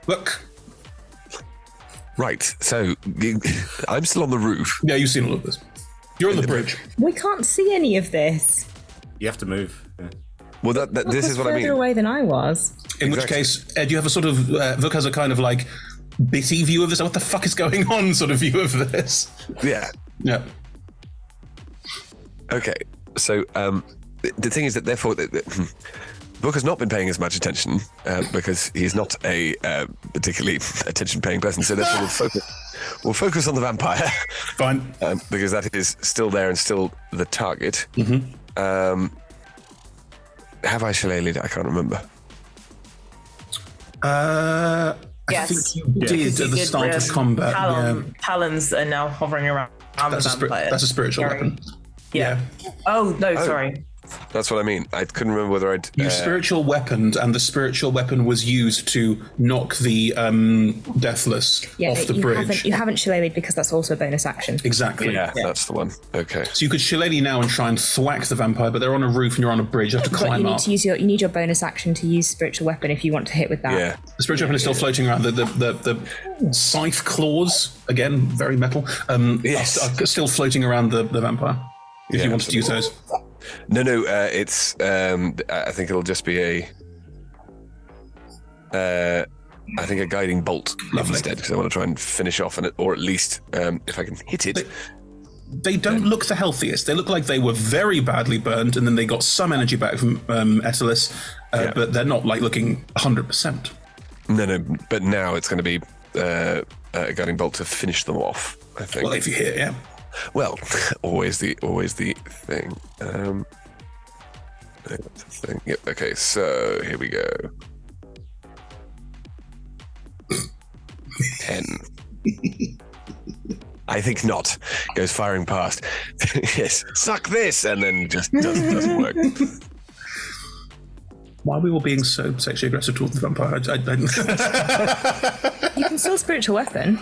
Look. Right, so I'm still on the roof. Yeah, you've seen all of this. You're on the bridge. We can't see any of this. You have to move. Yeah. Well, this is what I mean. Further away than I was. In which case, Ed, you have a sort of Vuk has a kind of bitty view of this. What the fuck is going on? Sort of view of this. Yeah. Yeah. Okay. So the thing is that therefore Vuk has not been paying as much attention because he's not a particularly attention-paying person. So therefore we'll focus on the vampire. Fine. Because that is still there and still the target. Mm-hmm. Have I shillelied? I can't remember. Yes. I think you did at the start of combat. Talons are now hovering around the vampire. That's a spiritual weapon. Yeah. Oh, no, sorry. That's what I mean. I couldn't remember whether I'd... You spiritual weaponed, and the spiritual weapon was used to knock the Deathless off the bridge. You haven't shillelied because that's also a bonus action. Exactly. Yeah, that's the one. Okay. So you could shillelagh now and try and thwack the vampire, but they're on a roof and you're on a bridge. You have to climb up. You need your bonus action to use spiritual weapon if you want to hit with that. Yeah. The spiritual weapon is still floating around. The scythe claws, again, very metal, are still floating around the vampire. If you wanted to use those. No, it's. I think it'll just be a guiding bolt instead, because I want to try and finish off on it, or at least if I can hit it. They don't look the healthiest. They look like they were very badly burned, and then they got some energy back from Etelis, but they're not looking 100%. No, but now it's going to be a guiding bolt to finish them off, I think. Well, if you hit, yeah. Well, always the thing. That's the thing. Yep. Okay. So here we go. 10. I think not. Goes firing past. Yes. Suck this, and then just doesn't work. Why are we all being so sexually aggressive towards the vampire? You can still spiritual weapon.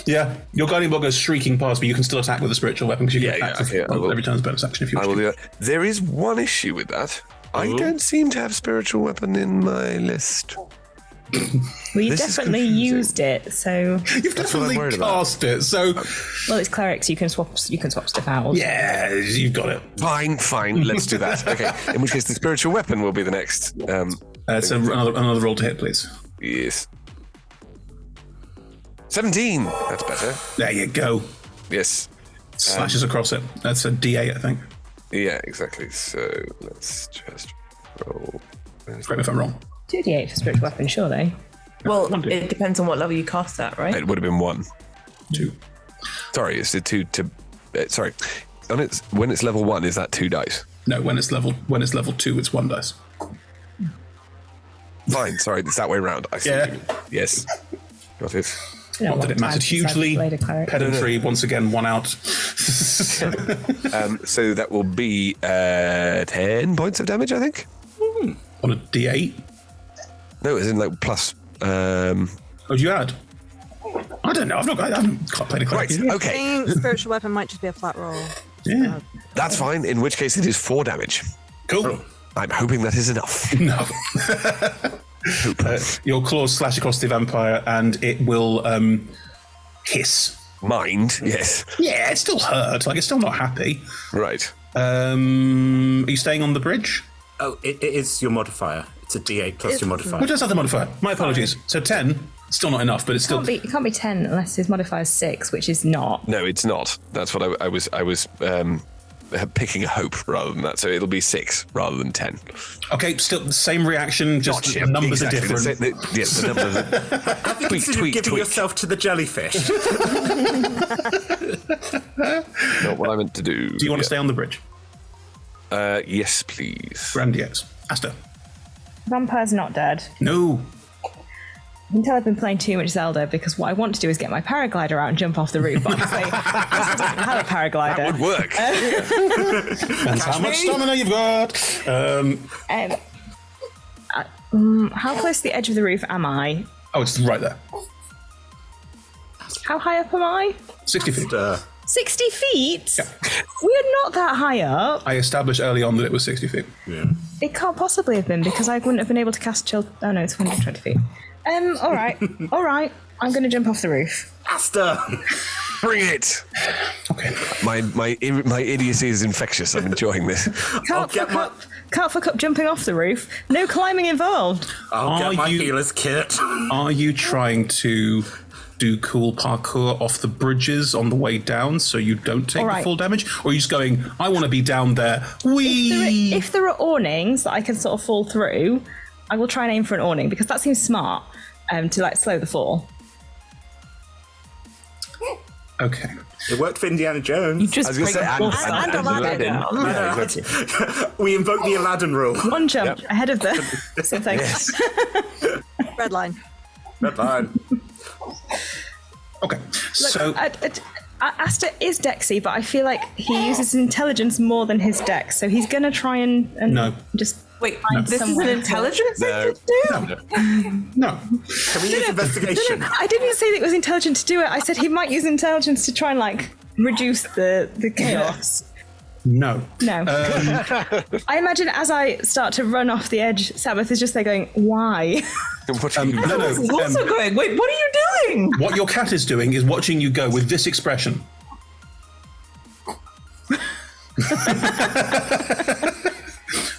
Yeah, your guiding bolt goes shrieking past, but you can still attack with a spiritual weapon because you can attack every turn as bonus action if you wish. I will do that. There is one issue with that. I don't seem to have spiritual weapon in my list. Well, you definitely used it, so you've definitely cast it. So, well, it's clerics. You can swap stuff out. Yeah, you've got it. Fine. Let's do that. Okay. In which case, the spiritual weapon will be the next. So another roll to hit, please. Yes. 17. That's better. There you go. Yes. Slashes across it. That's a D8, I think. Yeah, exactly. So let's just roll. Correct me if I'm wrong. 2d8 for spiritual weapon, surely. Well, it depends on what level you cast at, right? It would have been 1. 2. Sorry, it's the 2 to. Sorry, when it's level 1, is that 2 dice? No, when it's level 2, it's 1 dice. Fine. Sorry, it's that way around. I see. Yeah. Yes. Got it. Not that it mattered hugely. Pedantry, once again, 1 out. So that will be 10 points of damage, I think. On a D8? No, it's in plus. Oh, did you add? I don't know. I haven't played a cleric. Right. Okay. I think spiritual weapon might just be a flat roll. Yeah. That's fine. In which case, it is 4 damage. Cool. I'm hoping that is enough. No. Your claws slash across the vampire, and it will hiss. Mind, yes. Yeah, it's still hurt. Like, it's still not happy. Right. Are you staying on the bridge? Oh, it is your modifier. It's a D8 plus your modifier. Who does have the modifier? My apologies. So 10, still not enough, but it's still... It can't be 10 unless his modifier is 6, which is not. No, it's not. That's what I was picking a hope rather than that. So it'll be 6 rather than 10. Okay, still the same reaction, just Gotcha. the numbers are different. Yes, the numbers are... Have you considered giving yourself to the jellyfish? Not what I meant to do. Do you want to stay on the bridge? Yes, please. Grandiose. Asta. Vampire's not dead. No. You can tell I've been playing too much Zelda because what I want to do is get my paraglider out and jump off the roof. But obviously, Asta doesn't have a paraglider. That would work. Depends how much stamina you've got. How close to the edge of the roof am I? Oh, it's right there. How high up am I? 60 feet. 60 feet? Yeah. We're not that high up. I established early on that it was 60 feet. Yeah. It can't possibly have been because I wouldn't have been able to cast chill. Oh no, it's 120 feet. All right. All right. I'm going to jump off the roof. Asta! Bring it! Okay. My idiocy is infectious. I'm enjoying this. Can't fuck up jumping off the roof. No climbing involved. I'll get my healer's kit. Are you trying to do cool parkour off the bridges on the way down so you don't take the full damage? Or are you just going, I want to be down there? Whee! If there are awnings that I can sort of fall through, I will try and aim for an awning because that seems smart to like slow the fall. Okay. It worked for Indiana Jones. You just break and Aladdin. Yeah, exactly. We invoke the Aladdin rule. One jump ahead of the something. Yes. Red line. Red line. Okay. So Asta is Dexy, but I feel like he uses intelligence more than his Dex, so he's gonna try and no. Just wait. This is an intelligence thing to do. No. Can we use investigation? I didn't say that it was intelligent to do it. I said he might use intelligence to try and like reduce the chaos. No. No. I imagine as I start to run off the edge, Sabbath is just there going, why? Also going, wait, what are you doing? What your cat is doing is watching you go with this expression.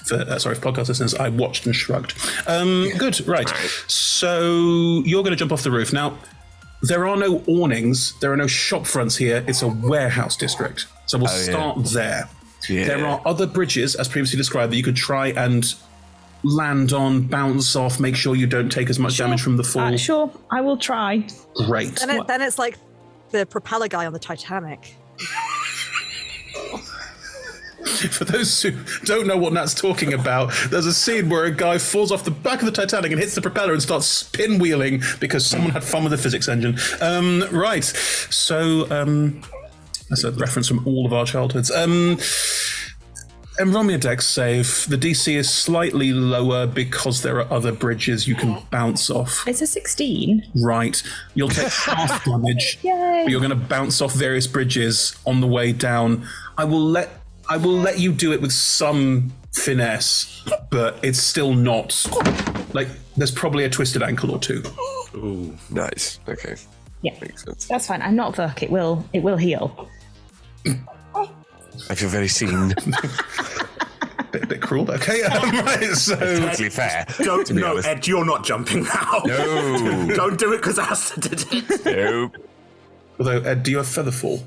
Sorry, for podcast listeners, I watched and shrugged. Good, right. So you're going to jump off the roof. Now, there are no awnings, there are no shop fronts here. It's a warehouse district. So we'll start there. Yeah. There are other bridges, as previously described, that you could try and land on, bounce off, make sure you don't take as much damage from the fall. Sure, I will try. Great. Then it's like the propeller guy on the Titanic. For those who don't know what Nat's talking about, there's a scene where a guy falls off the back of the Titanic and hits the propeller and starts spin-wheeling because someone had fun with the physics engine. Right, so that's a reference from all of our childhoods. Roll me a dex save. The DC is slightly lower because there are other bridges you can bounce off. It's a 16. Right. You'll take half damage. Yay. But you're going to bounce off various bridges on the way down. I will let you do it with some finesse, but it's still not like there's probably a twisted ankle or two. Ooh, nice. Okay. Yeah. Makes sense. That's fine. I'm not Vuk. It will heal. I feel very seen. bit cruel, but okay. Right, so totally fair. Ed, you're not jumping now. No. Don't do it because Asta did it. Nope. Although, Ed, do you have Featherfall?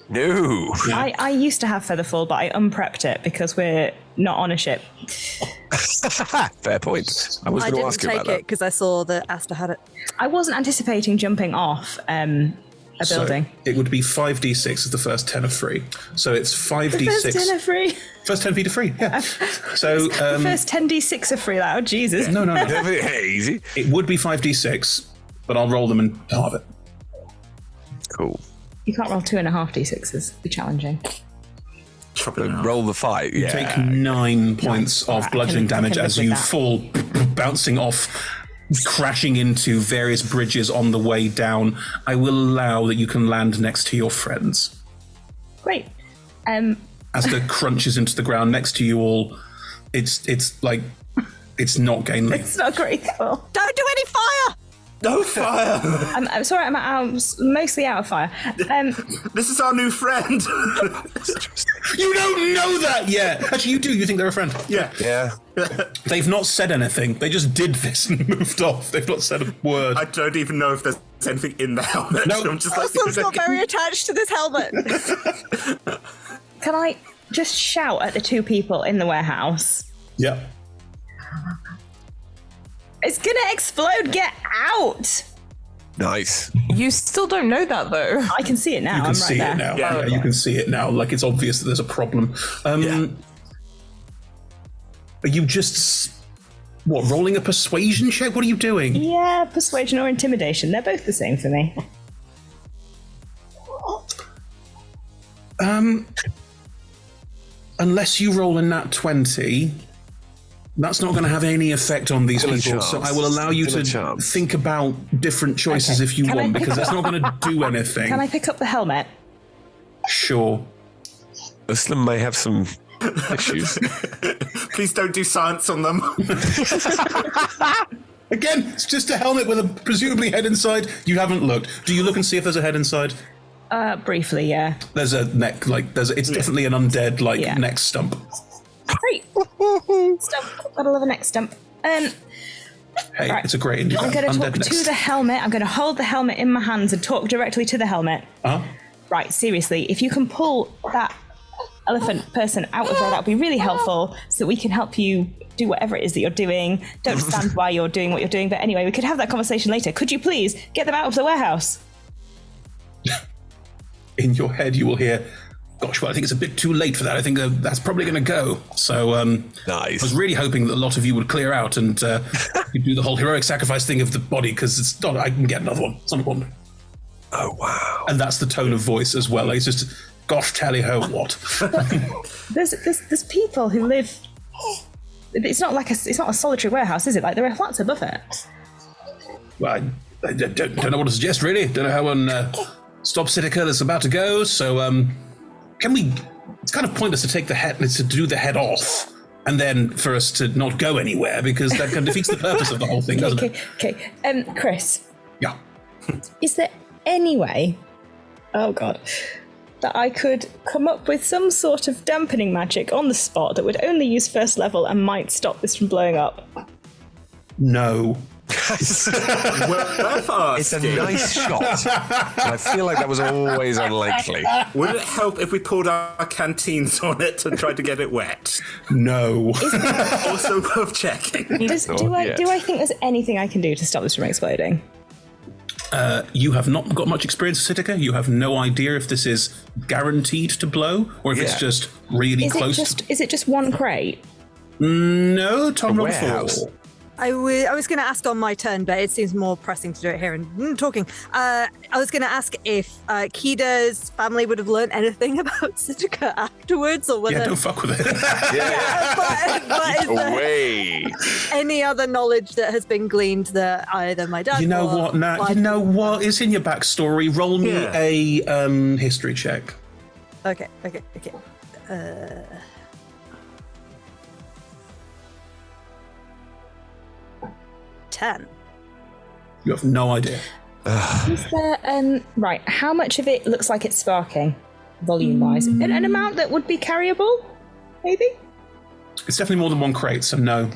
No. I used to have Featherfall, but I unprepped it because we're not on a ship. Fair point. I was going to ask you about that. I didn't take it because I saw that Asta had it. I wasn't anticipating jumping off a building. So it would be 5d6 as the first 10 of free. So it's 5d6. The first 10 are free. First 10 feet are free, yeah. So the first 10d6 are free. Oh, Jesus. No. Easy. It would be 5d6, but I'll roll them and halve it. Cool. You can't roll 2.5d6s. It'd be challenging. Roll the 5. You take 9 points of bludgeoning damage as you fall, bouncing off, crashing into various bridges on the way down. I will allow that you can land next to your friends. Great. As the crunches into the ground next to you all, it's like It's not gainly. It's not graceful. Don't do any fire! No fire! I'm sorry, I'm mostly out of fire. This is our new friend. You don't know that yet. Actually, you do. You think they're a friend? Yeah. Yeah. They've not said anything. They just did this and moved off. They've not said a word. I don't even know if there's anything in the helmet. No. I'm just like, Aslan's not very attached to this helmet. Can I just shout at the two people in the warehouse? Yeah. It's gonna explode! Get out! Nice. You still don't know that, though. I can see it now. You can I'm see right it there. now. Yeah, you can see it now. Like, it's obvious that there's a problem. Are you just... What, rolling a persuasion check? What are you doing? Yeah, persuasion or intimidation. They're both the same for me. Unless you roll a nat 20... That's not going to have any effect on these people, so I will allow you to think about different choices if you want, because that's not going to do anything. Can I pick up the helmet? Sure. Uslan may have some issues. Please don't do science on them. Again, it's just a helmet with a presumably head inside. You haven't looked. Do you look and see if there's a head inside? Briefly, yeah. There's a neck, it's definitely an undead, neck stump. Great. Stump. Gotta love a neck stump. Hey, right. It's a great Indian. I'm going to talk to the helmet. I'm going to hold the helmet in my hands and talk directly to the helmet. Right, seriously, if you can pull that elephant person out of there, that would be really helpful so that we can help you do whatever it is that you're doing. Don't understand why you're doing what you're doing, but anyway, we could have that conversation later. Could you please get them out of the warehouse? In your head, you will hear... Gosh, well, I think it's a bit too late for that. I think that's probably going to go. So nice. I was really hoping that a lot of you would clear out and you'd do the whole heroic sacrifice thing of the body, because it's not. I can get another one. It's not important. Oh, wow. And that's the tone of voice as well. It's just, gosh, tally ho, what? There's people who live... It's not a solitary warehouse, is it? Like, there are flats above it. Well, I don't know what to suggest, really. Don't know how one stops Sitica that's about to go, so... Can we? It's kind of pointless to take the head, to do the head off, and then for us to not go anywhere, because that kind of defeats the purpose of the whole thing, doesn't it? Okay. Chris. Yeah. Is there any way? Oh God. That I could come up with some sort of dampening magic on the spot that would only use first level and might stop this from blowing up? No. It's a nice shot. I feel like that was always unlikely. Would it help if we poured our canteens on it and tried to get it wet? No. Also worth checking. Do I think there's anything I can do to stop this from exploding? You have not got much experience with Sitica. You have no idea if this is guaranteed to blow or if it's just really close. Is it just one crate? No, Tom rolled 4. I was going to ask on my turn, but it seems more pressing to do it here and talking. I was going to ask if Kida's family would have learned anything about Sitica afterwards, or whether... Yeah, don't fuck with it. but is there any other knowledge that has been gleaned that either my dad... You know what, Nat? You know what? It's in your backstory. Roll me a history check. Okay. 10. You have no idea. Is there, right, how much of it looks like it's sparking, volume-wise? An amount that would be carryable, maybe? It's definitely more than one crate, so no.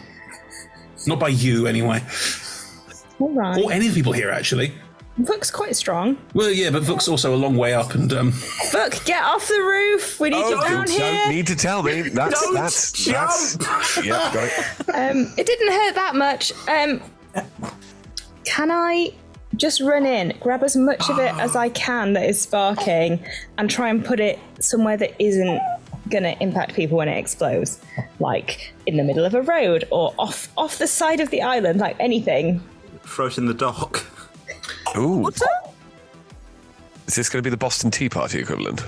Not by you, anyway. All right. Or any of the people here, actually. Vuk's quite strong. Well, yeah, but Vuk's also a long way up, and... Vuk, get off the roof! We need you down you here! don't need to tell me. That's yeah, got it. It didn't hurt that much. Can I just run in, grab as much of it as I can that is sparking, and try and put it somewhere that isn't going to impact people when it explodes? Like in the middle of a road or off the side of the island, like anything. Throw it in the dock. Ooh. What's that? Is this going to be the Boston Tea Party equivalent?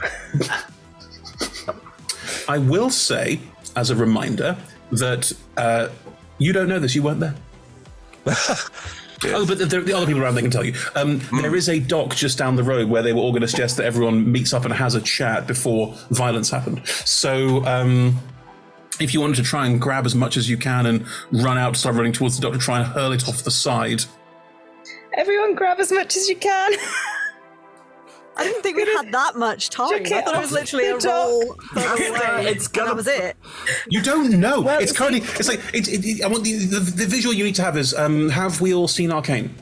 I will say, as a reminder, that you don't know this, you weren't there. Oh, but the other people around, they can tell you. There is a dock just down the road where they were all going to suggest that everyone meets up and has a chat before violence happened. So if you wanted to try and grab as much as you can and run out, start running towards the doctor, try and hurl it off the side. Everyone grab as much as you can. I didn't think we had that much time. I thought it was literally a roll. That was it. You don't know. Well, it's currently. It's like. I want the visual you need to have is. Have we all seen Arcane?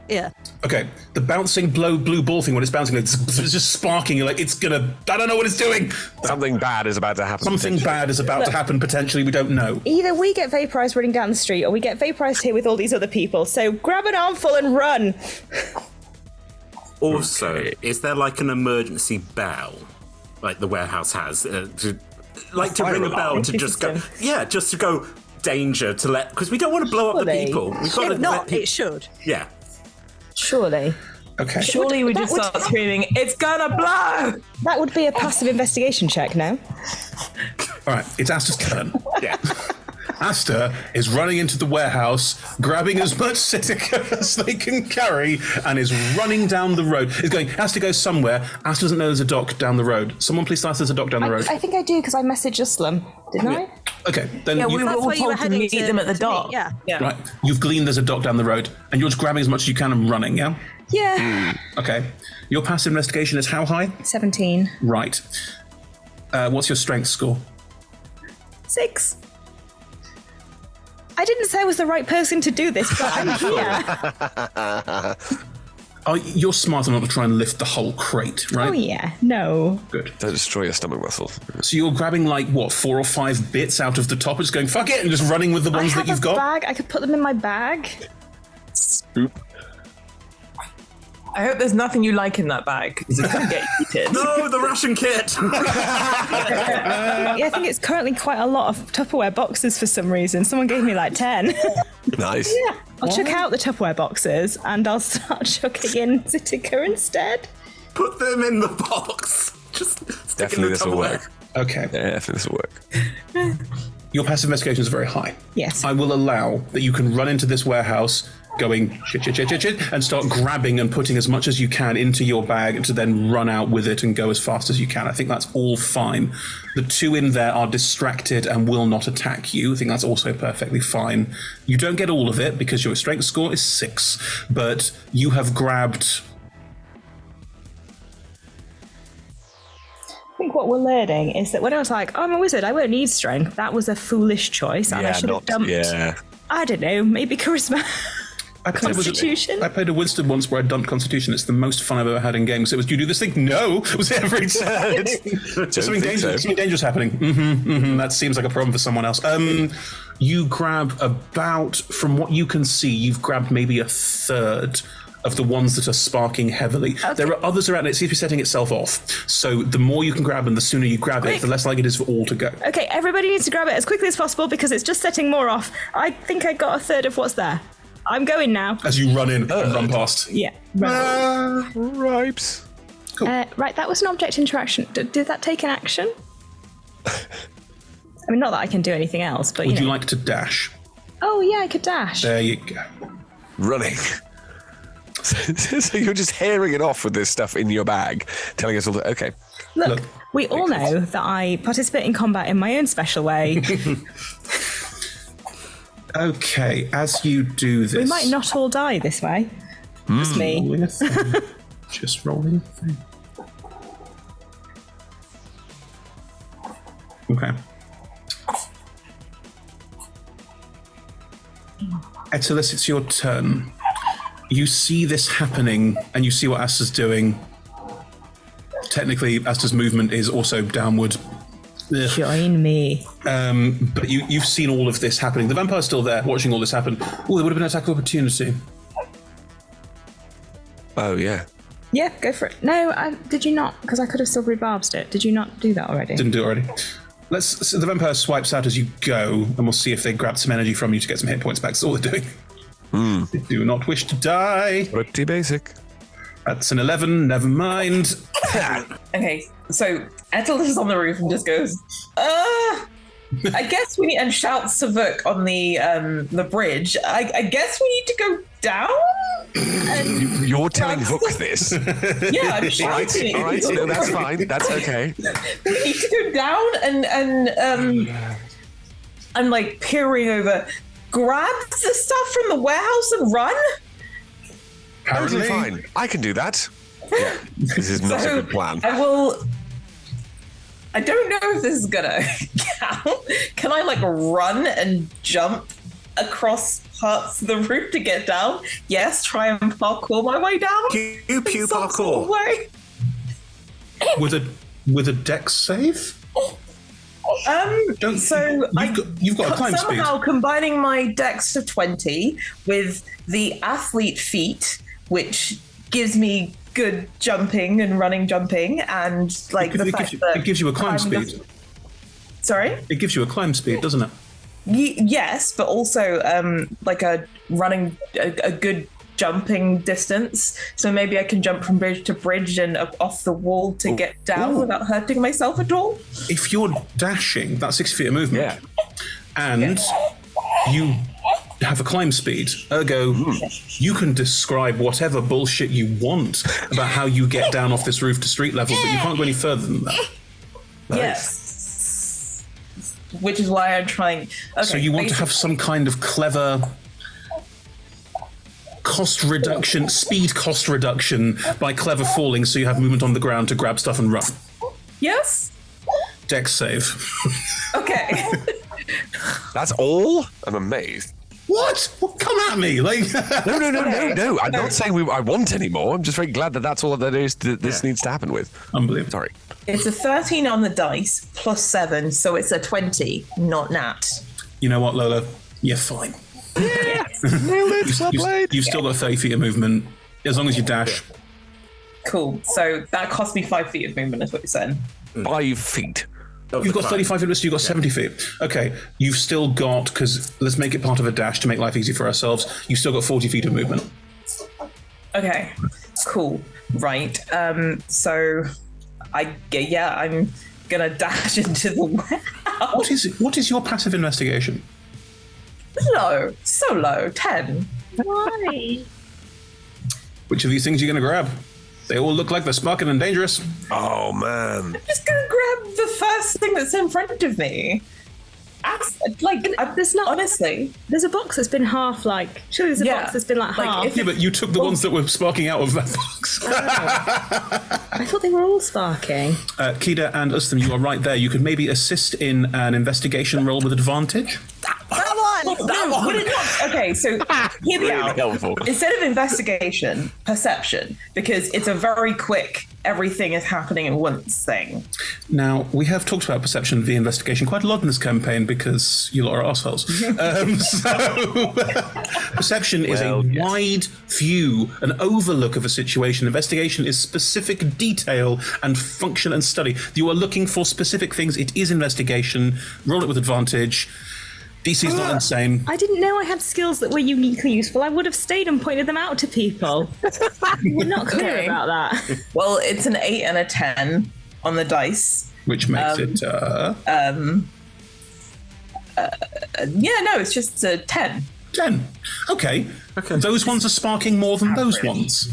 Yeah. Okay. The bouncing blue ball thing when it's bouncing, it's just sparking. You're like, it's gonna. I don't know what it's doing. Something bad is about to happen. Something bad is about to happen. Potentially, we don't know. Either we get vaporized running down the street, or we get vaporized here with all these other people. So grab an armful and run. Also, is there like an emergency bell, like the warehouse has, to ring a bell to just go? Yeah, just to go danger to let because we don't want to blow up the people. We've got if not, it should. Yeah. Surely. Okay. Surely we just start screaming, "It's gonna blow!" That would be a passive investigation check, no? All right, it's Aster's turn. Yeah. Aster is running into the warehouse, grabbing as much Sitica as they can carry, and is running down the road. Is going, Aster goes somewhere. Aster doesn't know there's a dock down the road. Someone please tell us there's a dock down the road. I think I do, because I messaged Uslam, didn't I? Okay, then we were all told to meet them at the dock. Yeah. Right, you've gleaned there's a dock down the road, and you're just grabbing as much as you can and running, yeah? Yeah. Okay. Your passive investigation is how high? 17. Right. What's your strength score? 6. I didn't say I was the right person to do this, but I'm here. You're smart enough to try and lift the whole crate, right? Oh, yeah. No. Good. Don't destroy your stomach muscles. So you're grabbing, 4 or 5 bits out of the top and just going, fuck it, and just running with the ones that you've got? Bag. I could put them in my bag. Scoop. I hope there's nothing you like in that bag, because it's going to get eaten. No, the ration kit! Yeah, I think it's currently quite a lot of Tupperware boxes for some reason. Someone gave me 10. Nice. Yeah. I'll chuck out the Tupperware boxes and I'll start chucking in Zitica instead. Put them in the box. Just stick Definitely in the this will Tupperware. work. Okay. Yeah, definitely this will work. Your passive investigation is very high. Yes. I will allow that you can run into this warehouse going shit, and start grabbing and putting as much as you can into your bag to then run out with it and go as fast as you can. I think that's all fine. The 2 in there are distracted and will not attack you. I think that's also perfectly fine. You don't get all of it because your strength score is 6, but you have grabbed... I think what we're learning is that when I was like, I'm a wizard, I won't need strength, that was a foolish choice and I should have dumped, I don't know, maybe charisma. Constitution. I played a wisdom once where I dumped Constitution. It's the most fun I've ever had in games. It was, do you do this thing? No. It was every time. Something dangerous happening. That seems like a problem for someone else. You grab about, from what you can see, you've grabbed maybe a third of the ones that are sparking heavily. Okay. There are others around. It seems to be setting itself off. So the more you can grab and the sooner you grab it, the less likely it is for all to go. Okay, everybody needs to grab it as quickly as possible because it's just setting more off. I think I got a third of what's there. I'm going now. As you run in and run past. Yeah. Ripes. Cool. Right, that was an object interaction. Did that take an action? I mean, not that I can do anything else, but Would you like to dash? Oh, yeah, I could dash. There you go. Running. So you're just hairing it off with this stuff in your bag, telling us all that, okay. Look, we all know that I participate in combat in my own special way. Okay, as you do this... We might not all die this way. Just me. Just rolling a thing. Okay. Etelis, it's your turn. You see this happening, and you see what Aster's doing. Technically, Aster's movement is also downward. Ugh. Join me. But you've seen all of this happening. The vampire's still there, watching all this happen. Oh, there would have been an attack of opportunity. Oh, yeah. Yeah, go for it. No, did you not? Because I could have still rebarbed it. Did you not do that already? Didn't do it already. So the vampire swipes out as you go, and we'll see if they grab some energy from you to get some hit points back. That's all they're doing. They do not wish to die. Pretty basic. That's an 11, never mind. Okay, so Etel is on the roof and just goes, I guess we need, and shouts to Vuk on the bridge. I guess we need to go down? You're telling Hook this? Yeah, I'm shouting. All right, no, that's fine. That's okay. We need to go down and like peering over, grab the stuff from the warehouse and run. Totally fine. I can do that. Yeah, this is not a good plan. I don't know if this is gonna count. Can I like run and jump across parts of the roof to get down? Yes, try and parkour my way down. Pew parkour. Sort of way. With a dex save? You've got a climb speed. Somehow combining my dex of 20 with the athlete feat, which gives me good jumping and running jumping, and like it gives you a climb speed. Sorry? It gives you a climb speed, doesn't it? Yes, but also like a running a good jumping distance. So maybe I can jump from bridge to bridge and off the wall to get down without hurting myself at all. If you're dashing, that's 6 feet of movement, and you have a climb speed, ergo you can describe whatever bullshit you want about how you get down off this roof to street level, but you can't go any further than that. Yes. Which is why I'm trying. Okay, so you want to have some kind of clever speed cost reduction by clever falling, so you have movement on the ground to grab stuff and run. Yes. Dex save. Okay. That's all? I'm amazed. What? Come at me! Like No. I'm not saying I want any more. I'm just very glad that that's all that is. This needs to happen with. Unbelievable. Sorry. It's a 13 on the dice plus 7, so it's a 20, not nat. You know what, Lola? You're fine. Yes. Nailed it. Well played. You've still got 30 feet of movement as long as you dash. Cool. So that cost me 5 feet of movement, is what you're saying. 5 feet. You've got 35 feet, so you've got 70 feet. Okay, you've still got, because let's make it part of a dash to make life easy for ourselves, you've still got 40 feet of movement. Okay, cool. Right. So I'm gonna dash into the warehouse. What is your passive investigation? Low. So low. 10. Why? Which of these things are you going to grab? They all look like they're sparking and dangerous. Oh, man. I'm just going to grab the first thing that's in front of me. There's not, honestly. There's a box that's been half like. Surely there's a box that's been like half. Yeah, but you took the ones that were sparking out of that box. I thought they were all sparking. Kida and Ustam, you are right there. You could maybe assist in an investigation roll with advantage. That one. Okay, so hear me out. Helpful. Instead of investigation, perception, because it's a very quick, everything is happening at once thing. Now, we have talked about perception via investigation quite a lot in this campaign because you lot are assholes. Perception is a wide view, an overlook of a situation. Investigation is specific detail and function and study. You are looking for specific things. It is investigation. Roll it with advantage. DC's not insane. I didn't know I had skills that were uniquely useful. I would have stayed and pointed them out to people. We're not clear about that. Well, it's an 8 and a 10 on the dice. Which makes it... it's just a 10. 10. Okay. Those ones are sparking more than those ones.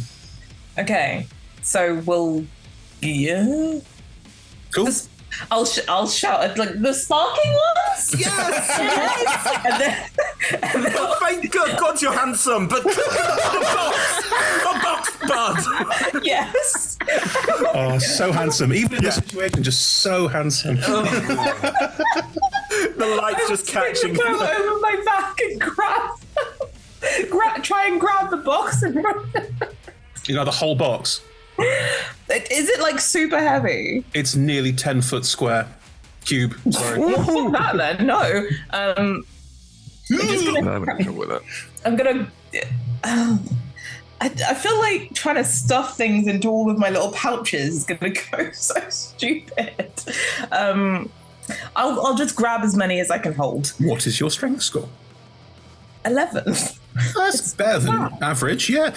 Okay. So we'll... Yeah. Cool. I'll shout at like the sparking ones. Yes. and then oh, thank God you're handsome, but a box bud. Yes. Oh, so handsome. Even in this situation, just so handsome. The light's just catching. Go over my back and try and grab the box and run. You know, the whole box. Is it like super heavy? It's nearly 10 foot square. Cube. Sorry. Not that then, no. I'm just gonna. I'm having trouble with that. I'm gonna. I feel like trying to stuff things into all of my little pouches is gonna go so stupid. I'll just grab as many as I can hold. What is your strength score? 11. That's better than average, yeah.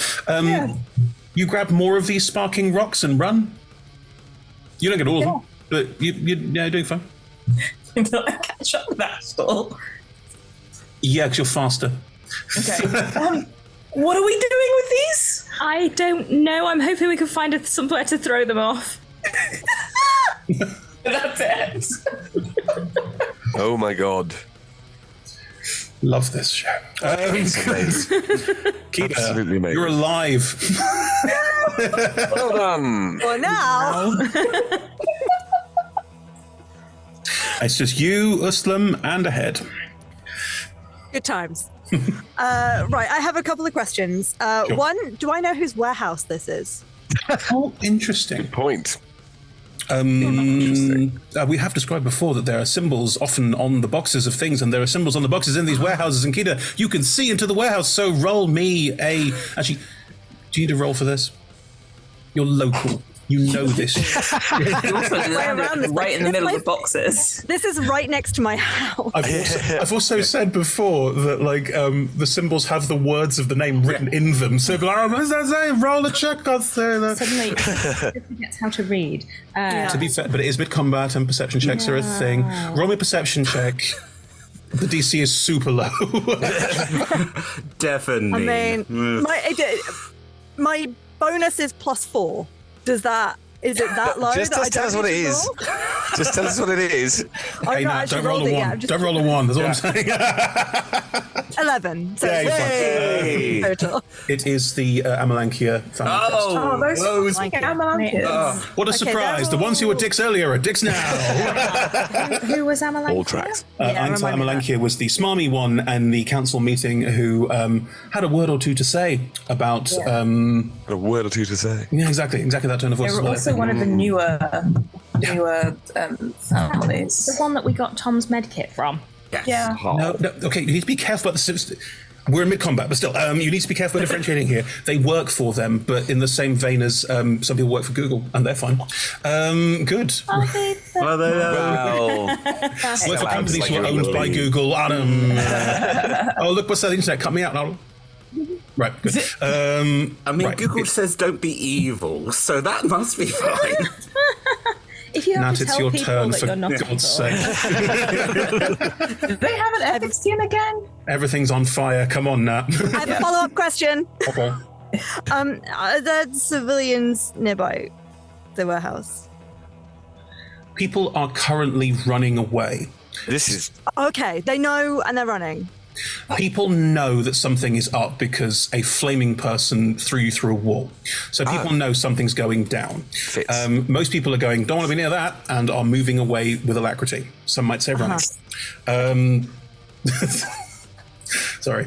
You grab more of these sparking rocks and run. You don't get all of them, but you're doing fine. Until I catch up with Astle. Yeah, because you're faster. Okay. What are we doing with these? I don't know. I'm hoping we can find somewhere to throw them off. That's it. Oh my god. Love this show. It's amazing. Keita, Absolutely amazing. you're alive. Well done. Well, now. It's just you, Uslam, and a head. Good times. Right, I have a couple of questions. Sure. One, do I know whose warehouse this is? Oh, interesting. Good point. We have described before that there are symbols often on the boxes of things, and there are symbols on the boxes in these warehouses. And Keita, you can see into the warehouse, so roll me a... Actually, do you need a roll for this? You're local. You know this. You also landed right in the middle of the boxes. This is right next to my house. I've also said before that the symbols have the words of the name written in them. So like, what does that say? Roll a check. I'll say that. Suddenly, he forgets how to read. To be fair, but it is mid-combat and perception checks are a thing. Roll me a perception check. The DC is super low. Definitely. I mean, my bonus is +4. Is it that low? Just tell us what it is. Just tell us what it is. Hey, Nat, don't roll a 1. Don't roll a 1. That's all I'm saying. 11. So Yeah, you're fine. yay. Total. It is the Amalankia family. Those Amalankias. What a surprise. The ones who were dicks earlier are dicks now. Who was Amalankia? All tracks. Ainsa Amalankia was the smarmy one and the council meeting who had a word or two to say about... a word or two to say. Yeah, exactly that tone of voice. They were also one of the newer families. The one that we got Tom's medkit from. Yeah. No, okay, you need to be careful about the... We're in mid-combat, but still, you need to be careful differentiating here. They work for them, but in the same vein as some people work for Google, and they're fine. Good. Well, Work for companies who are owned by Google. Oh, look, what's that internet? Cut me out. Right, good. Google says don't be evil, so that must be fine. If you have Nat, to it's tell your people turn, that for you're not God's evil. sake. Do they have an ethics team again? Everything's on fire. Come on, Nat. I have a follow-up question. Okay. Are there civilians nearby the warehouse? People are currently running away. This is... Okay, they know and they're running. People know that something is up because a flaming person threw you through a wall. So people know something's going down. Most people are going, don't want to be near that, and are moving away with alacrity. Some might say running. Sorry.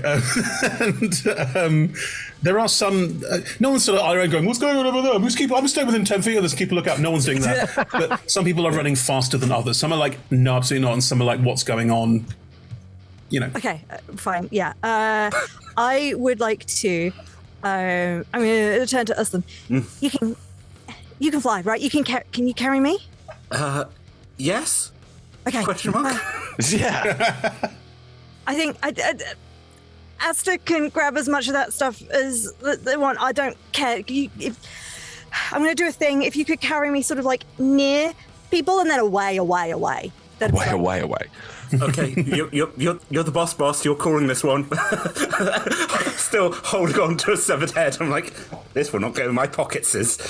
There are some... no one's sort of going, what's going on over there? I'm staying within 10 feet of this. Keep a lookout. No one's doing that. But some people are running faster than others. Some are like, no, absolutely not. And some are like, what's going on? You know. Okay, fine. Yeah. I would like to... I'm going to turn to Uslan. You can fly, right? Can you carry me? Yes. Okay. Question mark? Yeah. I think Asta can grab as much of that stuff as they want. I don't care. I'm going to do a thing. If you could carry me sort of like near people and then away. Away. Okay, you're the boss. You're calling this one. Still holding on to a severed head. I'm like, this will not go in my pockets. That's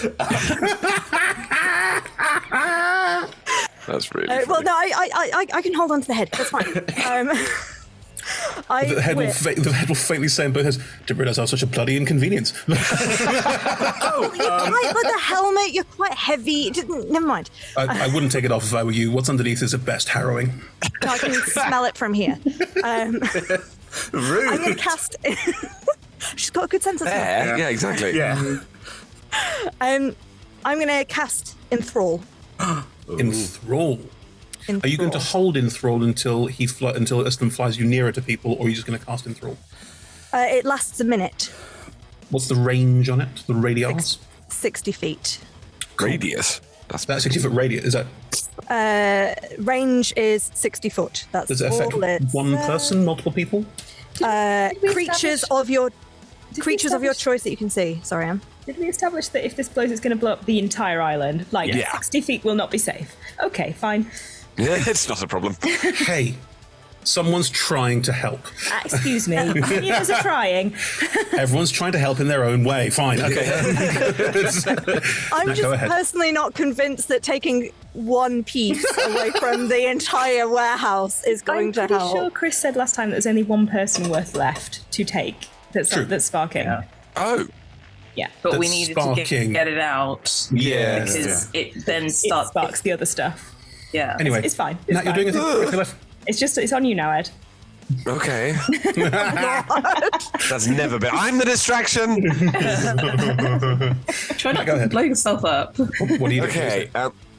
really well, no, I can hold on to the head. That's fine. The head will faintly say in both heads, didn't realise I was such a bloody inconvenience. You're quite with the helmet. You're quite heavy. Never mind. I wouldn't take it off if I were you. What's underneath is at best harrowing. No, I can smell it from here. Rude. I'm going to cast... She's got a good sense of smell. Yeah, exactly. Yeah. I'm going to cast Enthrall. Enthrall? Are you going to hold Enthrall until Uslan flies you nearer to people, or are you just going to cast Enthrall? It lasts a minute. What's the range on it? The radius? 60 feet. Radius? That's 60-foot radius, is that? Range is 60 foot. That's Does it affect one person, multiple people? Creatures of your choice that you can see. Sorry, Em. Did we establish that if this blows, it's going to blow up the entire island? Like, Yeah. 60 feet will not be safe. Okay, fine. Yeah, it's not a problem. Hey, Someone's trying to help. Excuse me. Humans are trying. Everyone's trying to help in their own way. Fine. Okay. I'm Go just ahead. personally not convinced that taking one piece away from the entire warehouse is going to I'm pretty help. sure Chris said last time that there's only one person worth left to take. That's sparking. Oh. Yeah. But we That's needed to sparking. get it out. Yeah. Because it then It starts. sparks the other stuff. Yeah. Anyway, It's fine. It's Nat, you're fine. doing a thing. It's on you now, Ed. Okay. That's never been. I'm the distraction. Try not Go to ahead. blow yourself up. What are you doing? Okay.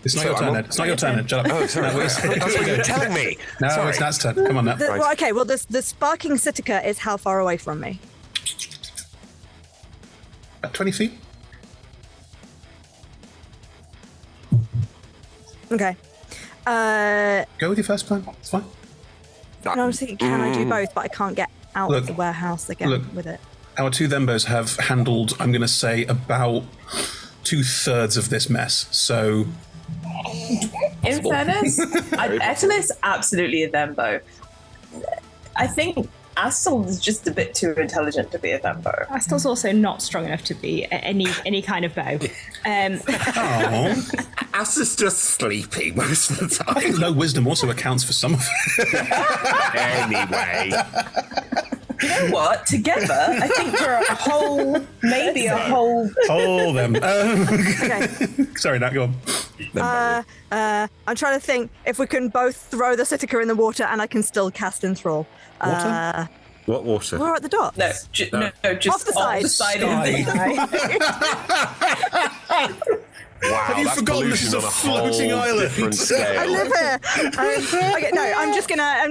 It's not so your turn, I'm- Ed. It's not your turn, Ed. Shut up. Oh, sorry. No, That's what you're telling me. No, Sorry. it's Nat's turn. Come on, Nat. Well, okay, well, the sparking Sitica is how far away from me? About 20 feet. Okay. Go with your first plan. It's fine. And I was thinking, can I do both? But I can't get out Look, of the warehouse again look. with it. Our two Thembos have handled, I'm going to say, about 2/3 of this mess. So, In fairness, Etelis absolutely a Thembo. I think Astel is just a bit too intelligent to be a Thembo. Astel's also not strong enough to be any kind of bow. Astel's just sleepy most of the I think time. low wisdom also accounts for some of it. Anyway. You know what? Together, I think we're a whole, maybe a whole. Hold them. Okay. Sorry, Nat, go on. I'm trying to think if we can both throw the Sitica in the water and I can still cast Enthrall. Water? What water? We're at the dock. No, no, just Off the side. Wow, Have you that's forgotten this is pollution a on whole floating island? different scale. I live here. Okay, no, I'm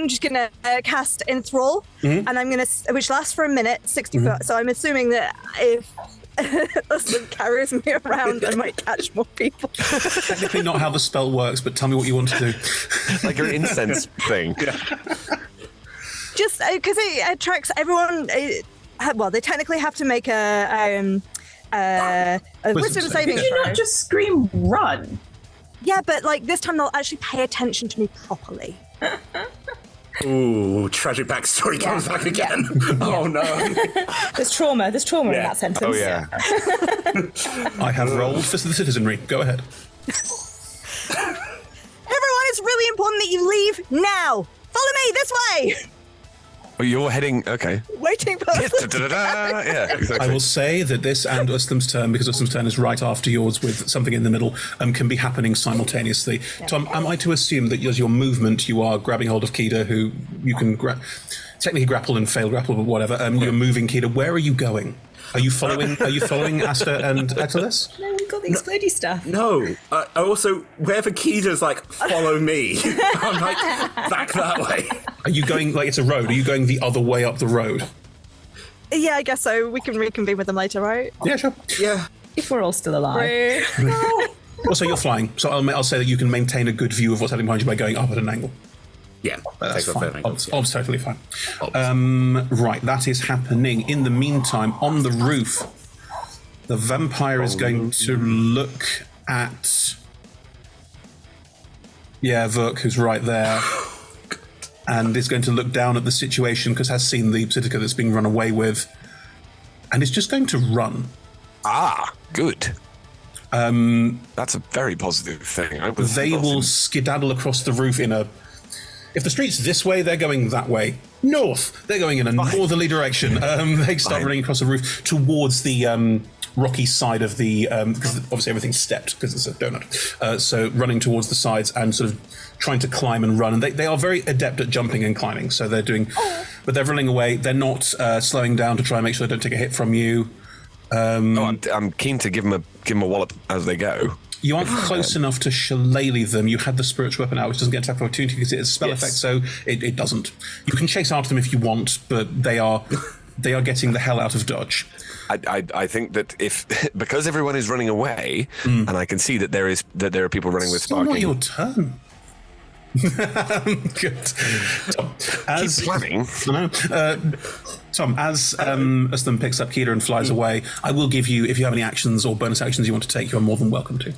just gonna cast Enthrall, and I'm gonna which lasts for a minute, 60 foot. So I'm assuming that if Usman carries me around, I might catch more people. Technically not how the spell works, but tell me what you want to do. Like your incense thing. Just because it attracts everyone. Well, they technically have to make a wisdom saving Did you throw. not just scream run? Yeah, but like this time they'll actually pay attention to me properly. Ooh, tragic backstory comes back again. Oh no. There's trauma in that sentence. Oh yeah. I have rolled for the citizenry. Go ahead. Everyone, it's really important that you leave now. Follow me this way. Oh, you're heading. Okay. Waiting for Yeah, exactly. I will say that this and Uslam's turn, because Uslam's turn is right after yours with something in the middle, can be happening simultaneously. Yeah. Tom, am I to assume that as your movement, you are grabbing hold of Kida, who you can technically grapple and fail grapple, but whatever. You're moving Kida. Where are you going? Are you following? Are you following Asta and Etelis? No, we've got the explodey stuff. No. I also, wherever Kida's like, follow me, I'm like, back that way. Are you going like it's a road? Are you going the other way up the road? Yeah, I guess so. We can reconvene with them later, right? Yeah, sure. Yeah. If we're all still alive. Also, you're flying, so I'll say that you can maintain a good view of what's happening behind you by going up at an angle. Yeah, That's take off fine. that angle. Ob's totally fine. Right, that is happening. In the meantime, on the roof, the vampire is going to look at... Yeah, Vuk, who's right there. And is going to look down at the situation, because has seen the Psittaca that's being run away with. And is just going to run. Ah, good. That's a very positive thing. They will skedaddle across the roof in a... If the street's this way, they're going that way. North, they're going in a northerly direction. They start running across the roof towards the rocky side of the... because obviously everything's stepped because it's a donut. So running towards the sides and sort of trying to climb and run. And they are very adept at jumping and climbing. So they're doing... But they're running away. They're not slowing down to try and make sure they don't take a hit from you. I'm keen to give them a wallop as they go. You aren't close enough to shillelagh them. You had the spiritual weapon out, which doesn't get attack of opportunity because it's a spell effect, so it doesn't. You can chase after them if you want, but they are getting the hell out of dodge. I think that because everyone is running away, and I can see that there are people running with Still sparking. not your turn. Good. Tom, Keep planning. Tom, as them picks up Kida and flies away, I will give you, if you have any actions or bonus actions you want to take, you are more than welcome to.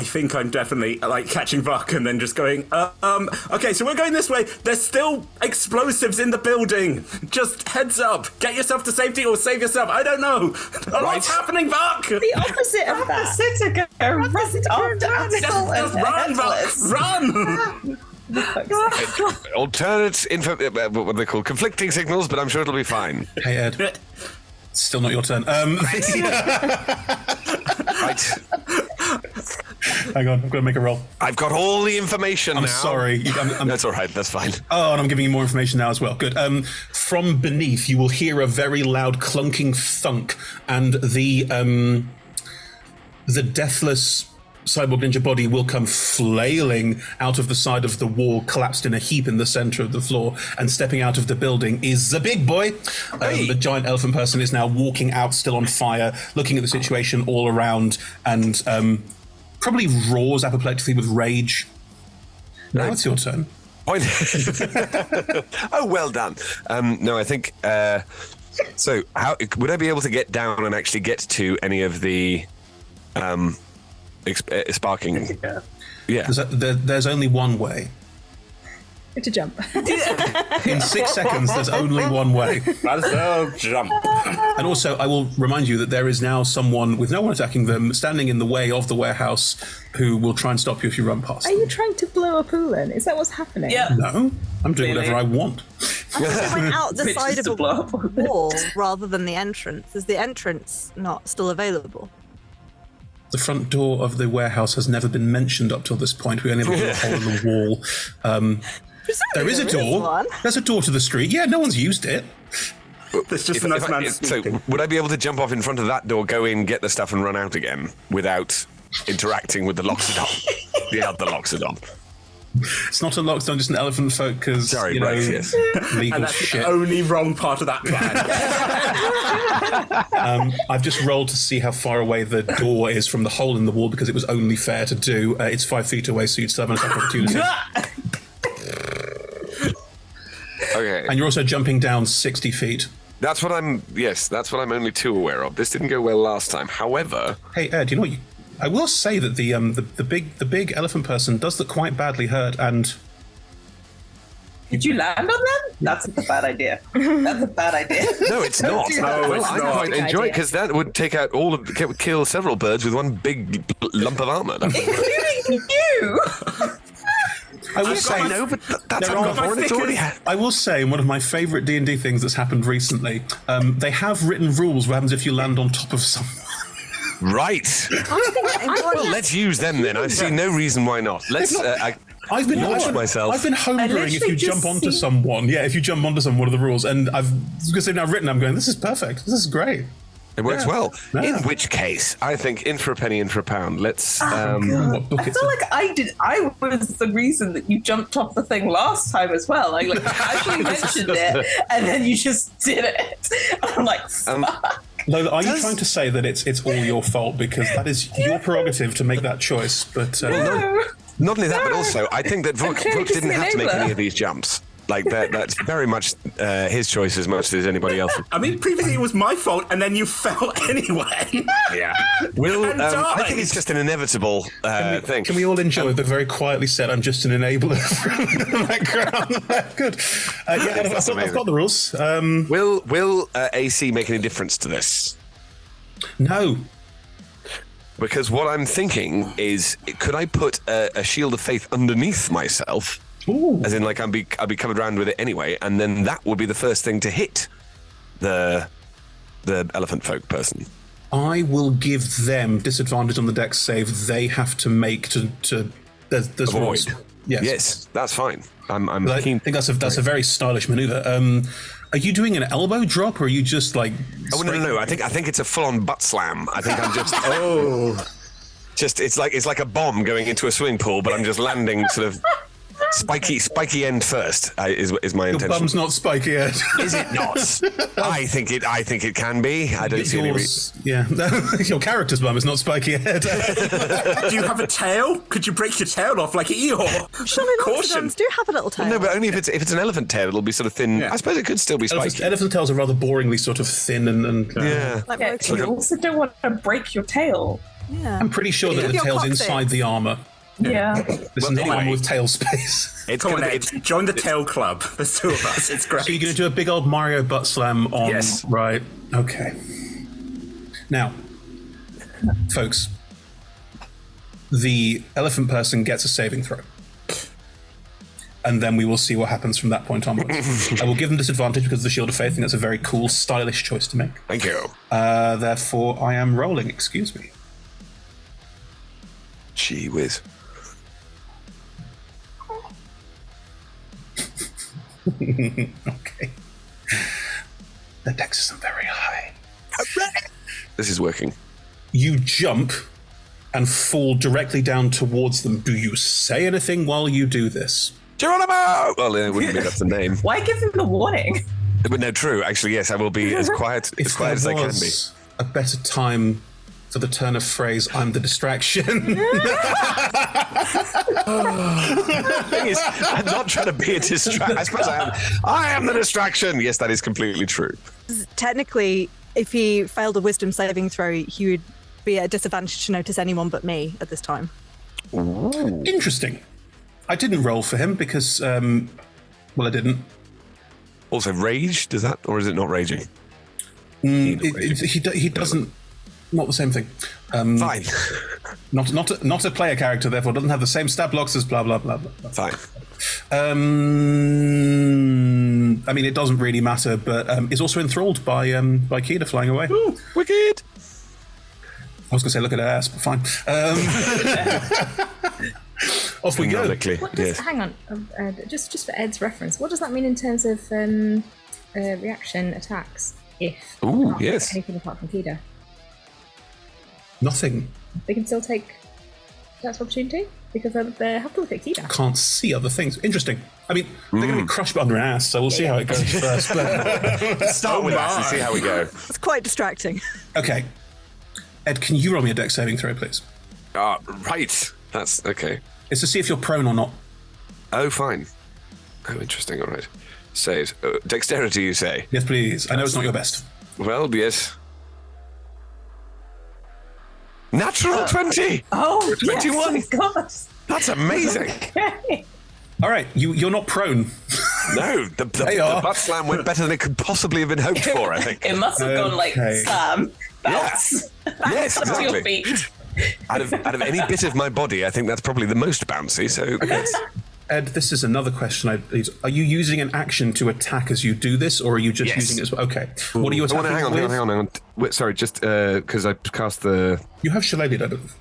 I think I'm definitely like catching Buck and then just going, okay, so we're going this way. There's still explosives in the building. Just heads up. Get yourself to safety or save yourself. I don't know. What's happening, Buck? The opposite of that. Just run, Buck. Run. Alternate what are they called? Conflicting signals, but I'm sure it'll be fine. Hey, Ed. Still not your turn. Right. Hang on, I'm going to make a roll. I've got all the information now. I'm sorry. That's all right. That's fine. Oh, and I'm giving you more information now as well. Good. From beneath, you will hear a very loud clunking thunk, and the deathless cyborg ninja body will come flailing out of the side of the wall, collapsed in a heap in the center of the floor, and stepping out of the building is the big boy. The giant elephant person is now walking out, still on fire, looking at the situation all around, and probably roars apoplectically with rage. Now it's your turn. Oh, well done. No, I think... so, how would I be able to get down and actually get to any of the... sparking. Yeah. There's only one way. To jump. In 6 seconds, there's only one way. Might as well jump. And also, I will remind you that there is now someone with no one attacking them standing in the way of the warehouse who will try and stop you if you run past. Are you trying to blow up Uhlen? Is that what's happening? Yeah. No, I'm doing whatever I want. I thought it went out the side of a wall rather than the entrance. Is the entrance not still available? The front door of the warehouse has never been mentioned up till this point. We only have a hole in the wall. There is a door. There's a door to the street. Yeah, no one's used it. There's just enough man speaking. So, would I be able to jump off in front of that door, go in, get the stuff, and run out again without interacting with the Loxodon? The other Loxodon. It's not a Loxodon, just an elephant folk, because, sorry, you know, yes. legal And that's shit. the only wrong part of that plan. I've just rolled to see how far away the door is from the hole in the wall because it was only fair to do. It's 5 feet away, so you'd still have an attack opportunity. Okay. And you're also jumping down 60 feet. That's what I'm only too aware of. This didn't go well last time. However... Hey, Ed, you know what? I will say that the big elephant person does look quite badly hurt, and... Did you land on them? That's a bad idea. That's a bad idea. No, it's not. No, it's I not. quite enjoy it because that would take out kill several birds with one big lump of armor. Including you! I will say, no, but that's already I will say, one of my favourite D&D things that's happened recently, they have written rules what happens if you land on top of someone. Right. Well, let's use them then. I see no reason why not. Let's. I've been homebrewing if you jump onto someone. Yeah, if you jump onto someone, what are the rules? And because they've now written, I'm going, this is perfect. This is great. It works well. Yeah. In which case, I think in for a penny, in for a pound. Let's. I feel like I was the reason that you jumped off the thing last time as well. I actually mentioned it, and then you just did it. I'm like, fuck. Lola, are you trying to say that it's all your fault because that is your prerogative to make that choice? But not only that, but also I think that Vuk didn't have to make any of these jumps. Like that's very much his choice as much as anybody else. I mean, previously it was my fault, and then you fell anyway. Yeah. I think it's just an inevitable thing. Can we all enjoy the very quietly said, I'm just an enabler from the background? Good. I've got the rules. Will AC make any difference to this? No. Because what I'm thinking is, could I put a shield of faith underneath myself? Ooh. As in, like, I'll be covered around with it anyway, and then that would be the first thing to hit the elephant folk person. I will give them disadvantage on the dex save they have to make to there's avoid. Rules. Yes, that's fine. I'm keen. I think that's a very stylish maneuver. Are you doing an elbow drop, or are you just like? Oh no! I think it's a full-on butt slam. I think I'm just it's like a bomb going into a swimming pool, but I'm just landing sort of. Spiky end first is my intention. Your bum's not spiky end. Is it not? I think it can be. I don't see any reason. Yeah, your character's bum is not spiky head. Do you have a tail? Could you break your tail off like Eeyore? Surely Loxodons do have a little tail. Well, no, but only if it's an elephant tail, it'll be sort of thin. Yeah. I suppose it could still be spiky. Elephant tails are rather boringly sort of thin and yeah. You also don't want to break your tail. Yeah. I'm pretty sure that the tail's inside the armor. Yeah. This is armor with tail space. Come on, Ed. Join the tail club. There's two of us. It's great. So you're going to do a big old Mario butt slam on... Yes. Right. Okay. Now, folks, the elephant person gets a saving throw. And then we will see what happens from that point onwards. I will give them disadvantage because of the Shield of Faith, and that's a very cool, stylish choice to make. Thank you. Therefore, I am rolling. Excuse me. Gee whiz. Okay. The dex isn't very high. This is working. You jump and fall directly down towards them. Do you say anything while you do this? Geronimo! Well, it wouldn't be that's the name. Why give him the warning? But no, true. Actually, yes, I will be as quiet as I can be. A better time for the turn of phrase, I'm the distraction. The thing is, I'm not trying to be a distraction. I suppose I am. I am the distraction. Yes, that is completely true. Technically, if he failed a wisdom saving throw, he would be at a disadvantage to notice anyone but me at this time. Ooh. Interesting. I didn't roll for him because, I didn't. Also, rage, does that, or is it not raging? He doesn't. Not the same thing. Fine. Not a player character, therefore doesn't have the same stat blocks as blah blah blah blah. Fine. I mean, it doesn't really matter, but is also enthralled by Kida flying away. Ooh, wicked. I was going to say, look at her ass, but fine. Off we go. What does, hang on, just for Ed's reference, what does that mean in terms of reaction attacks? If Ooh, not yes. anything apart from Kida, Nothing. they can still take attacks of opportunity because they have to look at Kida. Can't see other things. Interesting. I mean, they're going to be crushed under an ass, so we'll see how it goes first. But... Start with us and see how we go. It's quite distracting. Okay. Ed, can you roll me a dex saving throw, please? Right. That's okay. It's to see if you're prone or not. Oh, fine. Oh, interesting. All right. Saves. Dexterity, you say? Yes, please. I know it's not your best. Well, yes. Natural 20! Oh, 21! Yes, God. That's amazing. Okay. All right, you're not prone. No, the butt slam went better than it could possibly have been hoped for, I think. It must have gone like slam, bounce. Yes, Up to your exactly. feet. Out of any bit of my body, I think that's probably the most bouncy, so yes. Ed, this is another question. Are you using an action to attack as you do this, or are you just using it as... Okay. What are you attacking hang on. Wait, sorry, just because I cast the... You have Shillelagh, I believe.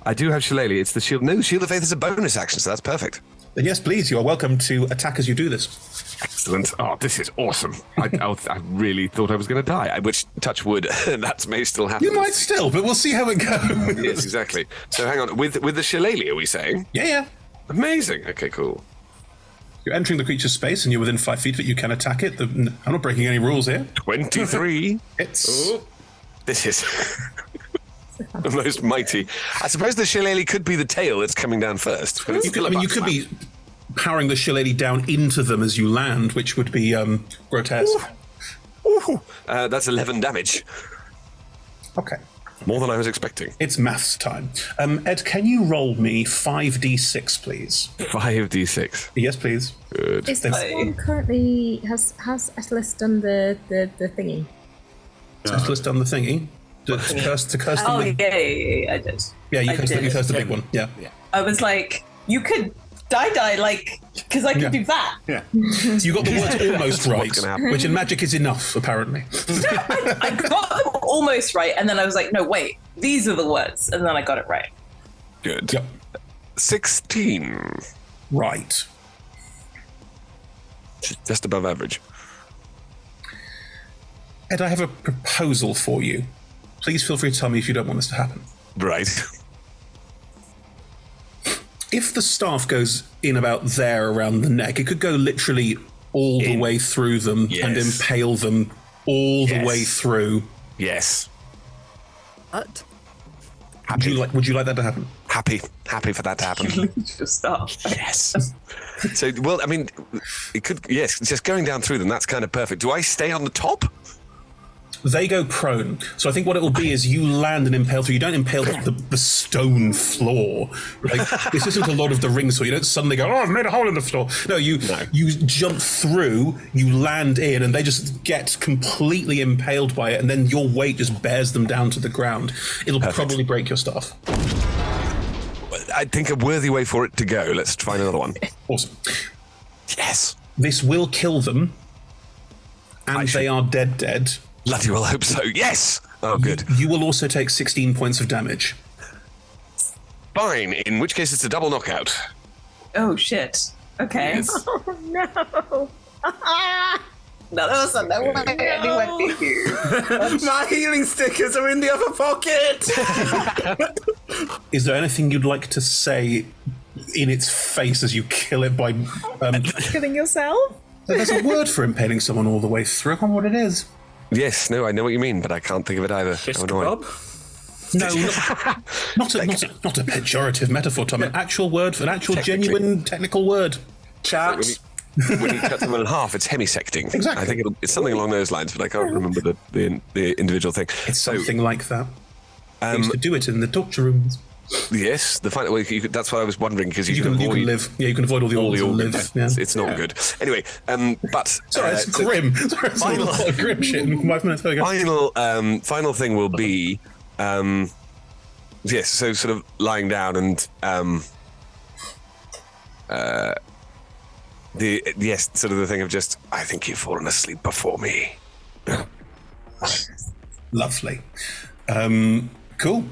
I do have Shillelagh. It's the Shield... No, Shield of Faith is a bonus action, so that's perfect. Then yes, please, you are welcome to attack as you do this. Excellent. Oh, this is awesome. I really thought I was going to die, which, touch wood, that may still happen. You might still, but we'll see how it goes. Yes, exactly. So hang on, with the Shillelagh, are we saying? Yeah. Amazing. Okay, cool. You're entering the creature's space and you're within 5 feet of it, you can attack it. I'm not breaking any rules here. 23. It's... This is... the most mighty. I suppose the Shillelagh could be the tail that's coming down first. But You could be powering the Shillelagh down into them as you land, which would be grotesque. Ooh. That's 11 damage. Okay. More than I was expecting. It's maths time. Ed, can you roll me 5d6, please? 5d6. Yes, please. Good. Is this one currently has Etelis done the thingy? Has Etelis done the thingy? To curse the Oh, big... yeah, I did. Yeah, you I cursed the big one. Yeah. I was like, you could die, like, because I could do that. Yeah. You got the words almost right, which in magic is enough, apparently. I got them almost right, and then I was like, no, wait, these are the words, and then I got it right. Good. Yep. 16. Right. Just above average. Ed, I have a proposal for you. Please feel free to tell me if you don't want this to happen. Right. If the staff goes in about there around the neck, it could go literally all the way through them and impale them all the way through. Yes. What? Would you like that to happen? Happy for that to happen. Just stop. Yes. So, well, I mean, it could, yes, just going down through them, that's kind of perfect. Do I stay on the top? They go prone. So I think what it will be is you land and impale through. You don't impale the stone floor. Like, this isn't a Lord of the Rings, so you don't suddenly go, I've made a hole in the floor. No, you jump through, you land in, and they just get completely impaled by it, and then your weight just bears them down to the ground. It'll probably break your staff. I think a worthy way for it to go. Let's find another one. Awesome. Yes. This will kill them, and they are dead. Bloody well hope so. Yes! Oh, good. You will also take 16 points of damage. Fine, in which case it's a double knockout. Oh, shit. Okay. Yes. Oh, no. No, that was no way anyone did you. My healing stickers are in the other pocket. Is there anything you'd like to say in its face as you kill it by... Killing yourself? There's a word for impaling someone all the way through. I can't remember what it is. Yes, no, I know what you mean, but I can't think of it either. Fist Bob? No, not a pejorative metaphor, Tom. An actual word, an actual genuine technical word. Chat. When you cut someone in half, it's hemisecting. Exactly. I think it's something along those lines, but I can't remember the individual thing. It's something like that. They used to do it in the torture rooms. Yes, the final way. That's what I was wondering, because you can avoid, live. Yeah, you can avoid all the organs and live. Yeah. It's not good. Anyway, but sorry, it's grim. Sorry, it's a lot of grim shit in 5 minutes. Final thing will be, yes. So sort of lying down and sort of the thing of just, I think you've fallen asleep before me. Lovely. Cool.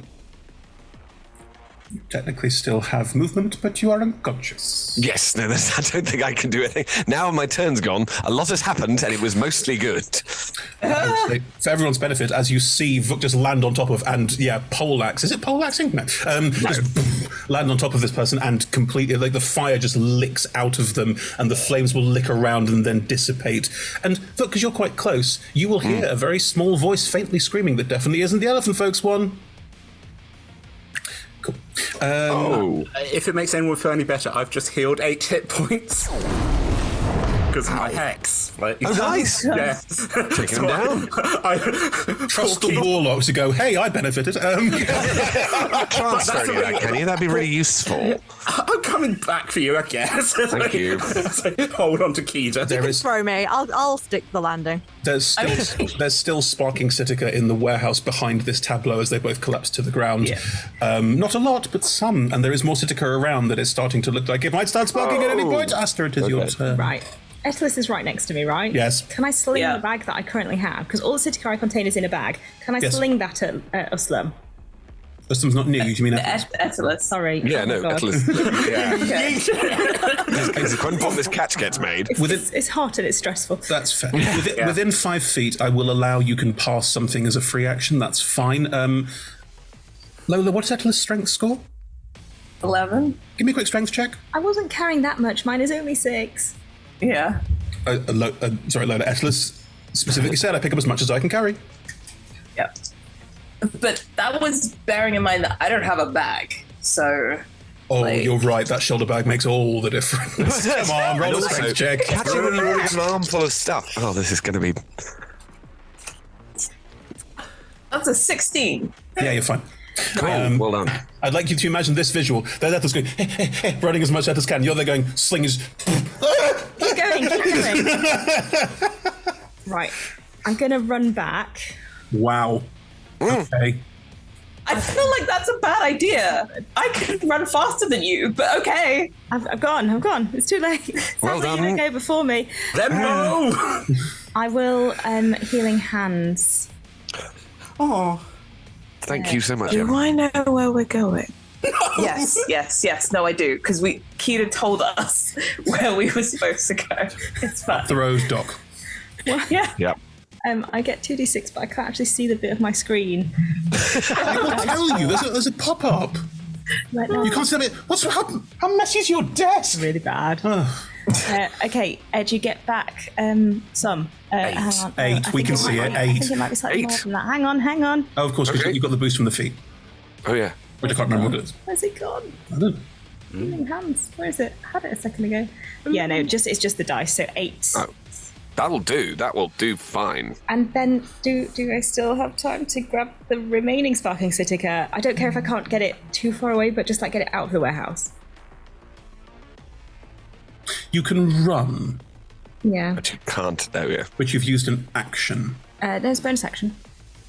You technically still have movement, but you are unconscious. Yes, no, I don't think I can do anything. Now my turn's gone, a lot has happened, and it was mostly good. For everyone's benefit, as you see Vuk just land on top of, and poleaxe. Is it poleaxing? No. Just land on top of this person, and completely, like, the fire just licks out of them, and the flames will lick around and then dissipate. And Vuk, because you're quite close, you will hear a very small voice faintly screaming that definitely isn't the elephant folks one. Cool. If it makes anyone feel any better, I've just healed 8 hit points. Because of my hex. Nice! Yeah. Take him down. Trust the warlock to go, hey, I benefited. Transfer that, can you? That'd be really useful. I'm coming back for you, I guess. Thank you. Hold on to Keita. Throw me. I'll stick the landing. There's still sparking Sitica in the warehouse behind this tableau as they both collapse to the ground. Yeah. Not a lot, but some. And there is more Sitica around that is starting to look like it might start sparking at any point. Asta, it is your turn. Right. Etlus is right next to me, right? Yes. Can I sling the bag that I currently have? Because all the Sitica I contain is in a bag. Can I sling that at Uslam? Uslam's not near you, do you mean Etlus? Sorry. Yeah, no, Etlus. When this catch gets made. It's hot and it's stressful. That's fair. Within 5 feet, I will allow you can pass something as a free action. That's fine. Lola, what's Etlus' strength score? 11. Give me a quick strength check. I wasn't carrying that much. Mine is only 6. Yeah. Sorry, Lola. Etlus specifically said I pick up as much as I can carry. Yep. But that was bearing in mind that I don't have a bag, so... Oh, you're right. That shoulder bag makes all the difference. Come on, roll a strength check. Catch you when you're an armful of stuff. Oh, this is going to be... That's a 16. Yeah, you're fine. Cool. Well done. I'd like you to imagine this visual. They're going, hey, running as much as can. You're there going, sling is... Keep going. Right. I'm going to run back. Wow. Okay. I feel like that's a bad idea. I could run faster than you, but okay. I've gone. It's too late. Well done. You go before me. Let me know. I will healing hands. Oh. Thank you so much, Do Emma. I know where we're going? Yes. No, I do, because Keita told us where we were supposed to go. It's fine. Up the road, Doc. Yeah. Yep. I get 2d6, but I can't actually see the bit of my screen. I will tell you, there's a pop-up. Right now. You can't see it. How messy is your desk? Really bad. Okay, Ed, you get back some. 8. Hang on. 8. We can see it. 8. I think it might be slightly more than that. Hang on. Oh, of course, because you've got the boost from the feet. Oh, yeah. Which I can't remember what it is. Where's it gone? I don't know. Healing hands. Where is it? I had it a second ago. Yeah, no, it's just the dice. So 8. Oh. That'll do. That will do fine. And then, do I still have time to grab the remaining sparking Sitica? I don't care if I can't get it too far away, but just like get it out of the warehouse. You can run. Yeah. But you can't. Oh, yeah. Which you've used an action. There's bonus action.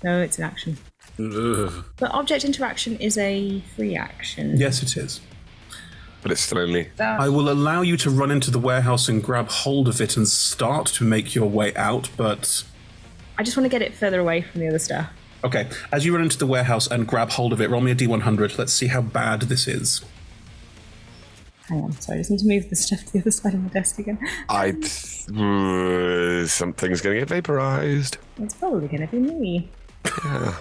No, it's an action. Ugh. But object interaction is a free action. Yes, it is. But it's still only... I will allow you to run into the warehouse and grab hold of it and start to make your way out, but... I just want to get it further away from the other stuff. Okay, as you run into the warehouse and grab hold of it, roll me a d100. Let's see how bad this is. Hang on, sorry, I just need to move the stuff to the other side of my desk again. Something's going to get vaporized. It's probably going to be me. Yeah.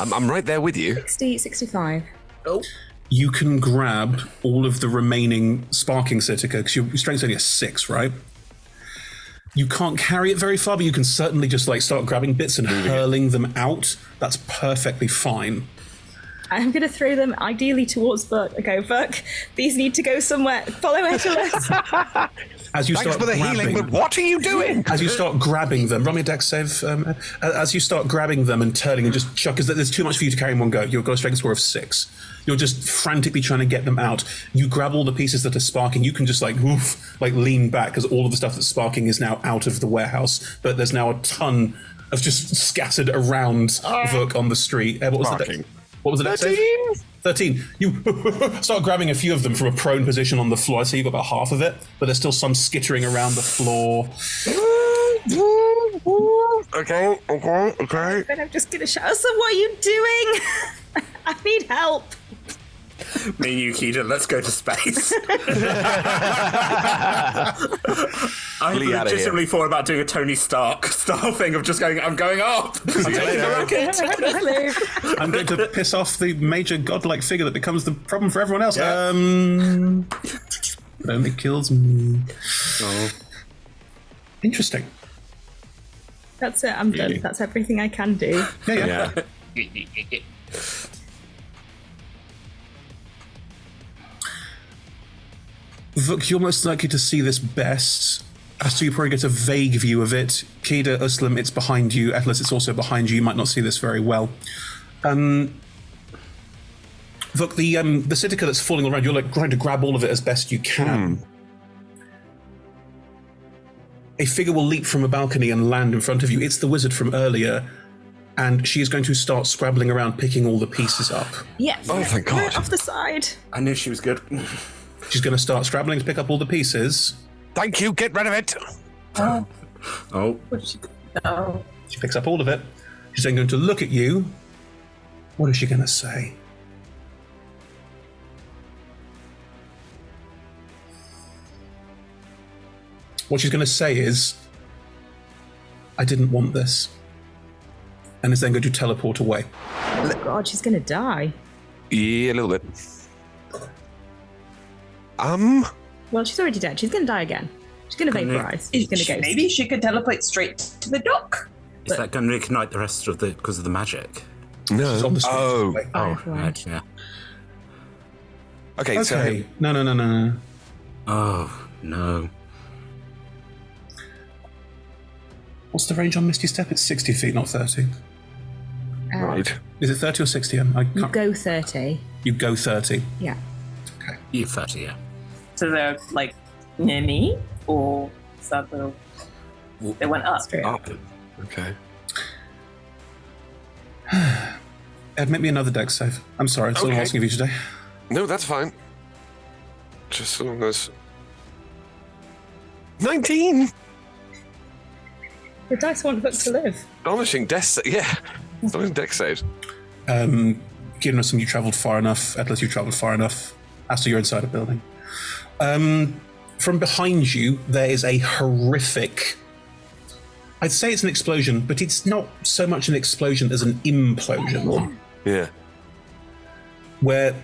I'm right there with you. 65. Oh. You can grab all of the remaining sparking Sitica, because your strength's only a 6, right? You can't carry it very far, but you can certainly just like start grabbing bits and hurling them out. That's perfectly fine. I'm going to throw them ideally towards Buck. Okay, Buck, these need to go somewhere. Follow Etelis. As you Thanks start for the grabbing, healing, but what are you doing? As you start grabbing them, roll me a dex save. As you start grabbing them and turning and just chuck, because there's too much for you to carry in one go. You've got a strength score of 6. You're just frantically trying to get them out. You grab all the pieces that are sparking. You can just like lean back because all of the stuff that's sparking is now out of the warehouse. But there's now a ton of just scattered around Vuk on the street. What was the dex save? 13. You start grabbing a few of them from a prone position on the floor. So you've got about half of it, but there's still some skittering around the floor. Okay. But I'm just going to shout, so what are you doing? I need help. Me and you, Keita, let's go to space. I legitimately thought about doing a Tony Stark style thing of just going, I'm going up. I'm going to piss off the major godlike figure that becomes the problem for everyone else. Yeah. It only kills me. Oh. Interesting. That's it, I'm done. That's everything I can do. Yeah. Vuk, you're most likely to see this best. As to you probably get a vague view of it. Kida, Uslam, it's behind you. Atlas, it's also behind you. You might not see this very well. Vuk, the Sitica that's falling around, you're like trying to grab all of it as best you can. A figure will leap from a balcony and land in front of you. It's the wizard from earlier, and she is going to start scrabbling around, picking all the pieces up. Yeah. Oh, thank God. Off the side. I knew she was good. She's going to start scrabbling to pick up all the pieces. Thank you, get rid of it. Oh. She picks up all of it. She's then going to look at you. What is she going to say? What she's going to say is, I didn't want this. And is then going to teleport away. Oh God, she's going to die. Yeah, a little bit. Well, she's already dead. She's going to die again. She's going to vaporize. She's going to ghost. Maybe she could teleport straight to the dock. Is that going to ignite the rest of because of the magic? No. She's on the street. Right, yeah. Okay, so... No. Oh, no. What's the range on Misty Step? It's 60 feet, not 30. Right. Is it 30 or 60? I can't... You go 30. You go 30. Yeah. Okay. You 30, yeah. So they're like near me, or is that they went up? Up. Okay. Ed, make me another dex save. I'm sorry, that's all I'm asking of you today. No, that's fine. Just so long as... 19! The dice want Vuk to live. Astonishing dex... Yeah. Astonishing dex saves. Kieran Uslam, you travelled far enough. Atlas, you travelled far enough. Asta, you're inside a building. From behind you, there is a horrific... I'd say it's an explosion, but it's not so much an explosion as an implosion. Yeah. Where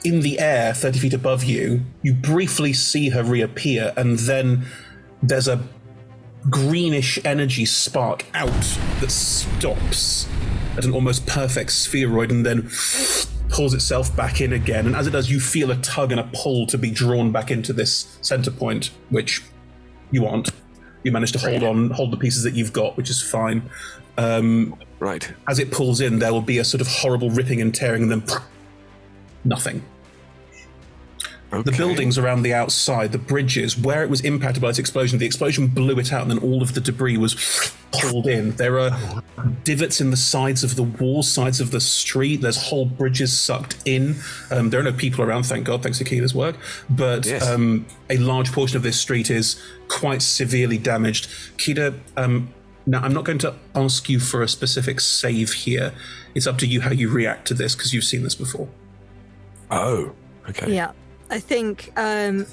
in the air, 30 feet above you, you briefly see her reappear, and then there's a greenish energy spark out that stops at an almost perfect spheroid and then pulls itself back in again. And as it does, you feel a tug and a pull to be drawn back into this center point, which you want. You manage to hold the pieces that you've got, which is fine. Right. As it pulls in, there will be a sort of horrible ripping and tearing, and then nothing. Okay. The buildings around the outside, the bridges, where it was impacted by this explosion, the explosion blew it out, and then all of the debris was pulled in. There are divots in the sides of the walls, sides of the street. There's whole bridges sucked in. There are no people around, thank God, thanks to Keita's work. But yes. A large portion of this street is quite severely damaged. Keita, now I'm not going to ask you for a specific save here. It's up to you how you react to this, because you've seen this before. Oh, okay. Yeah. I think as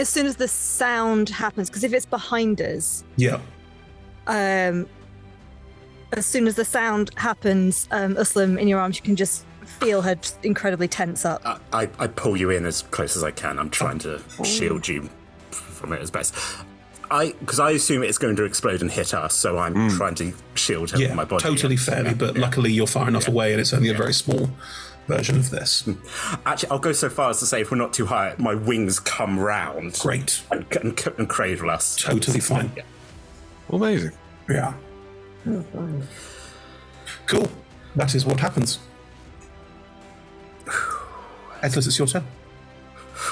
soon as the sound happens, because if it's behind us, yeah. As soon as the sound happens, Uhlen, in your arms, you can just feel her just incredibly tense up. I pull you in as close as I can. I'm trying to shield you from it as best. Because I assume it's going to explode and hit us, so I'm trying to shield her with my body. Totally fairly, but luckily you're far enough away, and it's only a very small version of this. Actually, I'll go so far as to say, if we're not too high, my wings come round. Great. And cradle us. Totally fine. Yeah. Amazing. Yeah. Cool. That is what happens. Atlas, it's your turn.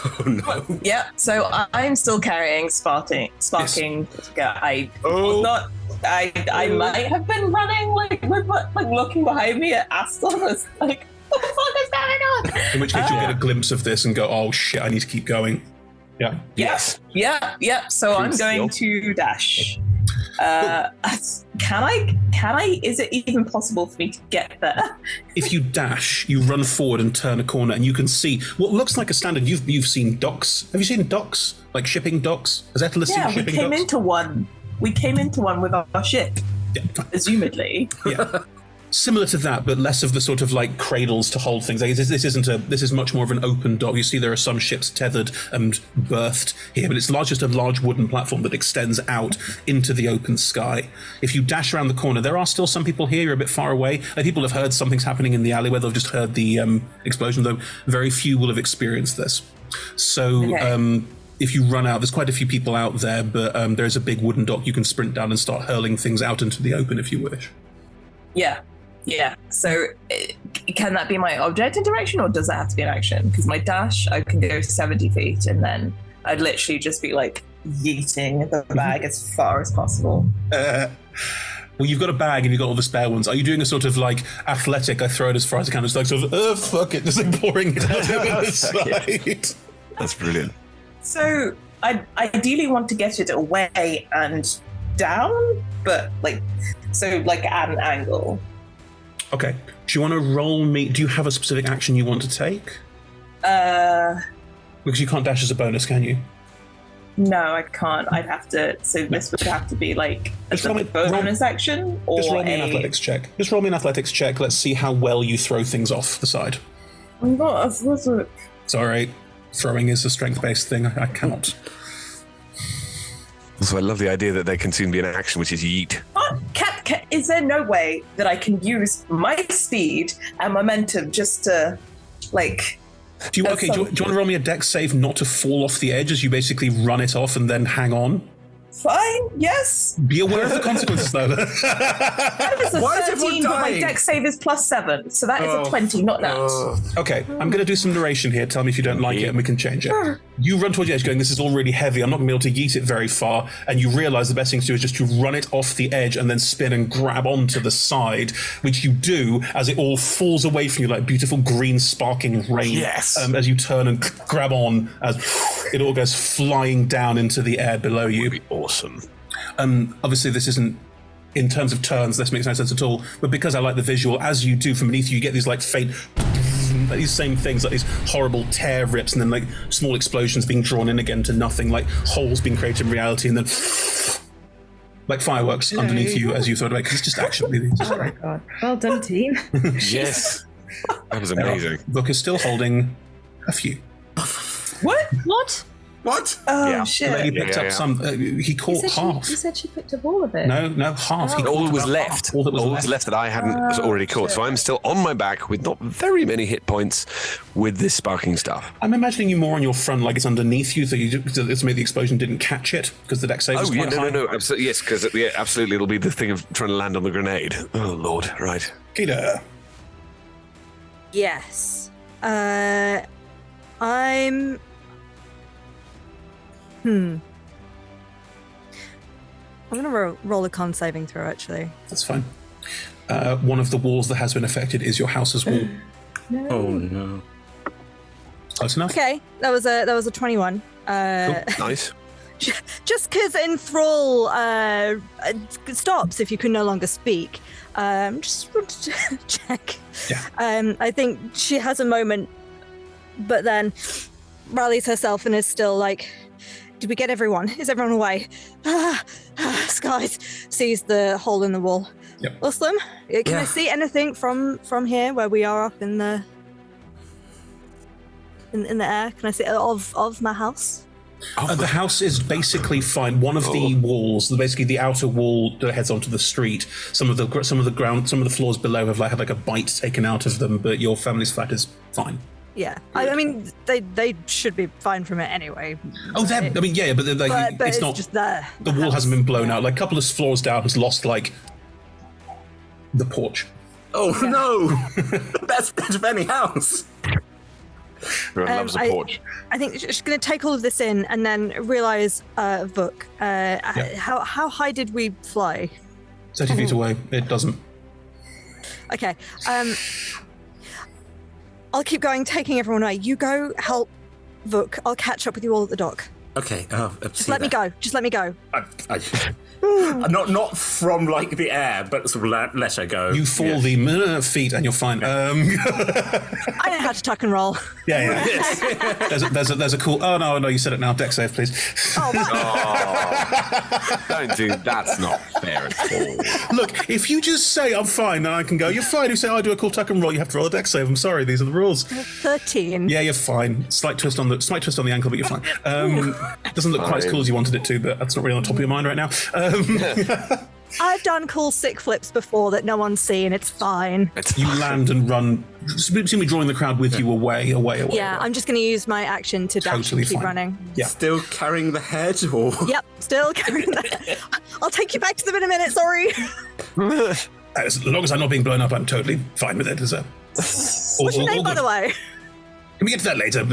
Oh no! Yeah, so I'm still carrying sparking. Yes. I might have been running looking behind me at Aston. Was like, what the fuck is going on? In which case you'll get a glimpse of this and go, oh shit, I need to keep going. Yeah. Yes. Yeah. So I'm going to dash. Can I? Is it even possible for me to get there? If you dash, you run forward and turn a corner, and you can see what looks like a standard. You've seen docks. Have you seen docks? Like shipping docks? Has Atlas seen shipping docks? Yeah, we came into one. We came into one with our ship. Yeah, assumedly. Yeah. Similar to that, but less of the sort of like cradles to hold things. Like, this is much more of an open dock. You see there are some ships tethered and berthed here, but it's just a large wooden platform that extends out into the open sky. If you dash around the corner, there are still some people here. You're a bit far away. Like, people have heard something's happening in the alleyway. They've just heard the explosion, though very few will have experienced this. So if you run out, there's quite a few people out there, but there's a big wooden dock. You can sprint down and start hurling things out into the open if you wish. Yeah. So can that be my object interaction, or does that have to be an action? Because my dash, I can go 70 feet, and then I'd literally just be like yeeting the bag as far as possible. Well, you've got a bag and you've got all the spare ones. Are you doing a sort of like athletic, I throw it as far as I can, just like sort of, fuck it, just like pouring it out over the side? That's brilliant. So I ideally want to get it away and down, but at an angle. Okay. Do you want to roll me? Do you have a specific action you want to take? Because you can't dash as a bonus, can you? No, I can't. I'd have to. So this would have to be like a bonus action, or just roll me an athletics check. Just roll me an athletics check. Let's see how well you throw things off the side. I'm not athletic. Sorry, throwing is a strength-based thing. I cannot. So I love the idea that there can soon be an action, which is yeet. Is there no way that I can use my speed and momentum just to, like... Do you want to roll me a dex save not to fall off the edge as you basically run it off and then hang on? Fine, yes. Be aware of the consequences, though. That is a 13, but my dex save is +7, so that is a 20, not that. Okay, I'm going to do some narration here. Tell me if you don't like it and we can change it. You run towards the edge going, this is all really heavy. I'm not going to be able to yeet it very far. And you realize the best thing to do is just to run it off the edge and then spin and grab onto the side, which you do as it all falls away from you like beautiful green sparking rain. Yes. As you turn and grab on, as it all goes flying down into the air below you. That would be awesome. Obviously, this isn't, in terms of turns, this makes no sense at all. But because I like the visual, as you do from beneath you get these like faint, these same things, like these horrible tear rips, and then like small explosions being drawn in again to nothing, like holes being created in reality, and then like fireworks underneath you as you throw it away, because it's just action movies. Oh my god. Well done, team. Yes. That was amazing. Book is still holding a few. What? What? Oh, Yeah. shit. The lady picked up some. He caught half. You said she picked up all of it. No, half. He All caught that was about left. half. All that was left that I hadn't already caught. So I'm still on my back with not very many hit points with this sparking stuff. I'm imagining you more on your front, like it's underneath you, so maybe the explosion didn't catch it because the dex save was quite high. No, absolutely, yes, because absolutely, it'll be the thing of trying to land on the grenade. Oh Lord, right. Keita. Yes. I'm. I'm gonna roll a con saving throw. Actually, That's fine. One of the walls that has been affected is your house's wall. No. Oh no. Close enough. okay. That was a 21. Nice. Just because enthrall stops if you can no longer speak. Just wanted to check. Yeah. I think she has a moment, but then rallies herself and is still like, did we get everyone? Is everyone away? Skies sees the hole in the wall. Yep. Uhlen, can I see anything from here where we are up in the air? Can I see of my house? The house is basically fine. One of the walls, basically the outer wall that heads onto the street. Some of the floors below have had a bite taken out of them, but your family's flat is fine. Yeah, I mean they should be fine from it anyway. Oh, but it's not. Just there. The wall hasn't been blown out. Like a couple of floors down has lost the porch. Oh no! Best bit of any house. Everyone loves a porch. I think she's going to take all of this in and then realize, Vuk, how high did we fly? 30 feet away. It doesn't. Okay. I'll keep going, taking everyone away. You go help Vuk. I'll catch up with you all at the dock. Okay. Just let me go. Just let me go. Not from the air, but sort of let her go. You fall the feet and you're fine. I know how to tuck and roll. Yeah. There's a cool. Oh no, you said it now. Dex save, please. Don't do. That's not fair at all. Look, if you just say I'm fine, then I can go. You're fine. You say I do a cool tuck and roll. You have to roll a Dex save. I'm sorry. These are the rules. 13. Yeah, you're fine. Slight twist on the ankle, but you're fine. Doesn't look quite as cool as you wanted it to, but that's not really on the top of your mind right now. I've done cool sick flips before that no one's seen. It's fine. You land and run, simply drawing the crowd with you away. Yeah, I'm just going to use my action to dash Totally and keep fine. running. Yeah. Still carrying the head, or? Yep, still carrying that. I'll take you back to them in a minute, sorry. As long as I'm not being blown up, I'm totally fine with it. What's your name, by the way? Can we get to that later?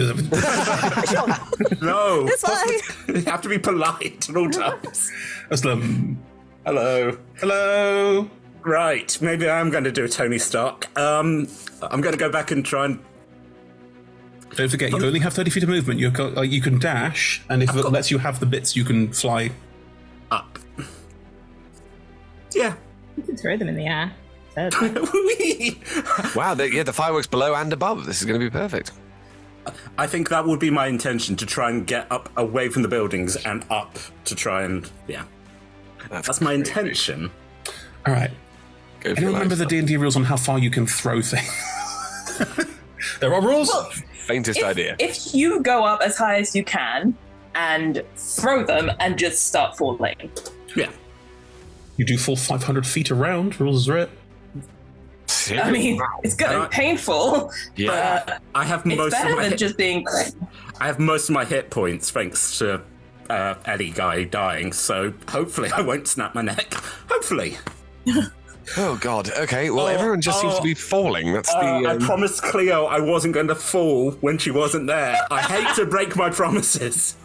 No. It's fine. You have to be polite at all times. Aslam. Hello. Right, maybe I'm going to do a Tony Stark. I'm going to go back and try and... Don't forget, you only have 30 feet of movement. You can dash, and if it lets you have the bits, you can fly up. Yeah. You can throw them in the air. Wow, the fireworks below and above. This is going to be perfect. I think that would be my intention, to try and get up away from the buildings and up to try and, That's my intention. All right. Can you remember the D&D rules on how far you can throw things? There are rules. Well, Faintest idea. If you go up as high as you can and throw them and just start falling. Yeah. You do fall 500 feet around. Rules is right. I mean, it's going to be painful. Yeah. But I have it's most of better my than just being... I have most of my hit points thanks to Eddie guy dying, so hopefully I won't snap my neck. Hopefully. Oh God. Okay. Well, everyone just seems to be falling. That's I promised Cleo I wasn't going to fall when she wasn't there. I hate to break my promises.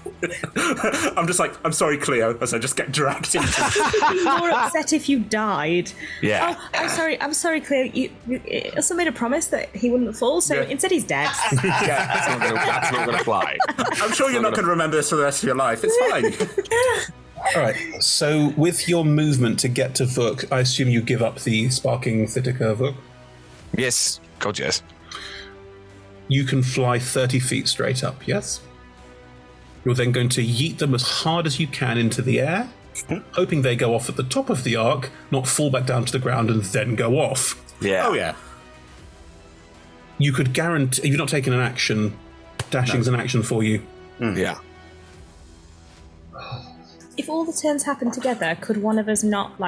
I'm just like, I'm sorry, Cleo, as I just get dragged into it. I'd be more upset if you died. Yeah. Oh, I'm sorry, Cleo. You also made a promise that he wouldn't fall, so instead he's dead. That's not going to fly. I'm sure you're not going to remember this for the rest of your life. It's fine. All right. So with your movement to get to Vuk, I assume you give up the sparking Thitica Vuk? Yes. God, yes. You can fly 30 feet straight up, yes? You're then going to yeet them as hard as you can into the air, hoping they go off at the top of the arc, not fall back down to the ground and then go off. Yeah. Oh, yeah. You could guarantee... You've not taken an action. Dashing's an action for you. Yeah. If all the turns happen together, could one of us not,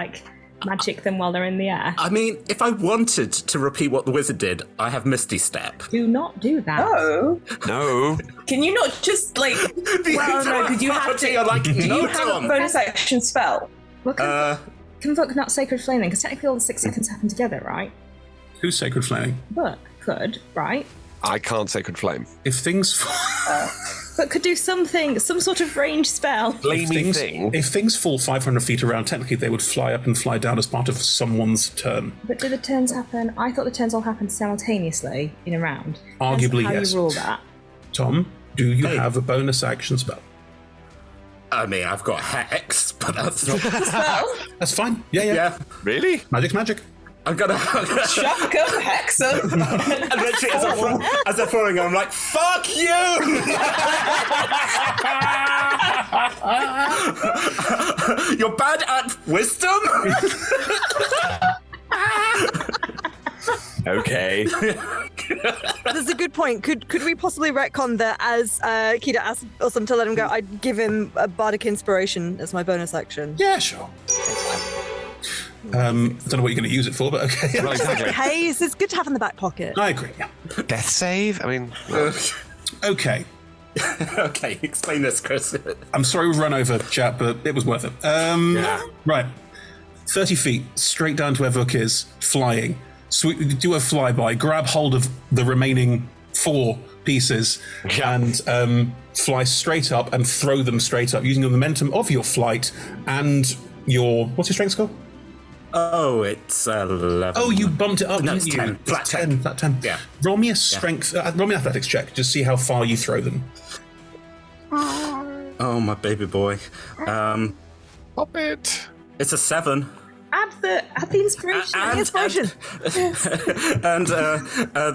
magic them while they're in the air? I mean, if I wanted to repeat what the wizard did, I have Misty Step. Do not do that. Oh. No. Can you not just, well, no, because you have to... do you have a bonus action spell? Well, can Vuk not Sacred Flame then? Because technically all the 6 seconds happen together, right? Who's Sacred Flaming? Vuk could, right? I can't Sacred Flame. If things... But could do something, some sort of range spell. If things fall 500 feet around, technically they would fly up and fly down as part of someone's turn. But do the turns happen? I thought the turns all happened simultaneously in a round. Arguably, How yes. you rule that? Tom, do you have a bonus action spell? I mean, I've got Hex, but that's not... That's fine. Yeah. Really? Magic's magic. I'm gonna chuck up Hexer. And literally, as they're falling, I'm like, "Fuck you!" You're bad at wisdom. Okay. That's a good point. Could we possibly retcon that as Kida asked us to let him go, I'd give him a Bardic Inspiration as my bonus action? Yeah, sure. I don't know what you're going to use it for, but okay. Well, exactly. Hey, it's good to have in the back pocket. I agree, yeah. Death save? I mean... Okay. Okay, explain this, Chris. I'm sorry we run over, chat, but it was worth it. Right. 30 feet, straight down to where Vuk is, flying. Do a flyby, grab hold of the remaining 4 pieces, and fly straight up and throw them straight up, using the momentum of your flight and your... What's your strength score? Oh, it's 11. Oh, you bumped it up, No, didn't it's you? 10. Flat 10. Flat 10. Yeah. Roll me a strength... roll me an athletics check, just see how far you throw them. Oh, my baby boy. Pop it. It's a 7. Add the inspiration. And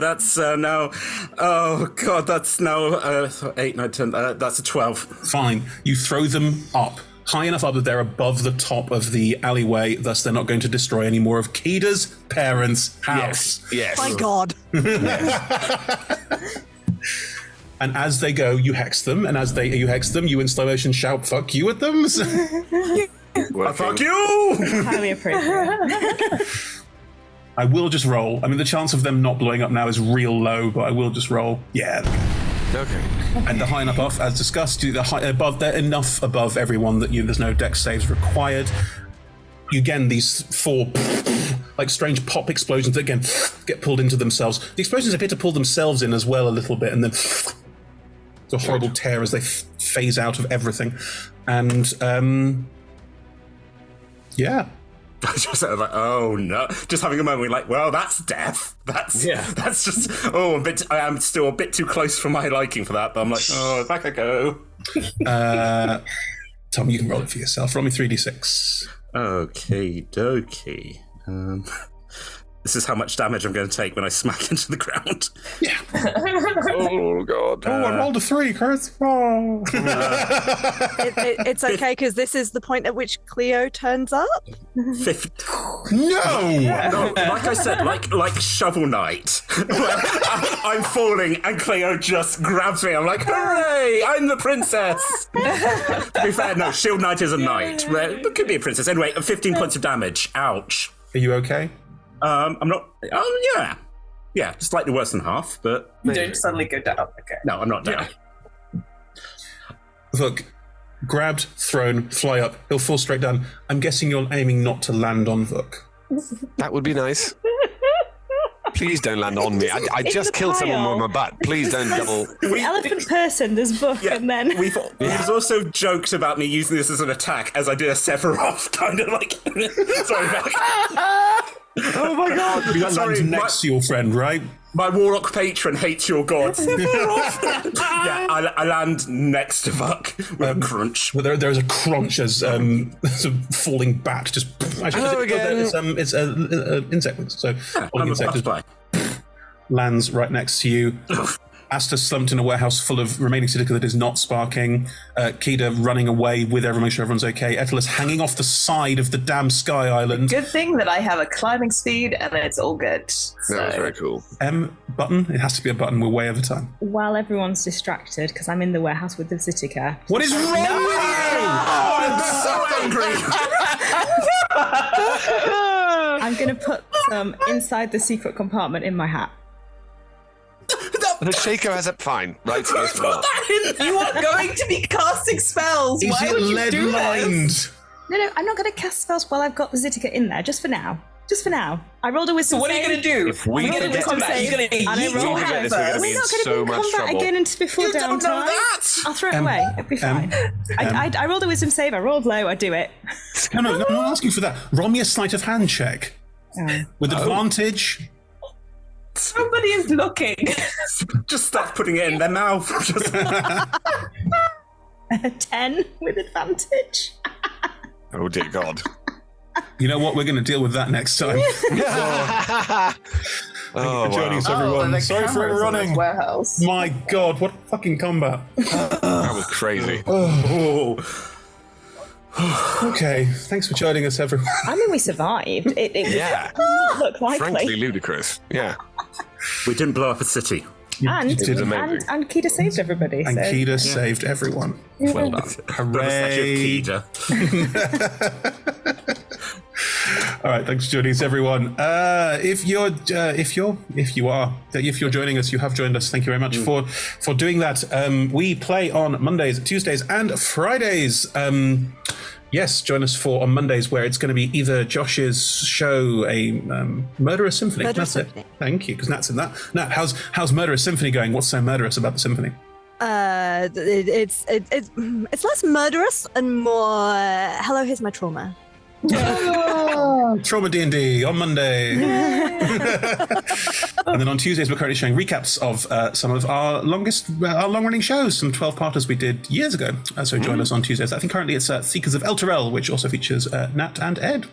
that's now... Oh, God, that's now 8, 9, 10. That's a 12. Fine. You throw them up. High enough up that they're above the top of the alleyway, thus they're not going to destroy any more of Kida's parents' house. Yes. My God. And as they go, you hex them, and as you hex them, you in slow motion shout "fuck you" at them. Fuck you! Highly appropriate. I will just roll. I mean, the chance of them not blowing up now is real low, but I will just roll. Yeah. Okay. And the high enough off, as discussed, they're enough above everyone that there's no dex saves required. Again, these 4 strange pop explosions that again get pulled into themselves. The explosions appear to pull themselves in as well a little bit, and then it's a horrible tear as they phase out of everything. And yeah. I just like, oh no! Just having a moment, like, well, that's death. That's just. Oh, I am still a bit too close for my liking for that. But I'm like, oh, back I go. Tom, you can roll it for yourself. Roll me 3d6. Okay, dokie. This is how much damage I'm going to take when I smack into the ground. Yeah. Oh, God. Oh, I rolled a 3, Chris. Oh. It's okay, because this is the point at which Cleo turns up. 50. No! Like I said, like Shovel Knight. I'm falling and Cleo just grabs me. I'm like, hooray! I'm the princess! To be fair, no, Shield Knight is a knight. It could be a princess. Anyway, 15 points of damage. Ouch. Are you okay? I'm not... Oh, yeah. Yeah, slightly worse than half, but... You don't suddenly go down. Okay. No, I'm not down. Look, grabbed, thrown, fly up. He'll fall straight down. I'm guessing you're aiming not to land on Vuk. That would be nice. Please don't land on me. I just killed someone with my butt. Please don't double... The elephant person, there's Vuk, and then... We've also joked about me using this as an attack as I did a Sephiroth, kind of like... Sorry, Vuk. Oh my God! You land next to your friend, right? My warlock patron hates your god. Yeah, I land next to Vuk with a crunch. Well, there's a crunch as there's a falling bat just... Hello again. It's insect. So I'm a butterfly. Lands right next to you. Asta slumped in a warehouse full of remaining silica that is not sparking. Kida running away with everyone, make sure everyone's okay. Etelis hanging off the side of the damn Sky Island. Good thing that I have a climbing speed and it's all good. So. That was very cool. M button? It has to be a button. We're way over time. While everyone's distracted, because I'm in the warehouse with the Zitica. What is wrong with you? angry. I'm going to put some inside the secret compartment in my hat. The shaker has a fine, right? Yes, well. You are going to be casting spells. Is Why it would you lead do lined? this? No, I'm not going to cast spells while I've got the Zitica in there, just for now. Just for now. I rolled a wisdom So what are you save. going to do? If we Are you get going to combat? You're going to and I yeet roll your high hand this, we're gonna first? be in We're not going to so be much combat trouble. again into before You don't know downtime. that! I'll throw it away. It'll be fine. I rolled a wisdom save. I rolled low. I do it. No, I'm not asking for that. Roll me a sleight of hand check. With advantage. Somebody is looking. Just stop putting it in their mouth. Just... 10 with advantage. Oh dear God. You know what? We're going to deal with that next time. Thank you for joining us, everyone. Sorry for running. Warehouse. My God, what fucking combat. That was crazy. Okay, thanks for joining us, everyone. I mean, we survived. It didn't look likely. Frankly ludicrous. Yeah. We didn't blow up a city. And Kida saved everybody. And so. Kida saved everyone. Well done. Hooray. All right, thanks for joining us, everyone. If you're joining us, you have joined us. Thank you very much for doing that. We play on Mondays, Tuesdays, and Fridays. Yes, join us on Mondays, where it's going to be either Josh's show, a Murderous Symphony. Murderous That's Symphony. it. Thank you, because Nat's in that. Nat, how's Murderous Symphony going? What's so murderous about the symphony? It's less murderous and more. Hello, here's my trauma. Trauma D&D on Monday. And then on Tuesdays, we're currently showing recaps of some of our long-running shows, some 12-parters we did years ago. So join us on Tuesdays. I think currently it's Seekers of Elturel, which also features Nat and Ed.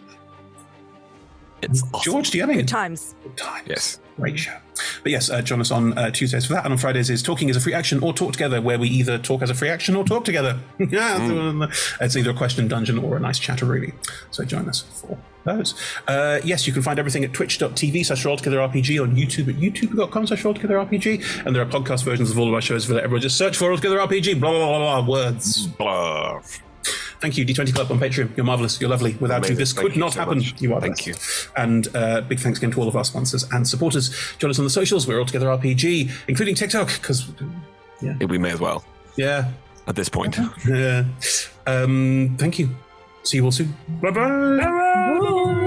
It's awesome. George, do you have any? Good times. Good times. Yes. Great show. But yes, join us on Tuesdays for that. And on Fridays is Talking as a Free Action or Talk Together, where we either talk as a free action or talk together. It's either a question dungeon or a nice chatteroonie. So join us for those. Yes, you can find everything at twitch.tv/RollTogetherRPG, on YouTube at youtube.com/RollTogetherRPG. And there are podcast versions of all of our shows for that. Everyone just search for Roll Together RPG. Blah, blah, blah, blah, words. Blah. Thank you, D20 Club on Patreon. You're marvellous. You're lovely. Without you, this could not happen. You are. Thank you. And big thanks again to all of our sponsors and supporters. Join us on the socials. We're All Together RPG, including TikTok, because We may as well. Yeah. At this point. Yeah. Thank you. See you all soon. Bye-bye.